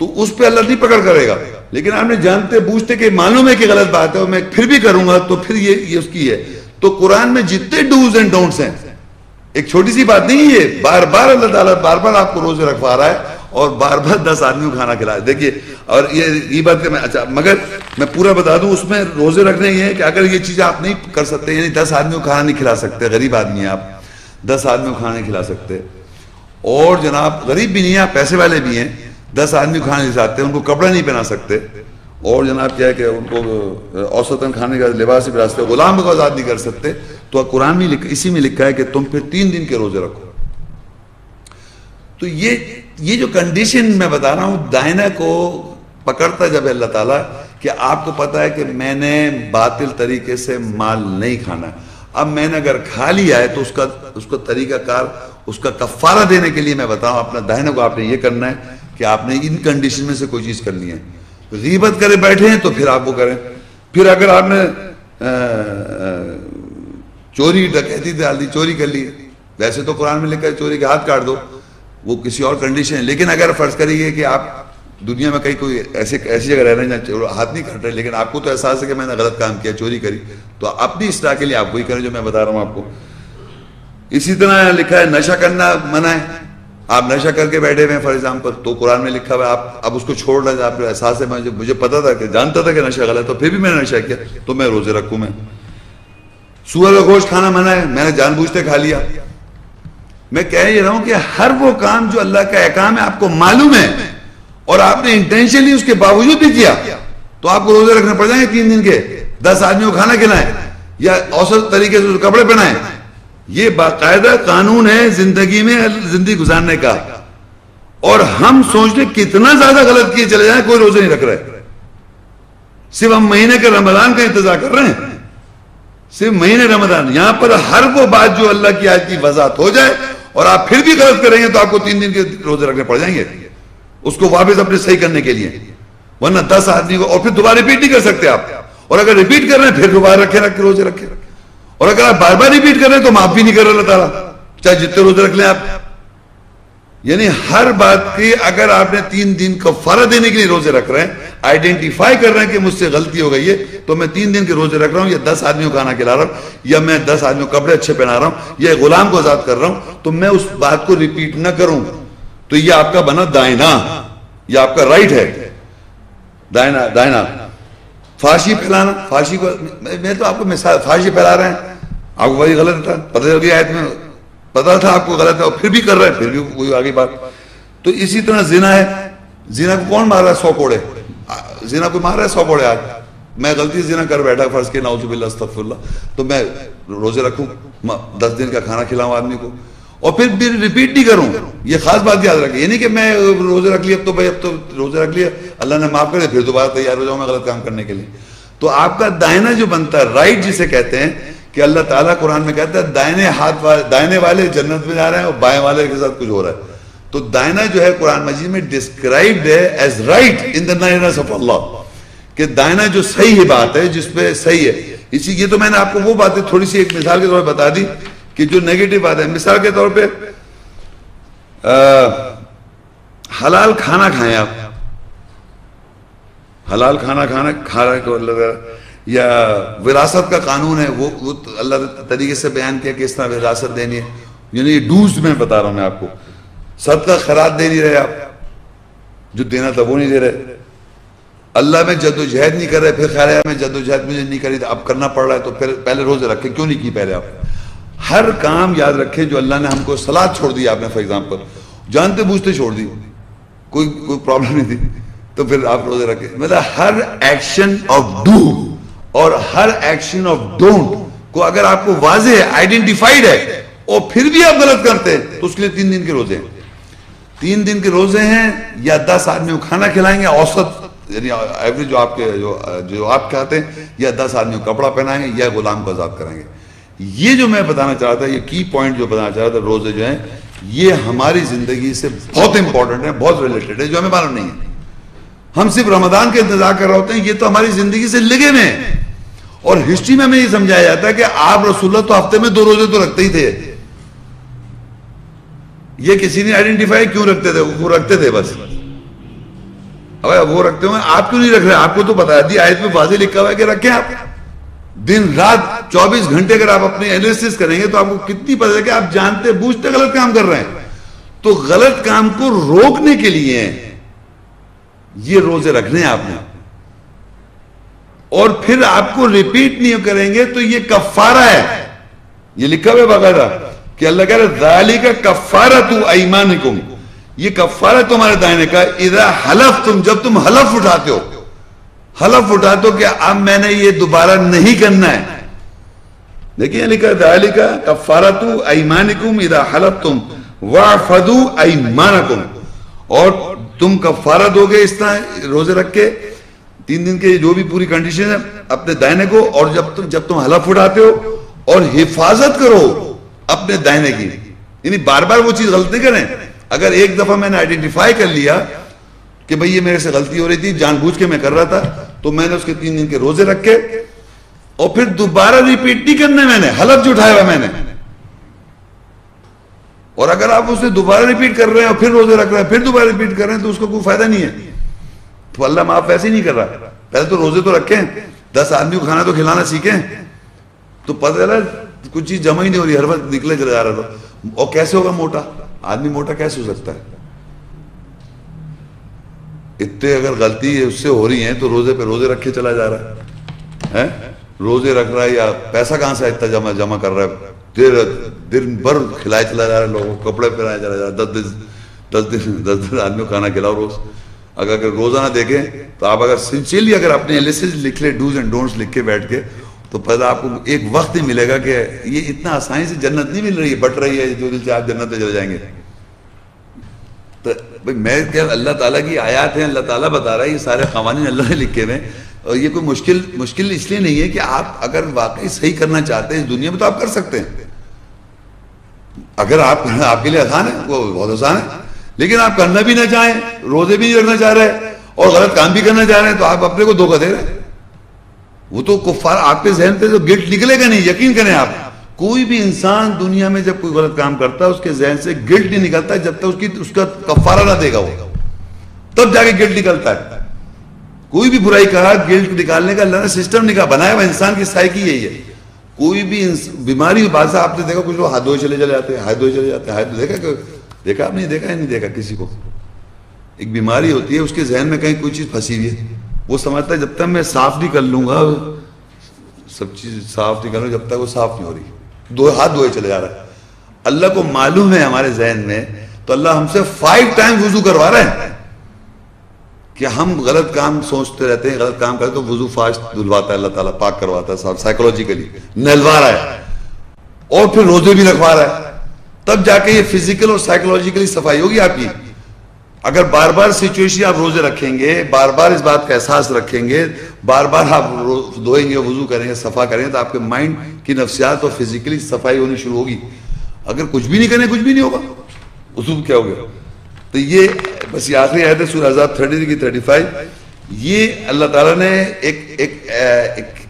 تو اس پہ اللہ نہیں پکڑ کرے گا، لیکن آپ نے جانتے بوجھتے کہ معلوم ہے کہ غلط بات ہے اور میں پھر بھی کروں گا تو پھر یہ اس کی ہے۔ تو قرآن میں جتنے ڈوز اینڈ ڈونٹس ہیں، ایک چھوٹی سی بات نہیں ہے، بار بار اللہ تعالیٰ بار بار آپ کو روزے رکھوا رہا ہے اور بار بار 10 آدمیوں کو کھانا کھلایا۔ دیکھیے، اور یہ غیبت میں اچھا مگر میں پورا بتا دوں، اس میں روزے رکھنے یہ ہے کہ اگر یہ چیز آپ نہیں کر سکتے، یعنی 10 آدمیوں کو کھانا نہیں کھلا سکتے، غریب آدمی ہیں آپ، 10 آدمیوں کو کھانا نہیں کھلا سکتے، اور جناب غریب بھی نہیں ہیں آپ، پیسے والے بھی ہیں، 10 آدمی کو کھانا نہیں سکتے، ان کو کپڑا نہیں پہنا سکتے، اور جناب کیا ہے کہ ان کو اوسطاً کھانے کا لباس بھی پہنا سکتے، غلام کو آزاد نہیں کر سکتے، تو قرآن میں اسی میں لکھا ہے کہ تم پھر 3 دن کے روزے رکھو۔ تو یہ جو کنڈیشن میں بتا رہا ہوں، دائنا کو پکڑتا جب اللہ تعالیٰ کہ آپ کو پتا ہے کہ میں نے باطل طریقے سے مال نہیں کھانا، اب میں نے اگر کھا لیا ہے تو اس کا طریقہ کار، اس کا کفارہ دینے کے لیے میں بتاؤں، اپنا دائنا کو آپ نے یہ کرنا ہے کہ آپ نے ان کنڈیشن میں سے کوئی چیز کرنی ہے۔ غیبت کرے بیٹھے ہیں تو پھر آپ وہ کریں، پھر اگر آپ نے چوری ڈکیتی ڈال دی، چوری کر لی، ویسے تو قرآن میں لکھا ہے چوری کے ہاتھ کاٹ دو، وہ کسی اور کنڈیشن ہے، لیکن اگر فرض کریے کہ آپ دنیا میں کہیں کوئی ایسی جگہ رہ رہے ہیں جہاں ہاتھ نہیں کاٹ رہے، لیکن آپ کو تو احساس ہے کہ میں نے غلط کام کیا، چوری کری، تو اپنی اصلاح کے لیے آپ وہی کریں جو میں بتا رہا ہوں آپ کو۔ اسی طرح لکھا ہے نشہ کرنا منع ہے، آپ نشہ کر کے بیٹھے ہوئے ہیں فار ایگزامپل، تو قرآن میں لکھا ہوا ہے آپ اب اس کو چھوڑ رہے ہیں، آپ کو احساس ہے مجھے پتا تھا کہ جانتا تھا کہ نشہ غلط ہے، پھر بھی میں نے نشہ کیا تو میں روزے رکھوں۔ میں سور کا گوشت کھانا منع ہے، میں نے جان بوجھتے کھا لیا۔ میں کہہ یہ رہا ہوں کہ ہر وہ کام جو اللہ کا احکام ہے آپ کو معلوم ہے اور آپ نے انٹینشنلی اس کے باوجود بھی کیا تو آپ کو روزے رکھنے پڑ جائیں گے 3 دن کے، 10 آدمیوں کو کھانا کھلائیں یا اوسط طریقے سے کپڑے پہنائیں۔ یہ باقاعدہ قانون ہے زندگی میں زندگی گزارنے کا، اور ہم سوچتے کتنا زیادہ غلط کیے چلے جائیں، کوئی روزے نہیں رکھ رہے، صرف ہم مہینے کے رمضان کا انتظار کر رہے ہیں، صرف مہینے رمضان۔ یہاں پر ہر وہ بات جو اللہ کی آیت کی وضاحت ہو جائے اور آپ پھر بھی غلط کریں گے تو آپ کو 3 دن کے روزے رکھنے پڑ جائیں گے اس کو واپس اپنے صحیح کرنے کے لیے، ورنہ 10 آدمی کو اور پھر دوبارہ ریپیٹ نہیں کر سکتے آپ، اور اگر ریپیٹ کر رہے ہیں پھر دوبارہ رکھ کے روزے رکھے، اور اگر آپ بار بار ریپیٹ کر رہے ہیں تو معاف بھی نہیں کر رہا اللہ تعالیٰ، چاہے جتنے روزے رکھ لیں آپ۔ یعنی ہر بات کی اگر آپ نے 3 دن کفارہ دینے کے لیے روزے رکھ رہے ہیں، آئیڈینٹیفائی کر رہے ہیں کہ مجھ سے غلطی ہو گئی ہے تو میں 3 دن کے روزے رکھ رہا ہوں، یا 10 آدمیوں کو کھانا کھلا رہا ہوں، یا میں 10 آدمیوں کو کپڑے اچھے پہنا رہا ہوں، یا غلام کو آزاد کر رہا ہوں، تو میں اس بات کو ریپیٹ نہ کروں، تو یہ آپ کا بنا دائنا، یہ آپ کا رائٹ ہے۔ دائنا دائنا فحاشی پھیلانا. فحاشی کو میں تو آپ کو مثال, فحاشی پھیلا رہے ہیں, آپ کو وہی غلط تھا, پتہ چل گیا آیت میں, پتہ تھا آپ کو غلط ہے اور پھر بھی کر رہے ہیں, پھر بھی وہی آگے بات. تو اسی طرح زنا ہے. زنا کو کون مار رہا ہے؟ 100 کوڑے. زنا کو مار رہا ہے 100 کوڑے. آج میں غلطی سے زنا کر بیٹھا, فرض کے نعوذ باللہ استغفر اللہ, تو میں روزے رکھوں, 10 دن کا کھانا کھلاؤں آدمی کو, اور پھر بھی ریپیٹ نہیں کروں. یہ خاص بات یاد رکھیں, یہ نہیں کہ میں روزے رکھ لیا اب تو روزے رکھ لیا, اللہ نے معاف کر دیا, پھر دوبارہ تیار ہو جاؤں میں غلط کام کرنے کے لیے. تو آپ کا دائنا جو بنتا ہے, رائٹ جسے کہتے ہیں, کہ اللہ تعالیٰ قرآن میں کہتا ہے دائنے ہاتھ والے, دائنے والے جنت میں جا رہے ہیں اور بائیں والے کے ساتھ کچھ ہو رہا ہے. تو دائنا جو ہے قرآن مجید میں ڈسکرائبڈ ہے as right in the nines of اللہ, کہ دائنا جو صحیح ہے بات ہے, جس پہ صحیح ہے. اسی یہ تو میں نے آپ کو وہ باتیں تھوڑی سی ایک مثال کے طور پہ بتا دی کہ جو نیگیٹو بات ہے. مثال کے طور پہ حلال کھانا کھائیں آپ, حلال کھانا کھانا کو یا وراثت کا قانون ہے, وہ اللہ طریقے سے بیان کیا کہ اس طرح وراثت دینی ہے. یعنی یہ ڈوز میں بتا رہا ہوں میں آپ کو. صدقہ خیرات دے نہیں رہے آپ, جو دینا تھا وہ نہیں دے رہے. اللہ میں جد و جہد نہیں کر رہے, پھر خیر ہے میں جد و جہد مجھے نہیں کری, اب کرنا پڑ رہا ہے, تو پھر پہلے روزے رکھے کیوں نہیں کی پہلے آپ. ہر کام یاد رکھیں جو اللہ نے ہم کو صلاۃ چھوڑ دی آپ نے, فار ایگزامپل جانتے بوجھتے چھوڑ دی, کوئی پرابلم نہیں تھی, تو پھر آپ روزے رکھے. مطلب ہر ایکشن آف ڈو اور ہر ایکشن آف ڈونٹ کو اگر آپ کو واضح ہے, آئیڈینٹیفائڈ ہے, اور پھر بھی آپ غلط کرتے ہیں, تو اس کے لیے 3 دن کے روزے ہیں. 3 دن کے روزے ہیں, یا 10 آدمیوں کو کھانا کھلائیں گے اوسط, یعنی ایوریج جو آپ کے جو آپ کھاتے ہیں, یا 10 آدمیوں کو کپڑا پہنائیں گے, یا غلام کو آزاد کریں گے. یہ جو میں بتانا چاہ رہا تھا, یہ کی پوائنٹ جو بتانا چاہ رہا تھا, روزے جو ہیں یہ ہماری زندگی سے بہت امپورٹنٹ ہے, بہت ریلیٹڈ ہے, جو ہمیں معلوم نہیں ہے. ہم صرف رمضان کا انتظار کر رہے ہوتے ہیں, یہ تو ہماری زندگی سے لگے ہوئے ہیں. اور ہسٹری میں ہمیں یہ سمجھایا جاتا ہے کہ آپ رسول اللہ تو ہفتے میں 2 روزے تو رکھتے ہی تھے. یہ کسی نے آئیڈینٹیفائی کیوں رکھتے تھے, وہ رکھتے تھے بس. اب وہ رکھتے ہوئے آپ کیوں نہیں رکھ رہے, آپ کو تو بتا دی آیت میں واضح لکھا ہوا ہے کہ رکھیں. آپ دن رات 24 گھنٹے اگر آپ اپنے انالیسس کریں گے تو آپ کو کتنی پتہ ہے کہ آپ جانتے بوجھتے غلط کام کر رہے ہیں. تو غلط کام کو روکنے کے لیے یہ روزے رکھنے ہیں آپ نے, اور پھر آپ کو ریپیٹ نہیں کریں گے تو یہ کفارہ ہے. یہ لکھا ہوا ہے باقاعدہ کہ اللہ کہہ رہا ذالک کفارۃ ایمانکم, یہ کفارہ تمہارے دائنے کا, اذا حلفتم, جب تم حلف اٹھاتے ہو, حلف اٹھاتے ہو کہ اب میں نے یہ دوبارہ نہیں کرنا ہے. دیکھیں لکھا ذالک کفارۃ ایمانکم اذا حلفتم واحفظوا ایمانکم, اور تم کفارہ دو گے اس طرح روزے رکھ کے 3 دن کے, جو بھی پوری کنڈیشن ہے اپنے دائنے کو, اور جب تم حلف اٹھاتے ہو, اور حفاظت کرو اپنے دائنے کی, یعنی بار بار وہ چیز غلط نہیں کریں. اگر ایک دفعہ میں نے آئیڈینٹیفائی کر لیا کہ بھئی یہ میرے سے غلطی ہو رہی تھی, جان بوجھ کے میں کر رہا تھا, تو میں نے اس کے 3 دن کے روزے رکھے, اور پھر دوبارہ ریپیٹ نہیں کرنا. میں نے حلف جو اٹھایا ہوا میں نے, اور اگر آپ اسے دوبارہ ریپیٹ کر رہے ہیں اور پھر روزے رکھ رہے ہیں, پھر دوبارہ ریپیٹ کر رہے ہیں, تو اس کا کوئی فائدہ نہیں ہے. تو اللہ معاف ایسے ہی نہیں کر رہا. پہلے تو روزے تو رکھیں, 10 آدمی کو کھانا تو کھلانا سیکھیں. تو پتہ چلا کچھ چیز جمع ہی نہیں ہو رہی, ہر وقت نکلے چلا جا رہا تھا. اور کیسے ہوگا موٹا آدمی, موٹا کیسے ہو سکتا ہے؟ اتنے اگر غلطی اس سے ہو رہی ہیں تو روزے پہ روزے رکھے چلا جا رہا ہے, روزے رکھ رہا ہے, یا پیسہ کہاں سے اتنا جمع کر رہا ہے, دن بھر کھلائے چلا جا رہا ہے لوگوں کو, کپڑے پہنائے چلا جا رہا ہے, 10 آدمی کو کھانا کھلاؤ روز. اگر روزانہ دیکھیں تو آپ اگر سنسیئرلی اگر اپنے انالیسس لکھ لیں, ڈوز اینڈ ڈونٹس لکھ کے بیٹھ کے, تو پتہ آپ کو ایک وقت ہی ملے گا کہ یہ اتنا آسانی سے جنت نہیں مل رہی ہے, بٹ رہی ہے, جو دل سے آپ جنت میں چلے جائیں گے. تو بھائی میں کیا, اللہ تعالیٰ کی آیات ہیں, اللہ تعالیٰ بتا رہا ہے, یہ سارے قوانین اللہ نے لکھے ہوئے ہیں, اور یہ کوئی مشکل اس لیے نہیں ہے کہ آپ اگر واقعی صحیح کرنا چاہتے ہیں اس دنیا میں تو آپ کر سکتے ہیں. اگر آپ کے لیے آسان ہے, وہ بہت آسان ہے. لیکن آپ کرنا بھی نہ چاہیں, روزے بھی نہیں رکھنا چاہ رہے, اور غلط کام بھی کرنا چاہ رہے ہیں, تو آپ اپنے کو دھوکہ دے رہے ہیں. وہ تو کفار, آپ کے ذہن پہ تو گلٹ نکلے گا نہیں, یقین کریں آپ. کوئی بھی انسان دنیا میں جب کوئی غلط کام کرتا ہے اس کے ذہن سے گلٹ نہیں نکلتا جب تک اس کا کفارہ نہ دے گا, وہ تب جا کے گلٹ نکلتا ہے. کوئی بھی برائی کہا, گلٹ نکالنے کا اللہ نے سسٹم نکالا, بنایا ہوا انسان کی سائیکی یہی ہے. کوئی بھی بیماری بادشاہ آپ نے دیکھا, کچھ لوگ ہاتھ دھوئے چلے جاتے ہیں, ہاتھ دھوئے چلے جاتے ہیں, دیکھا آپ نہیں دیکھا, نہیں دیکھا کسی کو. ایک بیماری ہوتی ہے, اس کے ذہن میں کہیں کوئی چیز پھنسی ہوئی ہے, وہ سمجھتا ہے جب تک میں صاف نہیں کر لوں گا، سب چیز صاف نہیں کر لوں جب تک وہ صاف نہیں ہو رہی، دو ہاتھ دھوئے چلے جا رہا ہے. اللہ کو معلوم ہے ہمارے ذہن میں، تو اللہ ہم سے 5 ٹائم وضو کروا رہے ہیں کہ ہم غلط کام سوچتے رہتے ہیں، غلط کام کرتے تو وضو فاسٹ دھلواتا ہے اللہ تعالیٰ، پاک کرواتا ہے، سائیکولوجیکلی نہلوا رہا ہے، اور پھر روزے بھی رکھوا رہا ہے. تب جا کے یہ فزیکل اور سائیکولوجیکلی صفائی ہوگی آپ کی. اگر بار بار سچویشن آپ روزے رکھیں گے، بار بار اس بات کا احساس رکھیں گے، بار بار آپ دھوئیں گے، وضو کریں گے، صفا کریں گے، تو آپ کے مائنڈ کی نفسیات اور فزیکلی صفائی ہونی شروع ہوگی. اگر کچھ بھی نہیں کریں کچھ بھی نہیں ہوگا، اصول کیا ہوگا. تو یہ بس یہ آخری آیت ہے سورہ احزاب 33 کی 35. یہ اللہ تعالیٰ نے ایک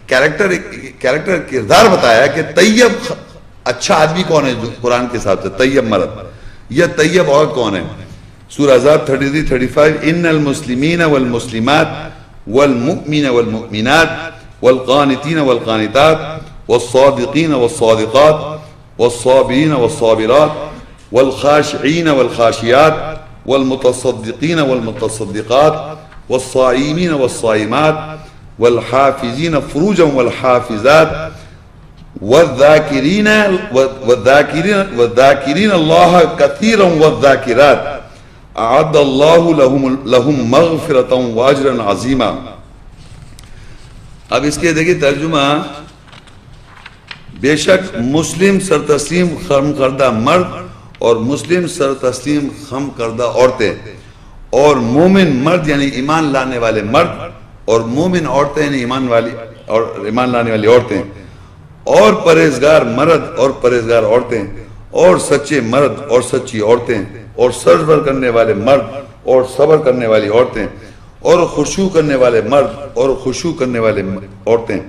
کیریکٹر کردار بتایا کہ طیب اچھا آدمی کون ہے جو قرآن کے حساب سے، طیب مرد یا طیب عورت کون ہے. سورہ احزاب 33-35 ان المسلمین والمسلمات والمؤمن والمؤمنات والقانتین والقانتات والصادقین والصادقات والصابرین والصابرات والخاشعین والخاشعات والمتصدقین والمتصدقات والصائمین والصائمات والحافظین فروجا والحافظات والذاکرین اللہ کثیرا والذاکرات اعد اللہ لہم مغفرتا واجرا عظیما. اب اس کے دیکھیں ترجمہ، بے شک مسلم سرتسلیم خم کردہ مرد اور مسلم سرتسلیم خم کردہ عورتیں، اور مومن مرد یعنی ایمان لانے والے مرد، اور مومن عورتیں یعنی ایمان لانے والی عورتیں، اور پرہیزگار مرد اور پرہیزگار عورتیں، اور سچے مرد اور سچی عورتیں، اور صبر کرنے والے مرد اور صبر کرنے والی عورتیں، اور خشوع کرنے والے مرد اور خشوع کرنے والے عورتیں،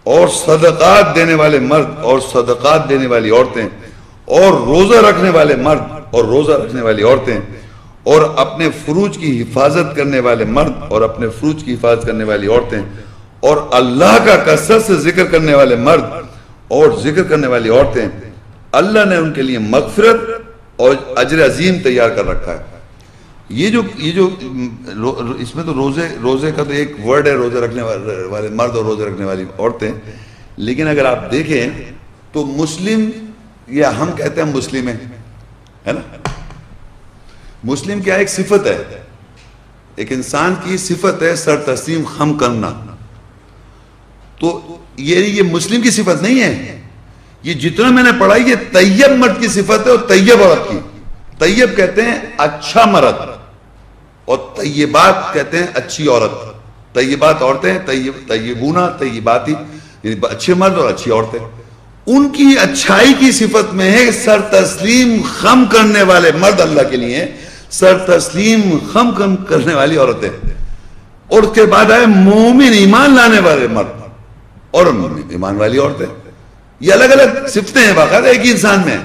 اور صدقات دینے والے مرد اور صدقات دینے والی عورتیں، اور روزہ رکھنے والے مرد اور روزہ رکھنے والی عورتیں، اور اپنے فروج کی حفاظت کرنے والے مرد اور اپنے فروج کی حفاظت کرنے والی عورتیں، اور اللہ کا کثرت سے ذکر کرنے والے مرد اور ذکر کرنے والی عورتیں. اللہ نے ان کے لیے مغفرت اور اجر عظیم تیار کر رکھا ہے. یہ جو اس میں تو روزے کا تو ایک ورڈ ہے، روزے رکھنے والے مرد اور روزے رکھنے والی عورتیں، لیکن اگر آپ دیکھیں تو مسلم، یا ہم کہتے ہیں مسلم ہے نا، مسلم کیا ایک صفت ہے، ایک انسان کی صفت ہے سر تسلیم خم کرنا. تو یہ مسلم کی صفت نہیں ہے، یہ جتنا میں نے پڑھا یہ طیب مرد کی صفت ہے اور طیب عورت کی. طیب کہتے ہیں اچھا مرد، اور طیبات کہتے ہیں اچھی عورت. طیبات عورتیں، طیبونہ طیباتی یعنی اچھے مرد اور اچھی عورتیں. ان کی اچھائی کی صفت میں ہے سر تسلیم خم کرنے والے مرد اللہ کے لیے، سر تسلیم خم کرنے والی عورتیں، اور اس کے بعد آئے مومن ایمان لانے والے مرد اور ایمان والی عورتیں. یہ الگ الگ صفتیں ہیں باقاعدہ ایک ہی انسان میں.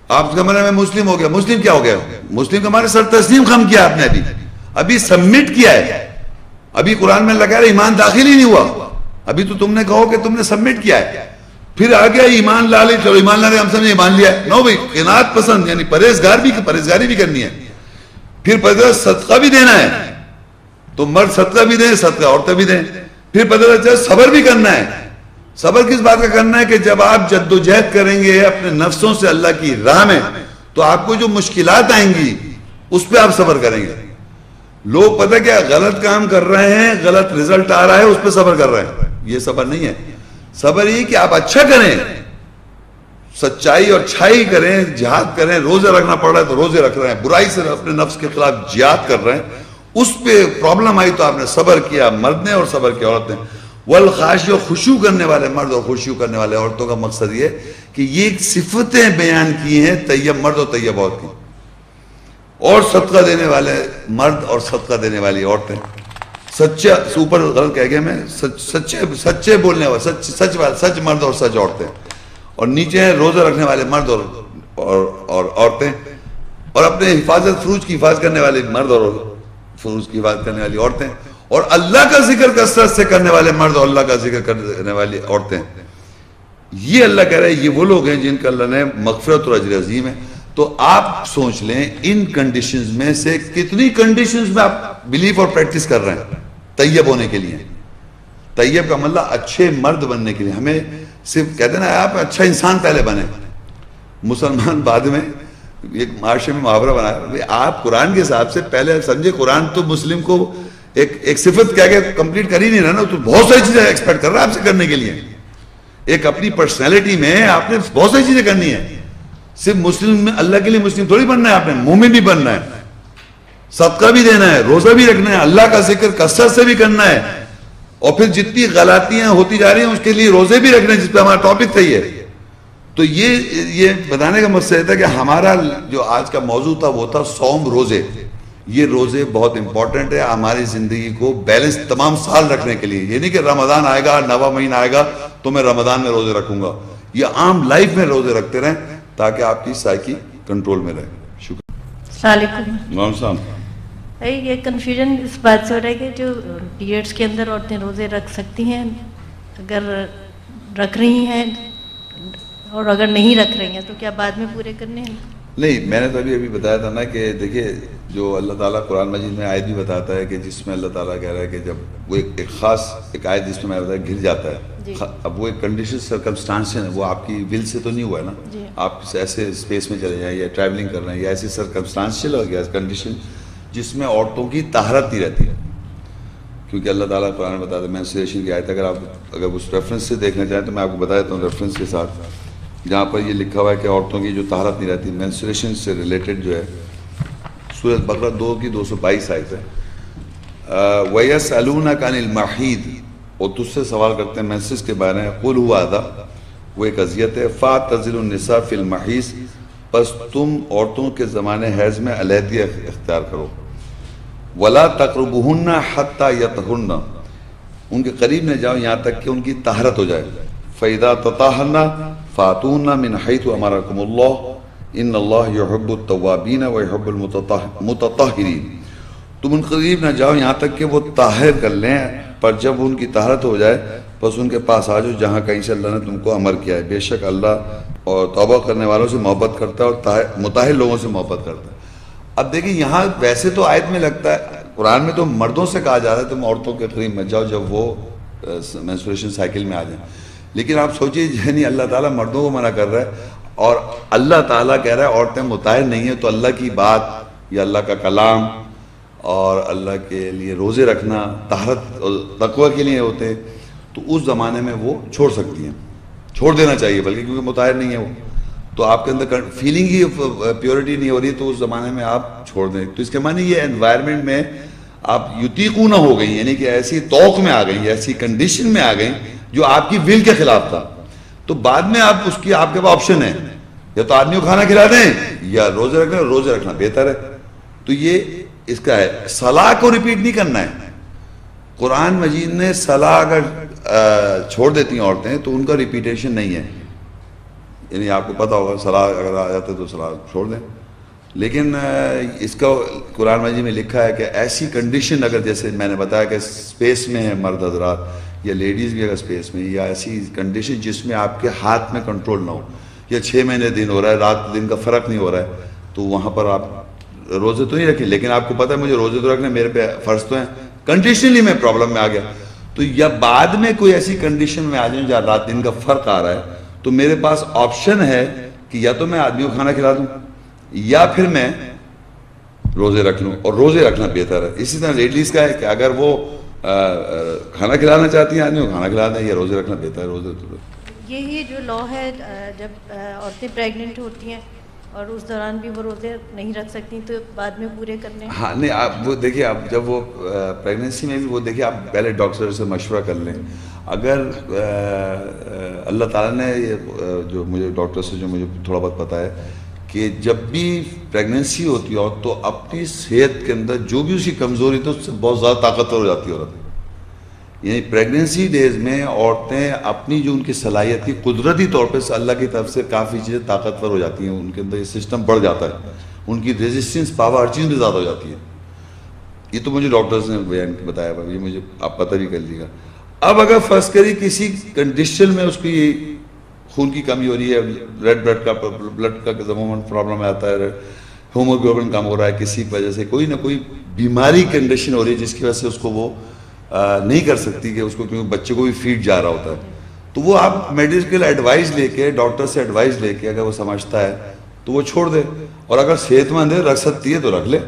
آپ کمرے میں مسلم ہو گیا، مسلم کیا ہو گیا؟ مسلم کا ہمارے سر تسلیم خم کیا آپ نے، ابھی سبمٹ کیا ہے. ابھی قرآن میں لگا رہا ایمان داخل ہی نہیں ہوا، ابھی تو تم نے کہو کہ تم نے سبمٹ کیا ہے، پھر آ گیا ایمان لا لے، چلو ایمان لا لے، ہم سب نے ایمان لیا. نو بھائی، قناعت پسند یعنی پرہیزگاری بھی کرنی ہے، پھر پرہیزگار صدقہ بھی دینا ہے، تو مرد صدقہ بھی دیں، صدقہ عورتیں بھی دیں. پھر پتہ چلا صبر بھی کرنا ہے. صبر کس بات کا کرنا ہے کہ جب آپ جد و جہد کریں گے اپنے نفسوں سے اللہ کی راہ میں، تو آپ کو جو مشکلات آئیں گی اس پہ آپ صبر کریں گے. لوگ پتہ کیا غلط کام کر رہے ہیں، غلط رزلٹ آ رہا ہے، اس پہ صبر کر رہے ہیں. یہ صبر نہیں ہے. صبر یہ کہ آپ اچھا کریں، سچائی اور اچھائی کریں، جہاد کریں. روزے رکھنا پڑ رہا ہے تو روزے رکھ رہے ہیں، برائی سے اپنے نفس کے خلاف جہاد کر رہے ہیں. اس پہ پرابلم آئی تو آپ نے صبر کیا، مرد نے اور صبر کیا عورت نے. والخاشع، خشوع کرنے والے مرد اور خشوع کرنے والے عورتوں کا مقصد یہ کہ یہ صفتیں بیان کی ہیں طیب مرد اور طیب عورت کی. اور صدقہ دینے والے مرد اور صدقہ دینے والی عورتیں. سچے، اوپر غلط کہہ گیا میں، سچے بولنے والے، سچ مرد اور سچ عورتیں. اور نیچے ہیں روزہ رکھنے والے مرد اور عورتیں، اور اپنے حفاظت فروج کی حفاظت کرنے والے مرد اور فروج کی حفاظت کرنے والی عورتیں، اور اللہ کا ذکر کثرت سے کرنے والے مرد اور اللہ کا ذکر کرنے والی عورتیں. یہ اللہ کہہ رہے ہیں یہ وہ لوگ ہیں جن کا اللہ نے مغفرت اور اجر عظیم ہے. تو آپ سوچ لیں ان کنڈیشنز میں سے کتنی کنڈیشنز میں آپ بلیف اور پریکٹس کر رہے ہیں. طیب ہونے کے لیے. طیب کا مطلب اچھے مرد بننے کے لیے. ہمیں صرف کہتے ہیں نا آپ اچھا انسان پہلے بنے. مسلمان بعد میں ایک معاشرے میں محاورہ بنایا, آپ قرآن کے حساب سے پہلے سمجھے قرآن تو مسلم کو ایک صفت کہہ کے کمپلیٹ کر ہی نہیں رہا نا, تو بہت ساری چیزیں ایکسپیکٹ کر رہا ہے آپ سے کرنے کے لیے. ایک اپنی پرسنالٹی میں آپ نے بہت ساری چیزیں کرنی ہے. صرف مسلم میں اللہ کے لیے مسلم تھوڑی بننا ہے, آپ نے مومن بھی بننا ہے, صدقہ بھی دینا ہے, روزہ بھی رکھنا ہے, اللہ کا ذکر کثرت سے بھی کرنا ہے, اور پھر جتنی غلطیاں ہوتی جا رہی ہیں اس کے لیے روزے بھی رکھنے ہیں, جس پہ ہمارا ٹاپک تھا یہ. تو یہ بتانے کا مقصد تھا کہ ہمارا جو آج کا موضوع تھا وہ تھا صوم, روزے. یہ روزے بہت امپورٹنٹ ہے ہماری زندگی کو بیلنس تمام سال رکھنے کے لیے. یہ نہیں کہ رمضان آئے گا, 9واں مہینہ آئے گا تو میں رمضان میں روزے رکھوں گا. یہ عام لائف میں روزے رکھتے رہیں تاکہ آپ کی سائیکی کنٹرول میں رہے. شکریہ.
السلام علیکم.
وعلیکم السلام.
یہ کنفیوژن اس بات سے ہو رہا ہے کہ جو پیریڈس کے اندر عورتیں روزے رکھ سکتی ہیں, اگر رکھ رہی ہیں اور اگر نہیں رکھ رہی ہیں تو کیا بعد میں پورے کرنے ہیں؟
نہیں, میں نے تو ابھی بتایا تھا نا کہ دیکھیے جو اللہ تعالیٰ قرآن مجید میں آیت بھی بتاتا ہے کہ جس میں اللہ تعالیٰ کہہ رہا ہے کہ جب وہ ایک خاص ایک آیت جس میں بتایا گر جاتا ہے, اب وہ ایک کنڈیشن سرکمسٹانس ہے, وہ آپ کی ول سے تو نہیں ہوا ہے نا, آپ ایسے اسپیس میں چلے جائیں یا ٹریولنگ کر رہے ہیں یا ایسی سرکمسٹانشل ہو گیا کنڈیشن جس میں عورتوں کی طہارت نہیں رہتی ہے. کیونکہ اللہ تعالیٰ قرآن بتاتا ہے, مینسٹریشن کی آیت اگر اس ریفرنس سے دیکھنا چاہیں تو میں آپ کو بتا دیتا ہوں ریفرنس کے ساتھ, جہاں پر یہ لکھا ہوا ہے کہ عورتوں کی جو طہارت نہیں رہتی, مینسٹریشن سے ریلیٹڈ جو ہے, سورۃ بقرہ 2 کی 222 آیت ہے. وَيَسْأَلُونَكَ عَنِ الْمَحِيضِ, اور تجھ سے سوال کرتے ہیں مینسس کے بارے میں, قُلْ هُوَ أَذًى, وہ ایک اذیت ہے, فَاعْتَزِلُوا النِّسَاءَ فِي الْمَحِيضِ, پس تم عورتوں کے زمانے حیض میں علیحدگی اختیار کرو. وَلَا تَقْرُبُوهُنَّ حَتَّى يَطْهُرْنَ, ان کے قریب نہ جاؤ یہاں تک کہ ان کی طہارت ہو جائے. فَإِذَا تَطَهَّرْنَ فَأْتُوهُنَّ مِنْ حَيْثُ أَمَرَكُمُ اللَّهُ إِنَّ اللَّهَ يُحِبُّ التَّوَّابِينَ وَيُحِبُّ الْمُتَطَهِّرِينَ, تم ان قریب نہ جاؤ یہاں تک کہ وہ طاہر کر لیں, پر جب ان کی طہارت ہو جائے بس ان کے پاس آ جاؤ جہاں کہیں سے اللہ نے تم کو امر کیا ہے. بے شک اللہ اور توبہ کرنے والوں سے محبت کرتا ہے اور مطاہر لوگوں سے محبت کرتا ہے. اب دیکھیں یہاں ویسے تو آیت میں لگتا ہے, قرآن میں تو مردوں سے کہا جا رہا ہے تم عورتوں کے قریب مت جاؤ جب وہ مینسٹریشن سائیکل میں آ جائیں, لیکن آپ سوچیے یعنی اللہ تعالیٰ مردوں کو منع کر رہا ہے اور اللہ تعالیٰ کہہ رہا ہے عورتیں مطاہر نہیں ہیں, تو اللہ کی بات یا اللہ کا کلام اور اللہ کے لیے روزے رکھنا طہارت اور تقوی کے لیے ہوتے ہیں, تو اس زمانے میں وہ چھوڑ سکتی ہیں, چھوڑ دینا چاہیے بلکہ, کیونکہ مطاہر نہیں ہے وہ, تو آپ کے اندر فیلنگ ہی پیورٹی نہیں ہو رہی, تو اس زمانے میں آپ چھوڑ دیں. تو اس کے معنی یہ انوائرمنٹ میں آپ یطیقون ہو گئی, یعنی کہ ایسی توق میں آ گئی, ایسی کنڈیشن میں آ گئی جو آپ کی ول کے خلاف تھا, تو بعد میں آپ اس کی آپ کے پاس آپشن ہے, یا تو آدمی کو کھانا کھلا دیں یا روزے رکھ لیں, روزے رکھنا بہتر ہے. تو یہ اس کا ہے. صلاح کو ریپیٹ نہیں کرنا ہے. قرآن مجید نے صلاح اگر چھوڑ دیتی ہیں عورتیں تو ان کا ریپیٹیشن نہیں ہے, یعنی آپ کو پتہ ہوگا صلاح اگر آ جاتے تو صلاح چھوڑ دیں, لیکن اس کا قرآن مجید میں لکھا ہے کہ ایسی کنڈیشن اگر جیسے میں نے بتایا کہ اسپیس میں ہے مرد حضرات یا لیڈیز بھی اگر اسپیس میں, یا ایسی کنڈیشن جس میں آپ کے ہاتھ میں کنٹرول نہ ہو, یا 6 مہینے دن ہو رہا ہے, رات دن کا فرق نہیں ہو رہا ہے, تو وہاں پر آپ روزے تو نہیں رکھیں, لیکن آپ کو پتہ ہے مجھے روزے تو رکھنے میرے پہ فرض تو ہیں, کنڈیشنلی میں پرابلم میں آ گیا, تو یا بعد میں کوئی ایسی کنڈیشن میں آ جاؤں جہاں رات دن کا فرق آ رہا ہے, تو میرے پاس آپشن ہے کہ یا تو میں آدمی کو کھانا کھلا دوں یا پھر میں روزے رکھ لوں, اور روزے رکھنا بہتر ہے. اسی طرح لیڈیز کا ہے کہ اگر وہ کھانا کھلانا چاہتی ہیں آدمی کو کھانا کھلا دیں, یا روزے رکھنا بہتر ہے. روزے تو
یہی جو لا ہے جب عورتیں پریگننٹ ہوتی ہیں اور اس دوران بھی وہ روزے نہیں رکھ سکتی تو بعد میں پورے کرنے.
ہاں نہیں, آپ وہ دیکھیے, آپ جب وہ پریگننسی میں بھی وہ دیکھیے, آپ پہلے ڈاکٹر سے مشورہ کر لیں. اگر اللہ تعالیٰ نے جو مجھے ڈاکٹر سے جو مجھے تھوڑا بہت پتہ ہے کہ جب بھی پریگننسی ہوتی ہے تو اپنی صحت کے اندر جو بھی اس کی کمزوری تو اس سے بہت زیادہ طاقتور ہو جاتی ہے عورت. یعنی پریگننسی ڈیز میں عورتیں اپنی جو ان کی صلاحیت کی قدرتی طور پہ اللہ کی طرف سے کافی چیزیں طاقتور ہو جاتی ہیں, ان کے اندر یہ سسٹم بڑھ جاتا ہے, ان کی ریزسٹنس پاور ہر چیز میں زیادہ ہو جاتی ہے. یہ تو مجھے ڈاکٹرز نے بیان بتایا, یہ مجھے آپ پتہ بھی کر لیے گا. اب اگر فرض کری کسی کنڈیشن میں اس کی خون کی کمی ہو رہی ہے, ریڈ بلڈ کا عموماً پرابلم آتا ہے, ہیموگلوبن کم ہو رہا ہے, کسی وجہ سے کوئی نہ کوئی بیماری کنڈیشن ہو رہی ہے جس کی وجہ سے اس کو وہ نہیں کر سکتی کہ اس کو، کیونکہ بچے کو بھی فیڈ جا رہا ہوتا ہے، تو وہ آپ میڈیکل ایڈوائز لے کے، ڈاکٹر سے ایڈوائز لے کے، اگر وہ سمجھتا ہے تو وہ چھوڑ دے، اور اگر صحت مند ہے، رکھ سکتی ہے تو رکھ لے،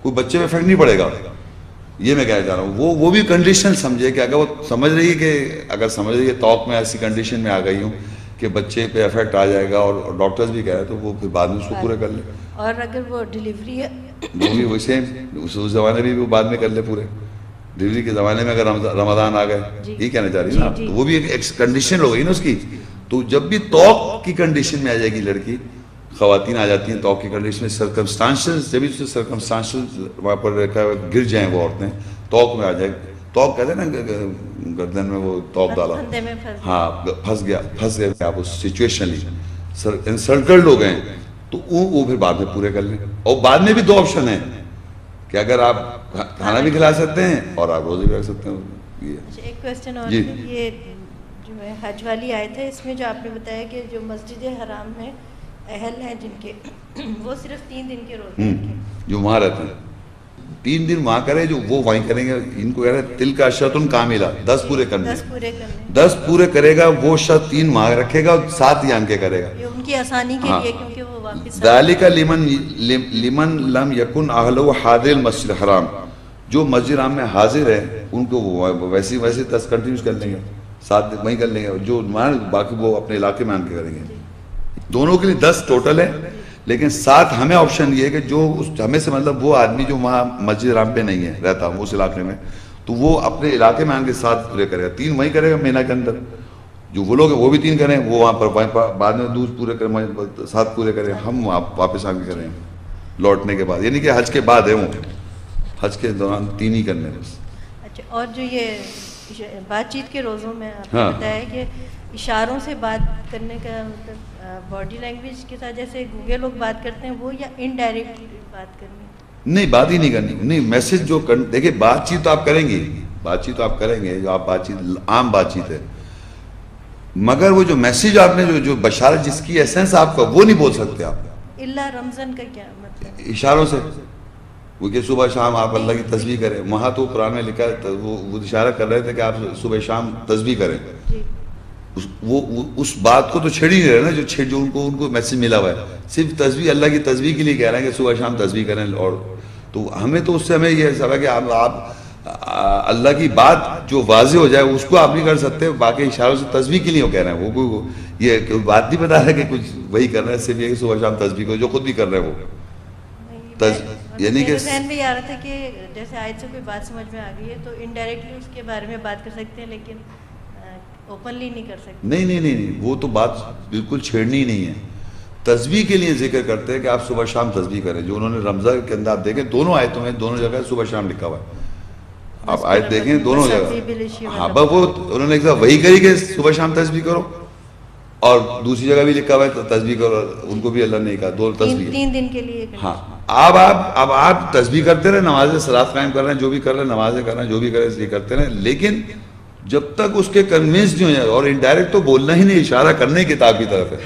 کوئی بچے پہ افیکٹ نہیں پڑے گا. یہ میں کہنا چاہ رہا ہوں. وہ بھی کنڈیشن سمجھے کہ اگر وہ سمجھ رہی ہے کہ اگر سمجھ رہی ہے توق میں ایسی کنڈیشن میں آ گئی ہوں کہ بچے پہ افیکٹ آ جائے گا، اور ڈاکٹرز بھی کہہ رہے ہیں، تو وہ پھر بعد میں اس کو پورے کر لے.
اور اگر وہ ڈیلیوری ہے
وہ بھی وہ سیم اس زمانے میں بھی وہ بعد میں کر لے پورے. ڈلیوری کے زمانے میں اگر رمضان آ گئے، یہ کہنا چاہ رہی ہے نا، تو وہ بھی ایک کنڈیشن ہو گئی نا اس کی. تو جب بھی توق کی کنڈیشن میں آ جائے گی لڑکی، خواتین آ جاتی ہیں توق کی کنڈیشن میں، سرکمسٹانشز جب بھی سرکمسٹانشز وہاں پر گر جائیں وہ عورتیں، توق میں آ جائے. توق کہتے ہیں نا گردن میں وہ توق ڈالا، ہاں پھنس گیا آپ اس سچویشنلی انسلٹلڈ ہو گئے، تو وہ پھر بعد میں پورے کر لیں. اور بعد میں بھی دو آپشن ہیں کہ اگر آپ کھانا بھی کھلا سکتے ہیں اور آپ روزے بھی رکھ سکتے ہیں.
ایک کویسچن اور یہ جو ہے حج والی آیت ہے، اس میں جو آپ نے بتایا کہ جو مسجد حرام میں اہل ہیں جن کے، وہ صرف 3 دن کے روزے رکھیں،
جو وہاں رہتے ہیں 3 دن وہاں کرے، جو وہ وہیں کریں گے. ان کو کہہ رہے ہیں تل کا عشرۃ کاملہ، 10 پورے کرنے، 10 پورے کرے گا وہ شخص 3 ماہ رکھے گا اور 7 ایام کے کرے گا.
یہ ان کی آسانی کے لیے، کیونکہ وہ واپس
ذالک لمن لم یکن اہلہ حاضر المسجد الحرام، جو مسجد حرام میں حاضر ہے ان کو وہ ویسے 10 کنٹینیوز کر لیں گے، 7 دن وہیں کر لیں گے. جو باقی وہ اپنے علاقے میں آن کے کریں گے. دونوں کے لیے 10 ٹوٹل ہے، لیکن 7 ہمیں آپشن یہ ہے کہ جو ہمیں سے مطلب وہ آدمی جو وہاں مسجد حرام پہ نہیں ہے رہتا اس علاقے میں، تو وہ اپنے علاقے میں آن کے 7 پورے کرے گا. 3 وہیں کرے گا مینا کے اندر. جو وہ لوگ ہیں وہ بھی 3 کریں، وہ وہاں پر بعد میں دودھ پورے کریں، 7 پورے کریں. ہم واپس آ کے کریں لوٹنے کے بعد، یعنی کہ حج کے بعد ہے، وہ حج کے دوران 3 ہی کرنے بس.
اچھا، اور جو یہ بات چیت کے روزوں میں آپ نے بتایا کہ اشاروں سے بات کرنے کا مطلب باڈی لینگویج کے ساتھ جیسے گوگے لوگ بات کرتے ہیں وہ، یا انڈائریکٹلی بات کرنی؟
نہیں، بات ہی نہیں کرنی. نہیں، میسج جو دیکھیں بات چیت تو آپ کریں گے، بات چیت تو آپ کریں گے، جو آپ بات چیت عام بات چیت ہے، مگر وہ جو میسج آپ نے جو بشارت جس کی ایسنس آپ کا، وہ نہیں بول سکتے آپ.
اللہ رمضان کا کیا مطلب؟
اشاروں سے، وہ کہ صبح شام آپ اللہ کی تسبیح کریں. وہاں تو قرآن میں لکھا ہے، وہ اشارہ کر رہے تھے کہ آپ صبح شام تسبیح کریں. وہ اس بات کو تو چھیڑ ہی نہیں رہے نا، جو ان کو میسج ملا ہوا ہے. صرف تسبیح، اللہ کی تسبیح کے لیے کہہ رہے ہیں کہ صبح شام تسبیح کریں. اور تو ہمیں تو اس سے ہمیں یہ سب ہے کہ آپ اللہ کی بات جو واضح ہو جائے اس کو آپ نہیں کر سکتے، باقی اشاروں سے تسبیح کے لیے وہ کہہ رہے ہیں. وہ یہ بات نہیں بتا رہے کہ کچھ وہی کر رہے ہیں، صرف یہ کہ صبح شام تسبیح کو جو خود بھی کر رہے ہیں وہ. یعنی کہ
ذہن میں یہ آ رہا تھا کہ جیسے آیت سے کوئی بات سمجھ میں آ گئی ہے تو انڈائریکٹلی اس کے بارے میں بات کر سکتے ہیں، لیکن اوپنلی نہیں کر سکتے.
نہیں، وہ تو بات بالکل چھیڑنی ہی نہیں ہے. تسبیح کے لیے ذکر کرتے ہیں کہ آپ صبح شام تسبیح کریں. جو انہوں نے رمضان کے اندر آپ دیکھیں دونوں آیتوں میں دونوں جگہ صبح شام لکھا ہوا ہے. آپ آیت دیکھیں دونوں جگہ، ہاں بس وہ انہوں نے ایک وہی کری کہ صبح شام تسبیح کرو، اور دوسری جگہ بھی لکھا ہوا ہے تسبیح کرو. ان کو بھی اللہ نے کہا 2 تسبیح
3 دن کے لیے.
ہاں، اب آپ تسبیح کرتے رہے، نماز صلات قائم کر رہے ہیں، جو بھی کر رہے ہیں نمازیں کر رہے ہیں، جو بھی کر رہے ہیں اس لیے کرتے رہے، لیکن جب تک اس کے کنوینس نہیں ہو جائے. اور انڈائریکٹ تو بولنا ہی نہیں، اشارہ کرنے کتاب کی طرف ہے.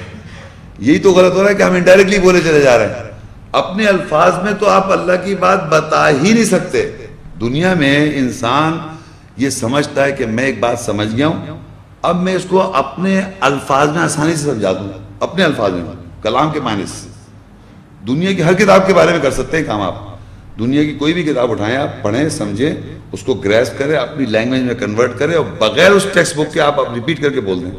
یہی تو غلط ہو رہا ہے کہ ہم انڈائریکٹلی بولے چلے جا رہے ہیں. اپنے الفاظ میں تو آپ اللہ کی بات بتا ہی نہیں سکتے. دنیا میں انسان یہ سمجھتا ہے کہ میں ایک بات سمجھ گیا ہوں، اب میں اس کو اپنے الفاظ میں آسانی سے سمجھا دوں، اپنے الفاظ میں، کلام کے معنی سے. دنیا کی ہر کتاب کے بارے میں کر سکتے ہیں کام. آپ دنیا کی کوئی بھی کتاب اٹھائیں، آپ پڑھیں، سمجھیں، اس کو گریسپ کریں، اپنی لینگویج میں کنورٹ کریں، اور بغیر اس ٹیکسٹ بک کے آپ ریپیٹ کر کے بول دیں.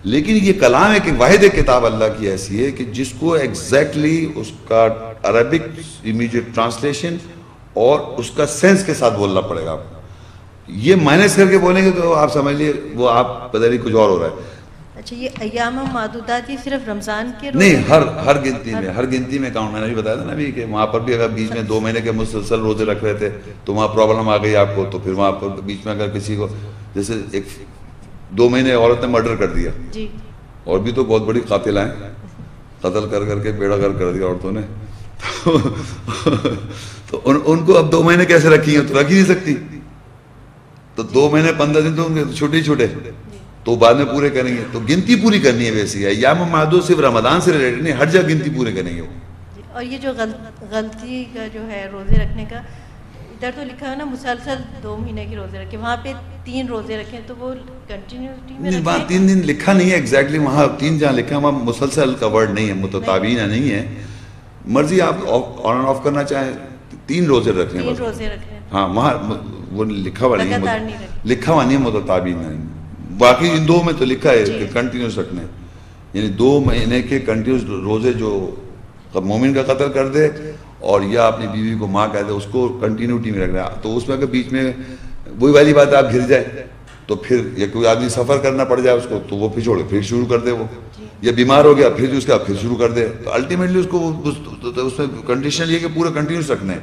لیکن یہ کلام ایک واحد کتاب اللہ کی ایسی ہے کہ جس کو ایگزیکٹلی اس کا عربک امیڈیٹ ٹرانسلیشن اور اس کا سینس کے ساتھ بولنا پڑے گا. آپ یہ مائنس کر کے بولیں گے تو آپ سمجھ لیے وہ آپ پتہ نہیں کچھ اور ہو رہا ہے.
اچھا، یہ ایام معدودات صرف رمضان کے
نہیں، ہر گنتی میں کاؤنٹ. میں نے بھی بتایا تھا نا ابھی کہ وہاں پر بھی اگر بیچ میں 2 مہینے کے مسلسل روزے رکھ رہے تھے تو وہاں پرابلم آ گئی آپ کو، تو پھر وہاں پر بیچ میں اگر کسی کو جیسے 2 مہینے عورت نے مرڈر کر دیا، اور بھی تو بہت بڑی قاتلہ ہیں، قتل کر کے بیڑا گھر کر دیا عورتوں نے، تو ان کو اب 2 مہینے کیسے رکھی ہیں؟ تو رکھ ہی نہیں سکتی. تو 2 مہینے 15 دن تو ان کے چھوٹے تو بعد میں پورے کریں گے. تو گنتی پوری کرنی ہے. ویسی ہے ایام معدود صرف رمضان سے ریلیٹڈ نہیں، ہر جگہ گنتی پورے کریں گے.
اور یہ جو غلطی کا جو ہے روزے رکھنے کا، ادھر تو لکھا ہے نا مسلسل 2 مہینے کے روزے رکھے, وہاں پہ 3 روزے رکھے, تو وہ کنٹینیوٹی میں
نہیں, وہاں
رکھے.
3 دن لکھا نہیں ہے ایگزیکٹلی, وہاں 3 جہاں لکھا ہے وہاں مسلسل کا ورڈ نہیں ہے, متتابعین نہیں ہے. مرضی آپ آن اینڈ آف کرنا چاہیں 3 روزے رکھ لیں.
3 روزے رکھ لیں.
ہاں وہاں وہ لکھا ہوا نہیں
لگاتار
ہے,
نہیں رکھے.
لکھا ہوا نہیں ہے متتابعین نہیں. باقی ان 2 میں تو لکھا ہے کہ کنٹینیوس رکھنے, یعنی 2 مہینے کے کنٹینیوس روزے جو مومن کا قتل کر دے اور یا اپنی بیوی کو ماں کہہ دے, اس کو کنٹینیوٹی میں رکھنا. تو اس میں اگر بیچ میں وہی والی بات آپ گھر جائے تو پھر یا کوئی آدمی سفر کرنا پڑ جائے اس کو, تو وہ پھر چھوڑے پھر شروع کر دے, وہ یا بیمار ہو گیا پھر اس کا پھر شروع کر دے. تو الٹیمیٹلی اس کو اس میں کنڈیشن یہ کہ پورا کنٹینیوس رکھنا ہے.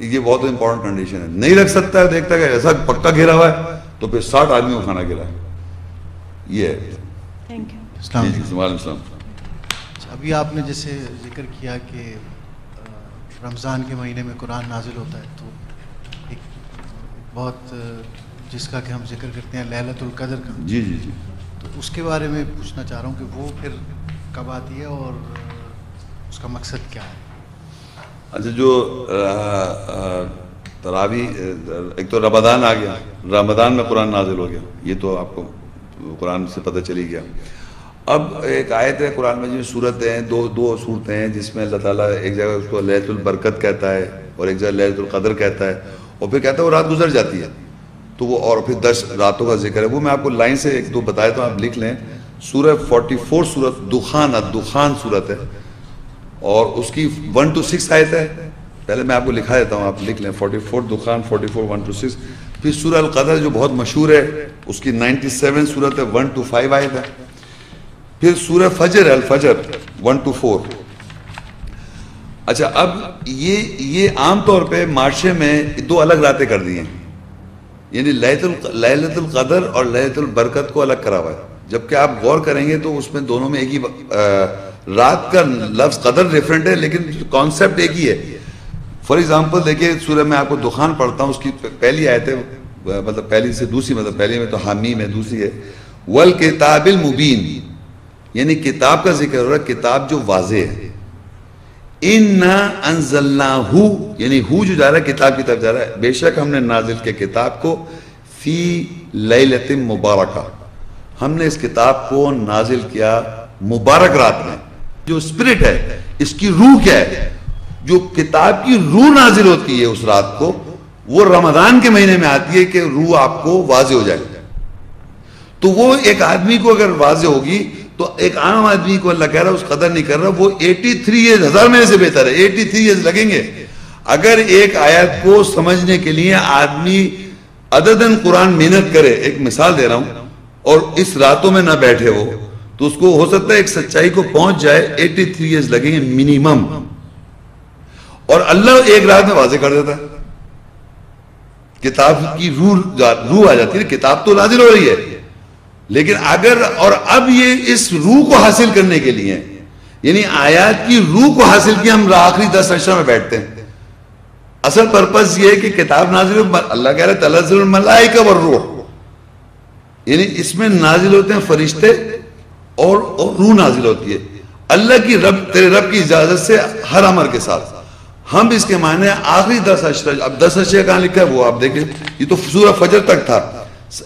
یہ بہت امپورٹنٹ کنڈیشن ہے. نہیں رکھ سکتا ہے, دیکھتا ہے ایسا پکا گھیرا ہوا ہے تو پھر 60 آدمی کو کھانا گھیرا ہے. یہ ہے.
Thank you.
وعلیکم السلام.
ابھی آپ نے جیسے ذکر کیا کہ رمضان کے مہینے میں قرآن نازل ہوتا ہے, تو ایک بہت جس کا کہ ہم ذکر کرتے ہیں لیلۃ القدر کا,
جی جی جی,
تو اس کے بارے میں پوچھنا چاہ رہا ہوں کہ وہ پھر کب آتی ہے اور اس کا مقصد کیا ہے؟
اچھا, جو تراویح, ایک تو رمضان آ گیا, رمضان میں قرآن نازل ہو گیا, یہ تو آپ کو قرآن سے پتہ چلی گیا. اب ایک آیت ہے قرآن مجید میں, صورتیں ہیں, دو صورتیں ہیں جس میں اللہ تعالیٰ ایک جگہ اس کو لیلۃ البرکت کہتا ہے اور ایک جگہ لیلۃ القدر کہتا ہے, اور پھر کہتا ہے وہ رات گزر جاتی ہے تو وہ, اور پھر 10 راتوں کا ذکر ہے. وہ میں آپ کو لائن سے 1-2 بتایا تو آپ لکھ لیں. سورہ 44 سورت دخان, الدخان سورت ہے, اور اس کی 1 to 6 آیت ہے. پہلے میں آپ کو لکھا دیتا ہوں, آپ لکھ لیں 44 دخان, 44 1 to 6. پھر سورہ القدر جو بہت مشہور ہے, اس کی 97 سورت ہے, 1 to 5 آیت ہے. پھر سورہ فجر ہے, الفجر 1 to 4. اچھا, اب یہ عام طور پہ معاشرے میں 2 الگ راتیں کر دی ہیں, یعنی لیلۃ القدر اور لیلۃ البرکت کو الگ کرا ہوا ہے. جبکہ آپ غور کریں گے تو اس میں دونوں میں ایک ہی رات کا لفظ قدر ڈیفرنٹ ہے لیکن کانسیپٹ ایک ہی ہے. فار ایگزامپل دیکھیے, سورہ میں آپ کو دخان پڑھتا ہوں, اس کی پہلی آیت ہے, مطلب پہلی سے دوسری, مطلب پہلی میں تو حامیم ہے, دوسری ہے والکتاب المبین, یعنی کتاب کا ذکر ہو رہا ہے, کتاب جو واضح ہے. اِنَّا أَنزَلْنَاهُ, یعنی ہو جو جا رہا ہے کتاب کی طرف جا رہا ہے, بے شک ہم نے نازل کے کتاب کو فی لیلۃ مبارکہ, ہم نے اس کتاب کو نازل کیا مبارک رات میں. جو اسپرٹ ہے, اس کی روح کیا ہے, جو کتاب کی روح نازل ہوتی ہے اس رات کو, وہ رمضان کے مہینے میں آتی ہے کہ روح آپ کو واضح ہو جائے. تو وہ ایک آدمی کو اگر واضح ہوگی تو ایک عام آدمی کو اللہ کہہ رہا ہے اس قدر نہیں کر رہا, وہ 83 ایئرز, 1000 مہینے سے بہتر ہے, 83 ایئرز لگیں گے. اگر ایک آیت کو سمجھنے کے لیے آدمی عددن قرآن محنت کرے, ایک مثال دے رہا ہوں, اور اس راتوں میں نہ بیٹھے ہو, تو اس کو ہو سکتا ہے ایک سچائی کو پہنچ جائے 83 ایئرز لگیں گے منیمم, اور اللہ ایک رات میں واضح کر دیتا ہے. کتاب کی روح آ جاتی ہے, کتاب تو نازل ہو رہی ہے, لیکن اگر, اور اب یہ اس روح کو حاصل کرنے کے لیے, یعنی آیات کی روح کو حاصل کیا, ہم آخری 10 اشرا میں بیٹھتے ہیں. اصل پرپس یہ ہے کہ کتاب نازل ہو, اللہ کہہ رہے تنزل الملائکہ والروح, یعنی اس میں نازل ہوتے ہیں فرشتے اور روح نازل ہوتی ہے اللہ کی, تیرے رب کی اجازت سے ہر امر کے ساتھ. ہم اس کے معنی آخری 10 اشرا, اب 10 اشرا کہاں لکھا ہے وہ آپ دیکھیں, یہ تو سورہ فجر تک تھا,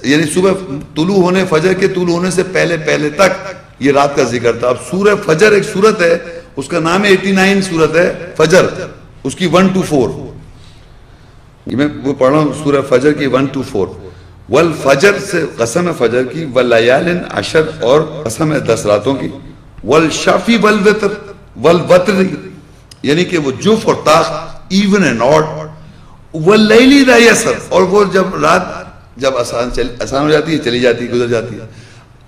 یعنی صبح طلوع ہونے, فجر کے طلوع ہونے سے پہلے تک یہ رات کا ذکر تھا. اب سورہ فجر ایک سورت ہے, اس کا نام ہے 89 سورت ہے فجر, اس کی 1 to 4, یہ میں وہ پڑھ رہا ہوں سورہ فجر کی 1 to 4. والفجر سے قسم ہے فجر کی, واللیال عشر, اور قسم ہے 10 راتوں کی, والشفی والوتر, یعنی کہ وہ جف اور تاخ, ایون اینڈ آڈ, واللیل اذا یسر, اور وہ جب رات جب آسان ہو جاتی ہے, چلی جاتی ہے, گزر جاتی ہے.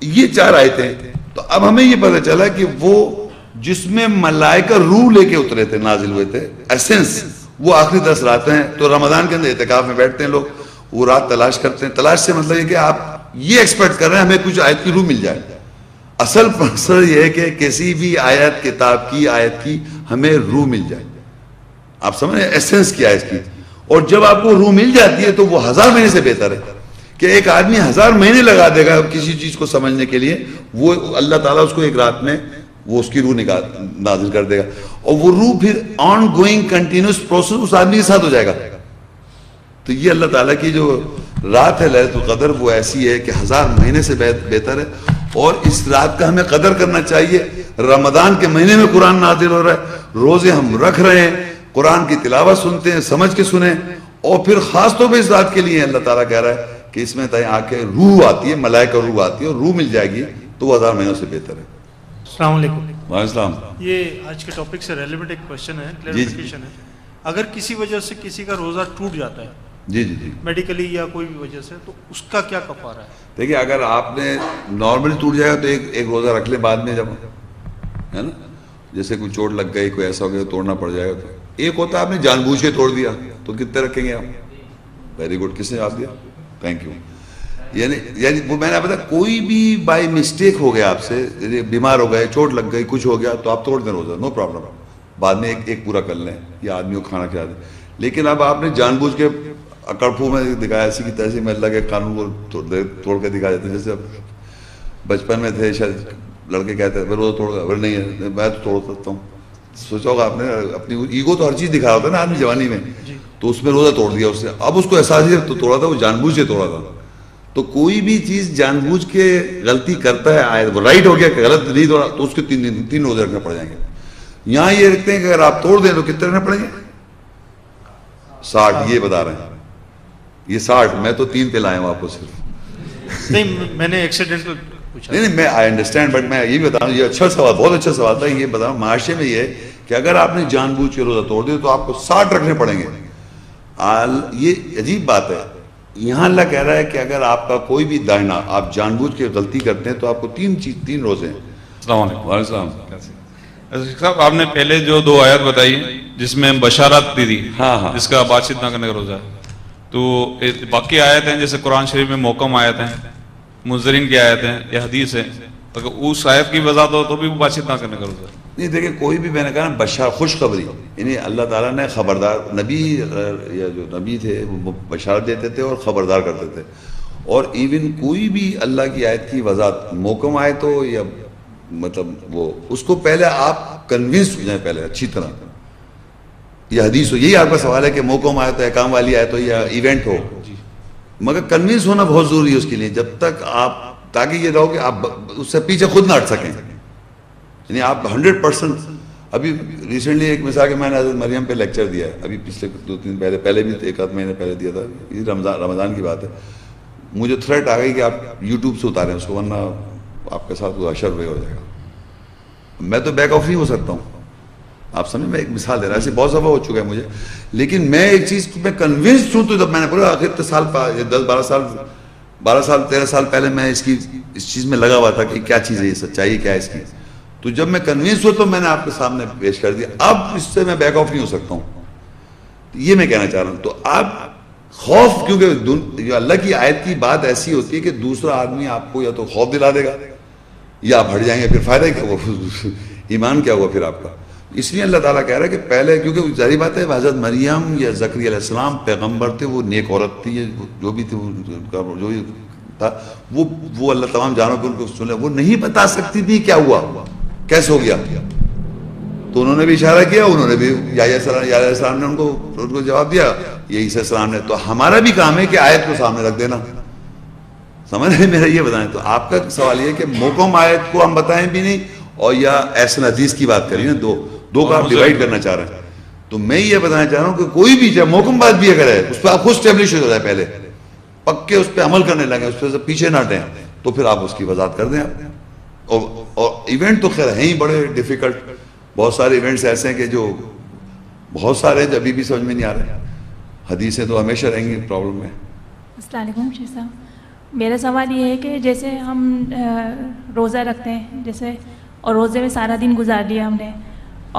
یہ 4 آیتیں. تو اب ہمیں یہ پتہ چلا کہ وہ جس میں ملائکہ روح لے کے اترے تھے, نازل ہوئے تھے, ایسنس, وہ آخری 10 راتیں ہیں. تو رمضان کے اندر اعتکاف میں بیٹھتے ہیں لوگ, وہ رات تلاش کرتے ہیں. تلاش سے مطلب یہ کہ آپ یہ ایکسپیکٹ کر رہے ہیں ہمیں کچھ آیت کی روح مل جائے. اصل مقصد یہ ہے کہ کسی بھی آیت, کتاب کی آیت کی ہمیں روح مل جائے. آپ سمجھ رہے ہیں ایسنس کیا ہے اس کی. اور جب آپ کو روح مل جاتی ہے تو وہ 1000 مہینے سے بہتر ہے. کہ ایک آدمی 1000 مہینے لگا دے گا کسی چیز کو سمجھنے کے لیے, وہ اللہ تعالیٰ اس کو ایک رات میں وہ اس کی روح نازل کر دے گا, اور وہ روح پھر آن گوئنگ کنٹینیوس پروسیس اس آدمی کے ساتھ ہو جائے گا. تو یہ اللہ تعالیٰ کی جو رات ہے لیلۃ القدر وہ ایسی ہے کہ 1000 مہینے سے بہتر ہے، اور اس رات کا ہمیں قدر کرنا چاہیے۔ رمضان کے مہینے میں قرآن نازل ہو رہا ہے، روزے ہم رکھ رہے ہیں، قرآن کی تلاوت سنتے ہیں، سمجھ کے سنیں، اور پھر خاص طور پہ اس رات کے لیے اللہ تعالیٰ کہہ رہا ہے کہ اس میں آ کے روح آتی ہے، ملائکہ روح آتی ہے، اور روح مل جائے گی تو وہ 1000 مہینوں سے بہتر ہے۔
السلام علیکم۔
وعلیکم السلام۔
یہ آج کے ٹاپک سے ریلیونٹ ایک کوشچن ہے، کلیریفیکیشن ہے۔ اگر کسی وجہ سے کسی کا روزہ ٹوٹ جاتا ہے،
جی جی جی،
میڈیکلی یا کوئی بھی وجہ سے، تو اس کا کیا کفارہ ہے؟
دیکھیے اگر آپ نے نارملی ٹوٹ جائے گا تو ایک روزہ رکھ لیں بعد میں، جب ہے نا، جیسے کوئی چوٹ لگ گئی، کوئی ایسا ہو گیا توڑنا پڑ جائے گا۔ تو ایک ہوتا ہے آپ نے جان بوجھ کے توڑ دیا، تو کتنے رکھیں گے آپ؟ ویری گڈ، کس نے جواب دیا؟ Thank you. یعنی وہ میں نے بتایا کوئی بھی بائی مسٹیک ہو گیا آپ سے، بیمار ہو گئے، چوٹ لگ گئی، کچھ ہو گیا، تو آپ توڑ دیں روزہ، نو پرابلم، بعد میں ایک پورا کر لیں یا آدمی کو کھانا کھلا دیں۔ لیکن اب آپ نے جان بوجھ کے اکڑپو میں دکھایا، ایسی کی تیسی میں اللہ کے قانون کو توڑ کے دکھا دیتے ہیں۔ جیسے اب بچپن میں تھے شاید لڑکے کہتے ہیں روزہ توڑ گا، نہیں ہے میں تو توڑ سکتا ہوں، سوچا ہوگا آپ نے، اپنی ایگو تو ہر چیز دکھا ہوتا ہے نا آدمی جوانی میں، تو اس میں روزہ توڑ دیا اس نے، اب اس کو احساس ہی تو توڑا تھا، وہ جان بوجھ کے توڑا تھا۔ تو کوئی بھی چیز جان بوجھ کے غلطی کرتا ہے، وہ رائٹ ہو گیا کہ غلط نہیں توڑا، تو اس کے 3 روزے رکھنے پڑ جائیں گے۔ یہاں یہ رکھتے ہیں کہ اگر آپ توڑ دیں تو کتنے رکھنے پڑیں گے؟ 60، یہ بتا رہے ہیں، یہ 60، میں تو 3 پہ لایا ہوں آپ کو صرف۔
نہیں، میں نے ایکسیڈنٹل پوچھا۔
نہیں میں آئی انڈرسٹینڈ، بٹ میں یہ بتا رہا ہوں، یہ اچھا سوال، بہت اچھا سوال تھا۔ یہ بتا رہا ہوں معاشرے میں یہ ہے کہ اگر آپ نے جان بوجھ کے روزہ توڑ دیا تو آپ کو 60 رکھنے پڑیں گے۔ یہ عجیب بات ہے، یہاں اللہ کہہ رہا ہے کہ اگر آپ کا کوئی بھی دائنا آپ جان بوجھ کے غلطی کرتے ہیں تو آپ کو 3 روزے ہیں۔
السلام علیکم۔
وعلیکم السلام۔
صاحب آپ نے پہلے جو 2 آیات بتائی جس میں بشارت دی تھی،
ہاں
جس کا بات چیت نہ کرنے کا روزہ ہے، تو باقی آیت ہیں جیسے قرآن شریف میں محکم آیت ہیں، منذرین کی آیت ہیں، یا حدیث ہے، اگر اس آیت کی وضاحت ہو تو بھی بات چیت نہ کرنے کا روزہ ہے؟
نہیں دیکھیں، کوئی بھی میں نے کہا نا بشار، خوشخبری، یعنی اللہ تعالیٰ نے خبردار، نبی یا جو نبی تھے وہ بشارت دیتے تھے اور خبردار کرتے تھے، اور ایون کوئی بھی اللہ کی آیت کی وضاحت محکم آیت ہو یا مطلب وہ، اس کو پہلے آپ کنونس ہو جائیں پہلے اچھی طرح، یہ حدیث ہو، یہی آپ کا سوال ہے کہ محکم آیت ہو، احکام والی آیت ہو یا ایونٹ ہو، مگر کنونس ہونا بہت ضروری ہے اس کے لیے، جب تک آپ، تاکہ یہ رہو کہ آپ اس سے پیچھے خود نہ ہٹ سکیں، یعنی آپ 100%۔ ابھی ریسنٹلی ایک مثال کہ میں نے حضرت مریم پہ لیکچر دیا ہے، ابھی پچھلے 2-3 پہلے بھی 1 مہینے پہلے دیا تھا، یہ رمضان کی بات ہے، مجھے تھریٹ آ گئی کہ آپ یوٹیوب سے اتاریں اس کو ورنہ آپ کے ساتھ وہ اشر ہو جائے گا۔ میں تو بیک آف نہیں ہو سکتا ہوں، آپ سمجھیں، میں ایک مثال دے رہا ہوں، ایسے بہت دفعہ ہو چکا ہے مجھے، لیکن میں ایک چیز میں کنونسڈ ہوں، تو جب میں نے پورا آخر سال 12 سال 13 سال پہلے میں اس چیز میں لگا ہوا تھا کہ کیا چیز ہے یہ، سچائی کیا ہے اس کی، تو جب میں کنونس ہوں تو میں نے آپ کے سامنے پیش کر دیا، اب اس سے میں بیک آف نہیں ہو سکتا ہوں، یہ میں کہنا چاہ رہا ہوں۔ تو آپ خوف، کیونکہ جو اللہ کی آیت کی بات ایسی ہوتی ہے کہ دوسرا آدمی آپ کو یا تو خوف دلا دے گا یا آپ ہٹ جائیں گے، پھر فائدہ کیا ہوا، ایمان کیا ہوا پھر آپ کا۔ اس لیے اللہ تعالیٰ کہہ رہا ہے کہ پہلے، کیونکہ ظاہری بات ہے حضرت مریم یا زکریا علیہ السلام پیغمبر تھے، وہ نیک عورت تھی، جو بھی تھی جو بھی تھا، وہ اللہ تمام جانوں پہ ان کو سنے، وہ نہیں بتا سکتی تھی کیا ہوا، کیسے ہو گیا، تو انہوں نے بھی اشارہ کیا، انہوں نے بھی، یحییٰ علیہ السلام نے ان کو جواب دیا، یہ عیسیٰ السلام نے۔ تو ہمارا بھی کام ہے کہ آیت کو سامنے رکھ دینا، سمجھ رہے میرا یہ بتائیں۔ تو آپ کا سوال یہ کہ محکم آیت کو ہم بتائیں بھی نہیں، اور یا ایسن حدیث کی بات کری نا، دو کا آپ ڈیوائڈ کرنا چاہ رہے ہیں، تو میں یہ بتانا چاہ رہا ہوں کہ کوئی بھی چاہے محکم بات بھی اگر ہے، اس پہ آپ خود اسٹیبلش ہو جائے، پہلے پکے اس پہ عمل کرنے لگے، اس پہ سے پیچھے نہ ہٹیں، تو پھر آپ اس کی وضاحت کر دیں۔ اور ایونٹ تو خیر ہیں ہی بڑے ڈیفیکلٹ، بہت سارے ایونٹس ایسے ہیں کہ جو بہت سارے ہیں جو ابھی بھی سمجھ میں نہیں آ رہے، حدیثیں تو ہمیشہ رہیں گی پرابلم میں۔
السلام علیکم شیخ صاحب، میرا سوال یہ ہے کہ جیسے ہم روزہ رکھتے ہیں جیسے، اور روزے میں سارا دن گزار لیا ہم نے،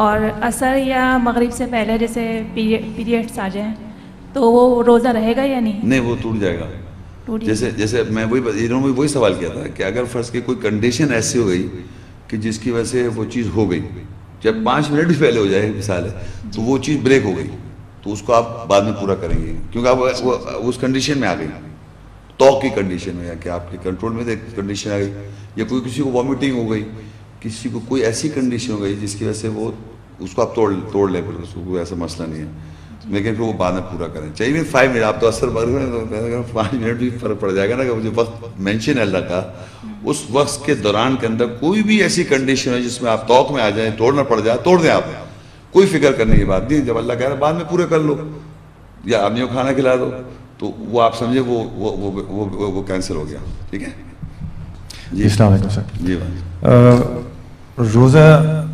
اور عصر یا مغرب سے پہلے جیسے پیریڈس آ جائیں تو وہ روزہ رہے گا یا نہیں؟
نہیں، وہ ٹوٹ جائے گا۔ جیسے میں وہی سوال کیا تھا کہ اگر فرض کی کوئی کنڈیشن ایسی ہو گئی کہ جس کی وجہ سے وہ چیز ہو گئی، جب 5 منٹ بھی پہلے ہو جائے مثال ہے، تو وہ چیز بریک ہو گئی، تو اس کو آپ بعد میں پورا کریں گے، کیونکہ آپ اس کنڈیشن میں آ گئی، توق کی کنڈیشن میں، یا کہ آپ کے کنٹرول میں کنڈیشن آ گئی، یا کسی کو وامٹنگ ہو گئی، کسی کو کوئی ایسی کنڈیشن ہو گئی جس کی وجہ سے وہ اس کو آپ توڑ لیں، پھر اس کو کوئی ایسا مسئلہ نہیں ہے۔ لیکن پھر وہ بعد میں پورا کریں چاہیے بھی 5 منٹ. آپ تو اثر پڑھ رہے ہیں تو 5 منٹ بھی فرق پڑ جائے گا نا, کہ جو وقت مینشن ہے اللہ کا, اس وقت کے دوران کے اندر کوئی بھی ایسی کنڈیشن ہے جس میں آپ توق میں آ جائیں, توڑنا پڑ جائے, توڑ دیں. آپ کوئی فکر کرنے کی بات نہیں, جب اللہ کہہ رہا ہے بعد میں پورے کر لو, یا آدمیوں کو کھانا کھلا دو, تو وہ آپ سمجھے وہ کینسل ہو گیا. ٹھیک ہے
جی. السلام علیکم سر.
جی بھائی.
روزہ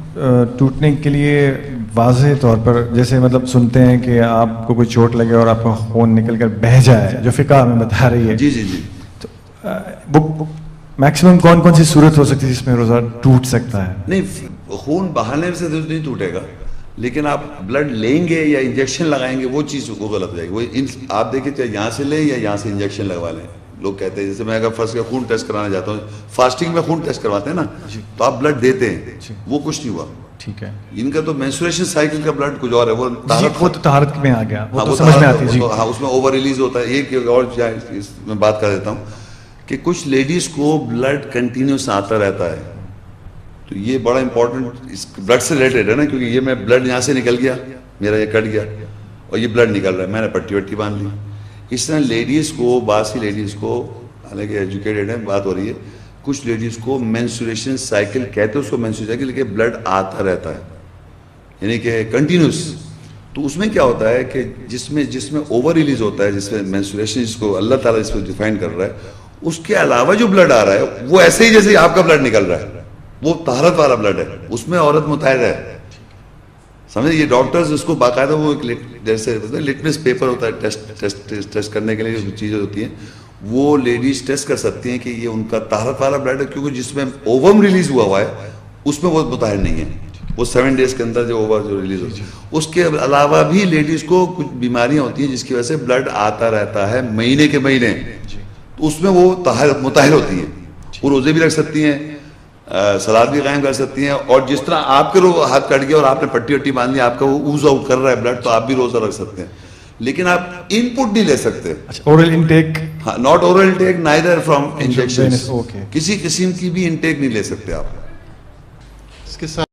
ٹوٹنے کے لیے واضح طور پر جیسے مطلب سنتے ہیں کہ آپ کو کوئی چوٹ لگے اور آپ کا خون نکل کر بہہ جائے, جو فقہ ہمیں بتا رہی ہے,
جی جی جی,
تو میکسیمم کون کون سی صورت ہو سکتی ہے جس میں روزہ ٹوٹ سکتا ہے؟
نہیں, خون بہانے سے تو نہیں ٹوٹے گا, لیکن آپ بلڈ لیں گے یا انجیکشن لگائیں گے, وہ چیز وہ غلط ہو جائے گی. وہ آپ دیکھیں چاہے یہاں سے لیں یا یہاں سے انجیکشن لگوا لیں. لوگ کہتے ہیں جیسے میں اگر فرض کر خون ٹیسٹ کرانا جاتا ہوں, فاسٹنگ میں خون ٹیسٹ کرواتے ہیں نا, تو آپ بلڈ دیتے ہیں, وہ کچھ نہیں ہوا.
ٹھیک ہے.
ان کا تو مینسوریشن سائیکل کا بلڈ کچھ اور ہے, وہ
تو طہارت میں آ گیا, وہ تو سمجھ میں آتی ہے. جی
ہاں, اس میں اوور ریلیز ہوتا ہے. ایک اور میں بات کر دیتا ہوں کہ کچھ لیڈیز کو بلڈ کنٹینیوس آتا رہتا ہے, تو یہ بڑا امپورٹنٹ اس بلڈ سے ریلیٹڈ ہے نا, کیونکہ یہ میں بلڈ یہاں سے نکل گیا, میرا یہ کٹ گیا اور یہ بلڈ نکل رہا ہے, میں نے پٹی وٹی باندھ لی. اس طرح لیڈیز کو, باسی لیڈیز کو, حالانکہ ایجوکیٹڈ ہیں, بات ہو رہی ہے, کچھ لیڈیز کو مینسوریشن سائیکل کہتے ہیں اس کو, مینسوریشن سائیکل, لیکن بلڈ آتا رہتا ہے, یعنی کہ کنٹینیوس. تو اس میں کیا ہوتا ہے کہ جس میں اوور ریلیز ہوتا ہے, جس میں مینسوریشن, جس کو اللہ تعالیٰ اس کو ڈیفائن کر رہا ہے, اس کے علاوہ جو بلڈ آ رہا ہے وہ ایسے ہی جیسے آپ کا بلڈ نکل رہا ہے, وہ طہارت والا بلڈ ہے, اس میں عورت متحر ہے. سمجھے, یہ ڈاکٹرز اس کو باقاعدہ وہ جیسے لٹمس پیپر ہوتا ہے ٹیسٹ کرنے کے لیے, جو چیزیں ہوتی ہیں وہ لیڈیز ٹیسٹ کر سکتی ہیں کہ یہ ان کا طہارت والا بلڈ ہے, کیونکہ جس میں اووم ریلیز ہوا ہے اس میں وہ متحر نہیں ہے, وہ 7 days کے اندر جو اوور جو ریلیز ہوتا ہے. اس کے علاوہ بھی لیڈیز کو کچھ بیماریاں ہوتی ہیں جس کی وجہ سے بلڈ آتا رہتا ہے مہینے کے مہینے, تو اس میں وہ متحر ہوتی ہیں, وہ روزے بھی رکھ سکتی ہیں, سلاد بھی قائم کر سکتی ہیں, اور جس طرح آپ کے ہاتھ کٹ گیا اور آپ نے پٹی وٹی باندھ لی, آپ کا وہ اوز آؤٹ کر رہا ہے بلڈ, تو آپ بھی روزہ رکھ سکتے ہیں, لیکن آپ ان پٹ نہیں لے سکتے.
Oral intake,
not oral intake, neither from injection,
okay,
کسی قسم کی بھی انٹیک نہیں لے سکتے آپ.
اس کے ساتھ